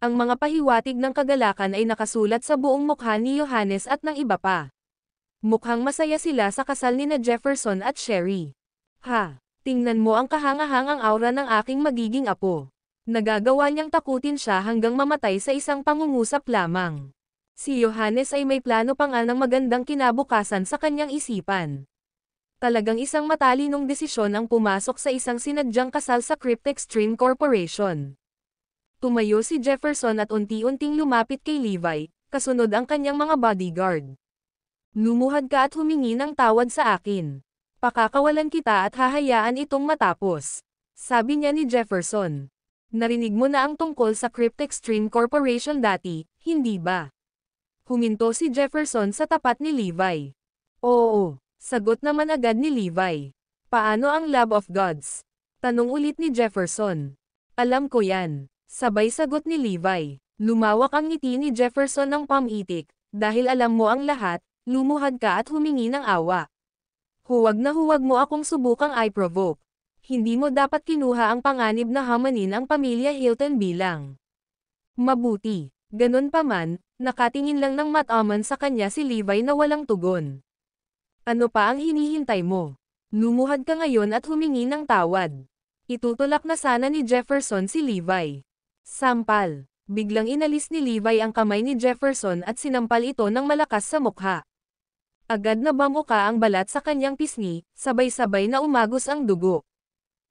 Ang mga pahiwatig ng kagalakan ay nakasulat sa buong mukha ni Johannes at ng iba pa. Mukhang masaya sila sa kasal ni na Jefferson at Sherry. Ha! Tingnan mo ang kahangahangang aura ng aking magiging apo. Nagagawa niyang takutin siya hanggang mamatay sa isang pangungusap lamang. Si Johannes ay may plano pa nga ng magandang kinabukasan sa kanyang isipan. Talagang isang matalinong desisyon ang pumasok sa isang sinadyang kasal sa Cryptex Stream Corporation. Tumayo si Jefferson at unti-unting lumapit kay Levi, kasunod ang kanyang mga bodyguard. Lumuhad ka at humingi ng tawad sa akin. Pakakawalan kita at hahayaan itong matapos. Sabi niya ni Jefferson. Narinig mo na ang tungkol sa Cryptex Stream Corporation dati, hindi ba? Huminto si Jefferson sa tapat ni Levi. Oo. Sagot naman agad ni Levi. Paano ang Lab of Gods? Tanong ulit ni Jefferson. Alam ko yan. Sabay sagot ni Levi. Lumawak ang ngiti ni Jefferson ng pamitik. Dahil alam mo ang lahat, lumuhad ka at humingi ng awa. Huwag na huwag mo akong subukang i-provoke. Hindi mo dapat kinuha ang panganib na hamanin ang pamilya Hilton bilang. Mabuti. Ganun pa man, nakatingin lang ng mataman sa kanya si Levi na walang tugon. Ano pa ang hinihintay mo? Lumuhad ka ngayon at humingi ng tawad. Itutulak na sana ni Jefferson si Levi. Sampal. Biglang inalis ni Levi ang kamay ni Jefferson at sinampal ito ng malakas sa mukha. Agad na bamuka ang balat sa kanyang pisngi, sabay-sabay na umagos ang dugo.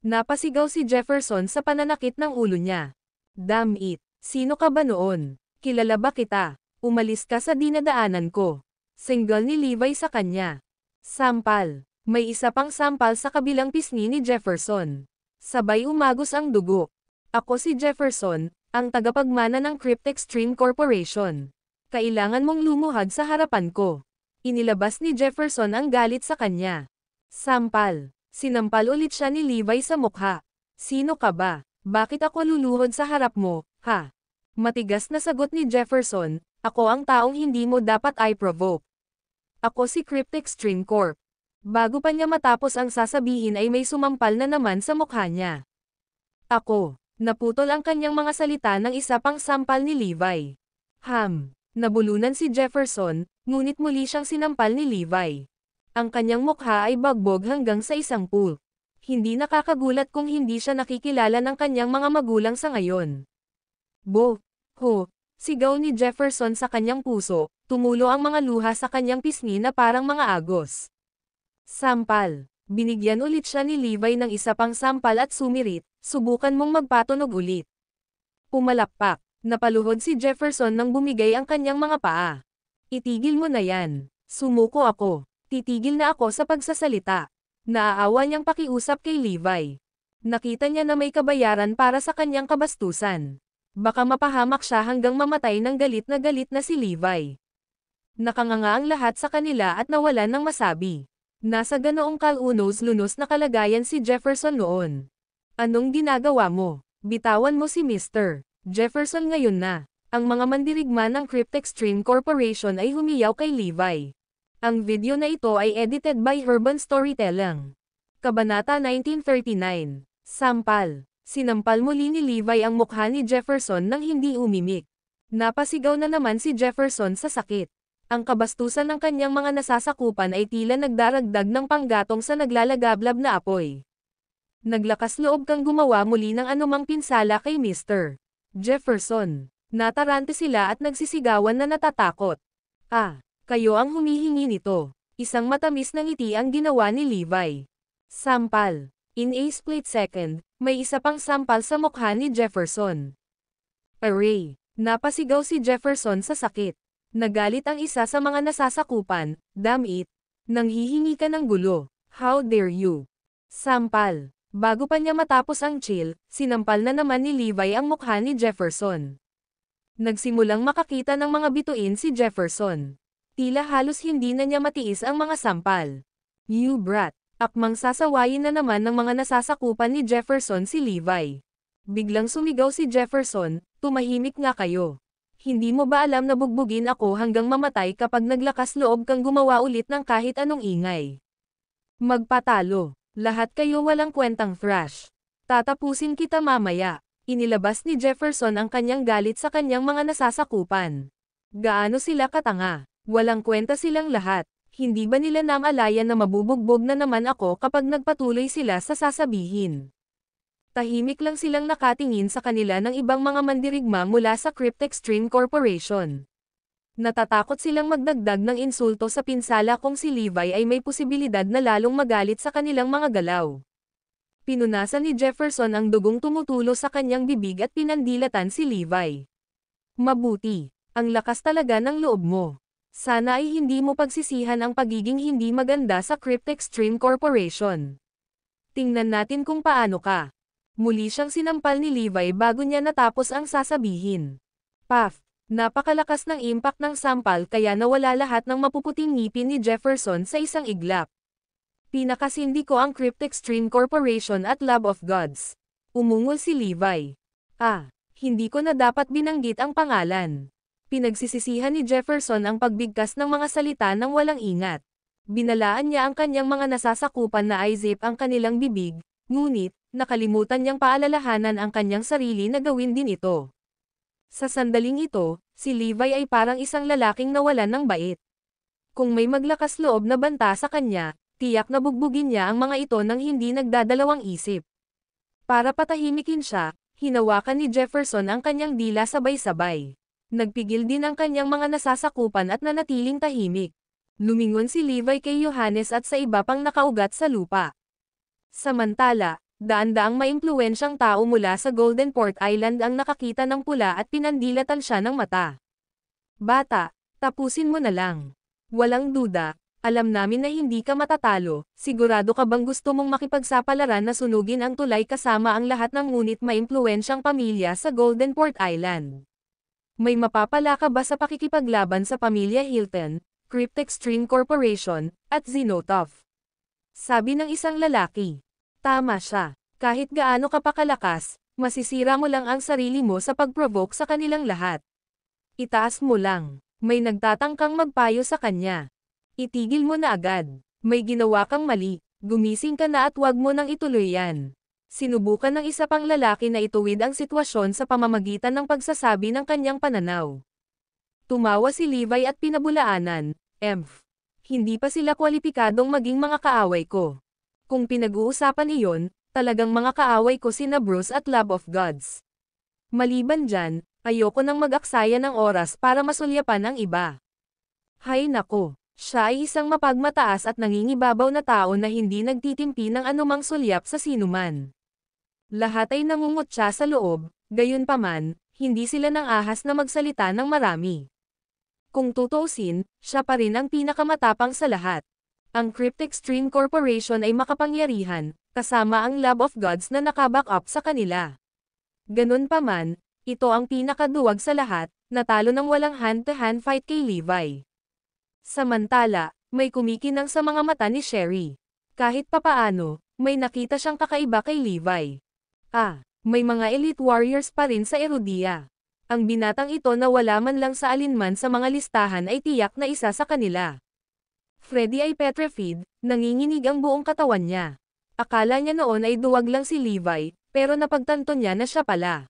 Napasigaw si Jefferson sa pananakit ng ulo niya. Damn it! Sino ka ba noon? Kilala ba kita? Umalis ka sa dinadaanan ko. Single ni Levi sa kanya. Sampal. May isa pang sampal sa kabilang pisngi ni Jefferson. Sabay umagos ang dugo. Ako si Jefferson, ang tagapagmana ng Cryptex Stream Corporation. Kailangan mong lumuhad sa harapan ko. Inilabas ni Jefferson ang galit sa kanya. Sampal. Sinampal ulit siya ni Levi sa mukha. Sino ka ba? Bakit ako luluhod sa harap mo, ha? Matigas na sagot ni Jefferson, ako ang taong hindi mo dapat i-provoke. Ako si Cryptex Stream Corp. Bago pa niya matapos ang sasabihin ay may sumampal na naman sa mukha niya. Ako. Naputol ang kanyang mga salita ng isa pang sampal ni Levi. Nabulunan si Jefferson, ngunit muli siyang sinampal ni Levi. Ang kanyang mukha ay bagbog hanggang sa isang pool. Hindi nakakagulat kung hindi siya nakikilala ng kanyang mga magulang sa ngayon. Sigaw ni Jefferson sa kanyang puso, tumulo ang mga luha sa kanyang pisngi na parang mga agos. Sampal. Binigyan ulit siya ni Levi ng isa pang sampal at sumirit, subukan mong magpatunog ulit. Pumalakpak. Napaluhod si Jefferson nang bumigay ang kanyang mga paa. Itigil mo na yan. Sumuko ako. Titigil na ako sa pagsasalita. Naaawa niyang pakiusap kay Levi. Nakita niya na may kabayaran para sa kanyang kabastusan. Baka mapahamak siya hanggang mamatay ng galit na si Levi. Nakanganga ang lahat sa kanila at nawalan ng masabi. Nasa ganoong kalunos-lunos na kalagayan si Jefferson noon. Anong ginagawa mo? Bitawan mo si Mr. Jefferson ngayon na. Ang mga mandirigma ng Cryptex Stream Corporation ay humiyaw kay Levi. Ang video na ito ay edited by Urban Storytelling. Kabanata 1939. Sampal. Sinampal muli ni Levi ang mukha ni Jefferson nang hindi umimik. Napasigaw na naman si Jefferson sa sakit. Ang kabastusan ng kanyang mga nasasakupan ay tila nagdaragdag ng panggatong sa naglalagablab na apoy. Naglakas loob kang gumawa muli ng anumang pinsala kay Mr. Jefferson. Natarante sila at nagsisigawan na natatakot. Kayo ang humihingi nito. Isang matamis na ngiti ang ginawa ni Levi. Sampal. In a split second, may isa pang sampal sa mukha ni Jefferson. Aray! Napasigaw si Jefferson sa sakit. Nagalit ang isa sa mga nasasakupan, damn it! Nanghihingi ka ng gulo. How dare you? Sampal. Bago pa niya matapos ang chill, sinampal na naman ni Levi ang mukha ni Jefferson. Nagsimulang makakita ng mga bituin si Jefferson. Tila halos hindi na niya matiis ang mga sampal. You brat! Akmang sasawayin na naman ng mga nasasakupan ni Jefferson si Levi. Biglang sumigaw si Jefferson, tumahimik nga kayo. Hindi mo ba alam na bugbugin ako hanggang mamatay kapag naglakas loob kang gumawa ulit ng kahit anong ingay? Magpatalo. Lahat kayo walang kwentang thrash. Tatapusin kita mamaya. Inilabas ni Jefferson ang kanyang galit sa kanyang mga nasasakupan. Gaano sila katanga? Walang kwenta silang lahat. Hindi ba nila namalayan na mabubugbog na naman ako kapag nagpatuloy sila sa sasabihin? Tahimik lang silang nakatingin sa kanila ng ibang mga mandirigma mula sa Cryptextreme Corporation. Natatakot silang magdagdag ng insulto sa pinsala kung si Levi ay may posibilidad na lalong magalit sa kanilang mga galaw. Pinunasan ni Jefferson ang dugong tumutulo sa kanyang bibig at pinandilatan si Levi. Mabuti. Ang lakas talaga ng loob mo. Sana ay hindi mo pagsisihan ang pagiging hindi maganda sa Cryptextreme Corporation. Tingnan natin kung paano ka. Muli siyang sinampal ni Levi bago niya natapos ang sasabihin. Puff! Napakalakas ng impact ng sampal kaya nawala lahat ng mapuputing ngipin ni Jefferson sa isang iglap. Pinakasindi ko ang Cryptextreme Corporation at Lab of Gods. Umungol si Levi. Hindi ko na dapat binanggit ang pangalan. Pinagsisisihan ni Jefferson ang pagbigkas ng mga salita ng walang ingat. Binalaan niya ang kanyang mga nasasakupan na i-zip ang kanilang bibig, ngunit, nakalimutan niyang paalalahanan ang kanyang sarili na gawin din ito. Sa sandaling ito, si Levi ay parang isang lalaking nawalan ng bait. Kung may maglakas loob na banta sa kanya, tiyak na bugbugin niya ang mga ito nang hindi nagdadalawang isip. Para patahimikin siya, hinawakan ni Jefferson ang kanyang dila sabay-sabay. Nagpigil din ang kanyang mga nasasakupan at nanatiling tahimik. Lumingon si Levi kay Johannes at sa iba pang nakaugat sa lupa. Samantala, daan-daang maimpluwensyang tao mula sa Golden Port Island ang nakakita ng pula at pinandilatan siya ng mata. Bata, tapusin mo na lang. Walang duda. Alam namin na hindi ka matatalo, sigurado ka bang gusto mong makipagsapalaran na sunugin ang tulay kasama ang lahat ng ngunit maimpluwensyang pamilya sa Golden Port Island? May mapapala ka ba sa pakikipaglaban sa pamilya Hilton, Cryptextreme Corporation, at Xenotov? Sabi ng isang lalaki. Tama siya. Kahit gaano ka pa kalakas, masisira mo lang ang sarili mo sa pag-provoke sa kanilang lahat. Itaas mo lang. May nagtatangkang magpayo sa kanya. Itigil mo na agad. May ginawa kang mali. Gumising ka na at wag mo nang ituloy yan. Sinubukan ng isa pang lalaki na ituwid ang sitwasyon sa pamamagitan ng pagsasabi ng kanyang pananaw. Tumawa si Levi at pinabulaanan, Hindi pa sila kwalipikadong maging mga kaaway ko. Kung pinag-uusapan iyon, talagang mga kaaway ko sina Bruce at Lab of Gods. Maliban dyan, ayoko nang mag-aksaya ng oras para masulyapan ang iba. Hay nako. Siya ay isang mapagmataas at nangingibabaw na tao na hindi nagtitimpi ng anumang sulyap sa sinuman. Lahat ay nangungutya sa loob, gayunpaman, hindi sila nang ahas na magsalita ng marami. Kung tutuusin, siya pa rin ang pinakamatapang sa lahat. Ang Cryptextreme Corporation ay makapangyarihan, kasama ang Lab of Gods na nakaback up sa kanila. Ganun pa man, ito ang pinakaduwag sa lahat, natalo ng walang hand-to-hand fight kay Levi. Samantala, may kumikinang sa mga mata ni Sherry. Kahit papaano, may nakita siyang kakaiba kay Levi. May mga elite warriors pa rin sa Erudia. Ang binatang ito na wala man lang sa alinman sa mga listahan ay tiyak na isa sa kanila. Freddy ay petrified, nanginginig ang buong katawan niya. Akala niya noon ay duwag lang si Levi, pero napagtanto niya na siya pala.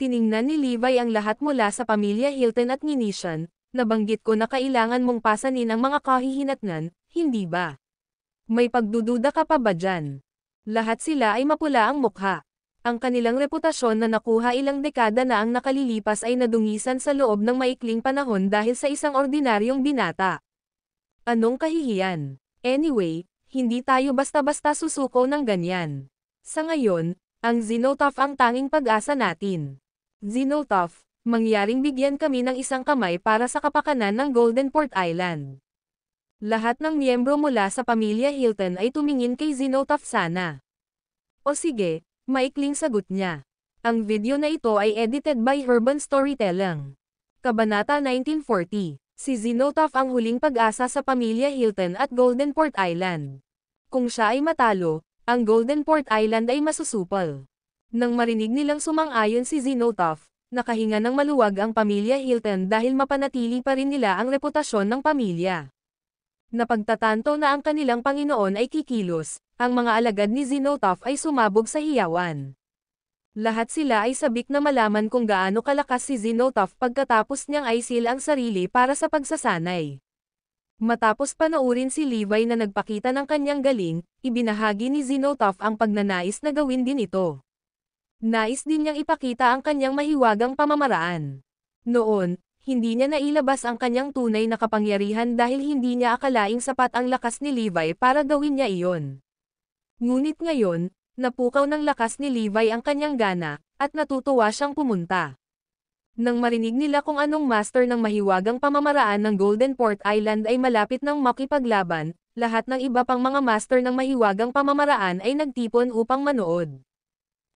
Tiningnan ni Levi ang lahat mula sa pamilya Hilton at Ninition. Nabanggit ko na kailangan mong pasanin ang mga kahihinatnan, hindi ba? May pagdududa ka pa ba dyan? Lahat sila ay mapula ang mukha. Ang kanilang reputasyon na nakuha ilang dekada na ang nakalilipas ay nadungisan sa loob ng maikling panahon dahil sa isang ordinaryong binata. Anong kahihiyan? Anyway, hindi tayo basta-basta susuko ng ganyan. Sa ngayon, ang Xenotov ang tanging pag-asa natin. Xenotov, mangyaring bigyan kami ng isang kamay para sa kapakanan ng Golden Port Island. Lahat ng miyembro mula sa pamilya Hilton ay tumingin kay Xenotov sana. O sige, maikling sagot niya. Ang video na ito ay edited by Urban Storytelling. Kabanata 1940. Si Xenotov ang huling pag-asa sa pamilya Hilton at Golden Port Island. Kung siya ay matalo, ang Golden Port Island ay masusupal. Nang marinig nilang sumang-ayon si Xenotov, nakahinga ng maluwag ang pamilya Hilton dahil mapanatili pa rin nila ang reputasyon ng pamilya. Napagtatanto na ang kanilang Panginoon ay kikilos, ang mga alagad ni Xenotov ay sumabog sa hiyawan. Lahat sila ay sabik na malaman kung gaano kalakas si Xenotaph pagkatapos niyang aisil ang sarili para sa pagsasanay. Matapos panoorin si Levi na nagpakita ng kanyang galing, ibinahagi ni Xenotaph ang pagnanais na gawin din ito. Nais din niyang ipakita ang kanyang mahiwagang pamamaraan. Noon, hindi niya nailabas ang kanyang tunay na kapangyarihan dahil hindi niya akalaing sapat ang lakas ni Levi para gawin niya iyon. Ngunit ngayon, napukaw ng lakas ni Levi ang kanyang gana, at natutuwa siyang pumunta. Nang marinig nila kung anong master ng mahiwagang pamamaraan ng Golden Port Island ay malapit ng makipaglaban, lahat ng iba pang mga master ng mahiwagang pamamaraan ay nagtipon upang manood.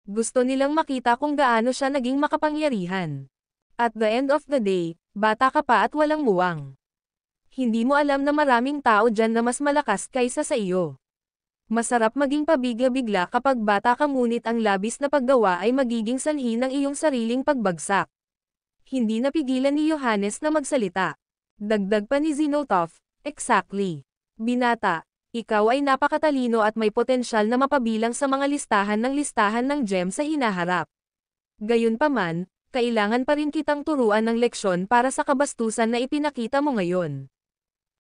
Gusto nilang makita kung gaano siya naging makapangyarihan. At the end of the day, bata ka pa at walang muwang. Hindi mo alam na maraming tao dyan na mas malakas kaysa sa iyo. Masarap maging pabigla-bigla kapag bata ka ngunit ang labis na paggawa ay magiging sanhi ng iyong sariling pagbagsak. Hindi napigilan ni Johannes na magsalita. Dagdag pa ni Xenotaph, exactly. Binata, ikaw ay napakatalino at may potensyal na mapabilang sa mga listahan ng gem sa hinaharap. Gayunpaman, kailangan pa rin kitang turuan ng leksyon para sa kabastusan na ipinakita mo ngayon.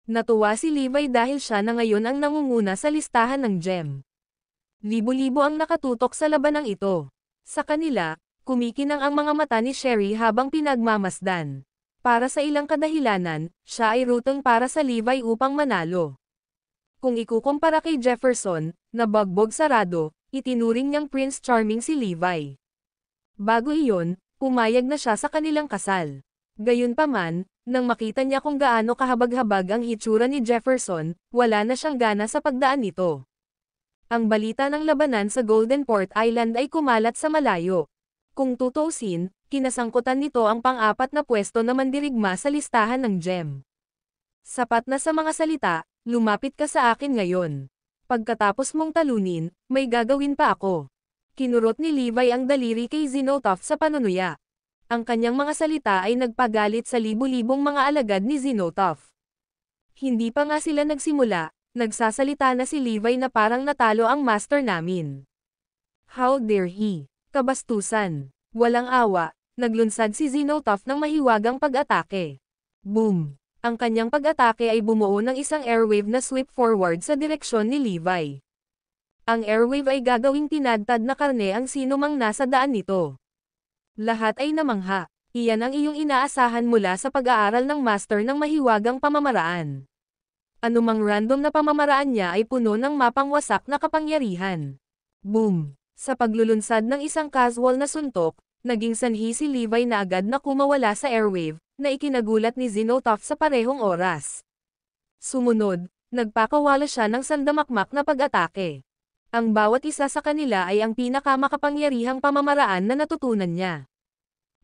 Natuwa si Levi dahil siya na ngayon ang nangunguna sa listahan ng gem. Libo-libo ang nakatutok sa labanang ito. Sa kanila, kumikinang ang mga mata ni Sherry habang pinagmamasdan. Para sa ilang kadahilanan, siya ay rutong para sa Levi upang manalo. Kung ikukumpara kay Jefferson, na bagbog sarado, itinuring niyang Prince Charming si Levi. Bago iyon, pumayag na siya sa kanilang kasal. Gayunpaman, nang makita niya kung gaano kahabag-habag ang hitsura ni Jefferson, wala na siyang gana sa pagdaan nito. Ang balita ng labanan sa Golden Port Island ay kumalat sa malayo. Kung tutuusin, kinasangkutan nito ang pang-apat na pwesto na mandirigma sa listahan ng gem. Sapat na sa mga salita, lumapit ka sa akin ngayon. Pagkatapos mong talunin, may gagawin pa ako. Kinurot ni Levi ang daliri kay Xenotaph sa panunuya. Ang kanyang mga salita ay nagpagalit sa libu-libong mga alagad ni Xenotaph. Hindi pa nga sila nagsimula, nagsasalita na si Levi na parang natalo ang master namin. How dare he? Kabastusan. Walang awa, naglunsad si Xenotaph ng mahiwagang pag-atake. Boom! Ang kanyang pag-atake ay bumuo ng isang airwave na sweep forward sa direksyon ni Levi. Ang airwave ay gagawing tinadtad na karne ang sinumang nasa daan nito. Lahat ay namangha. Iyan ang iyong inaasahan mula sa pag-aaral ng master ng mahiwagang pamamaraan. Anumang random na pamamaraan niya ay puno ng mapangwasak na kapangyarihan. Boom! Sa paglulunsad ng isang casual na suntok, naging sanhi si Levi na agad na kumawala sa airwave, na ikinagulat ni Xenotaph sa parehong oras. Sumunod, nagpakawala siya ng sandamakmak na pag-atake. Ang bawat isa sa kanila ay ang pinakamakapangyarihang pamamaraan na natutunan niya.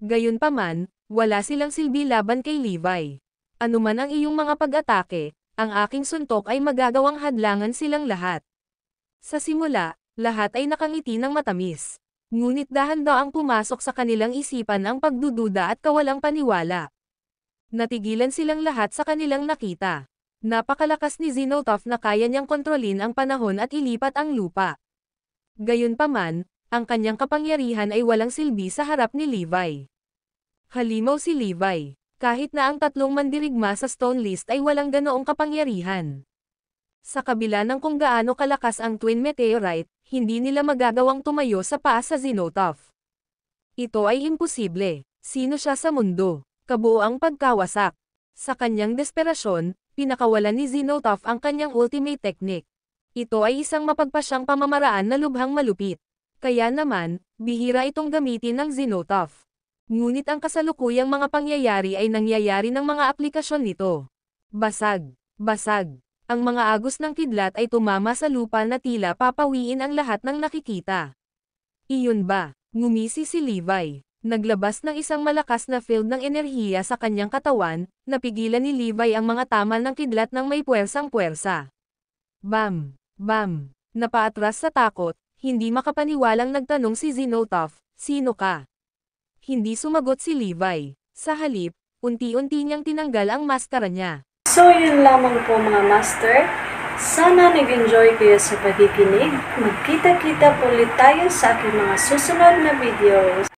Gayunpaman, wala silang silbi laban kay Levi. Anuman ang iyong mga pag-atake, ang aking suntok ay magagawang hadlangan silang lahat. Sa simula, lahat ay nakangiti ng matamis. Ngunit dahan-dahan ang pumasok sa kanilang isipan ang pagdududa at kawalang paniwala. Natigilan silang lahat sa kanilang nakita. Napakalakas ni Xenotaph na kaya niyang kontrolin ang panahon at ilipat ang lupa. Gayunpaman, ang kanyang kapangyarihan ay walang silbi sa harap ni Levi. Halimaw si Levi. Kahit na ang tatlong mandirigma sa Stone List ay walang ganoong kapangyarihan. Sa kabila ng kung gaano kalakas ang Twin Meteorite, hindi nila magagawang tumayo sa paa sa Xenotaph. Ito ay imposible. Sino siya sa mundo? Kabuoang pagkawasak. Sa kanyang desperasyon, pinakawalan ni Xenotaph ang kanyang ultimate technique. Ito ay isang mapagpasyang pamamaraan na lubhang malupit. Kaya naman, bihira itong gamitin ng Xenotaph. Ngunit ang kasalukuyang mga pangyayari ay nangyayari ng mga aplikasyon nito. Basag. Basag. Ang mga agos ng kidlat ay tumama sa lupa na tila papawiin ang lahat ng nakikita. Iyon ba? Ngumisi si Levi. Naglabas ng isang malakas na field ng enerhiya sa kanyang katawan, napigilan ni Levi ang mga tamal ng kidlat ng may puwersang-puwersa. Bam! Bam! Napaatras sa takot, hindi makapaniwalang nagtanong si Xenotaph, sino ka? Hindi sumagot si Levi. Sa halip, unti-unti niyang tinanggal ang maskara niya. So yun lamang po mga master. Sana nag-enjoy kayo sa pakikinig. Magkita-kita po ulit tayo sa aking mga susunod na videos.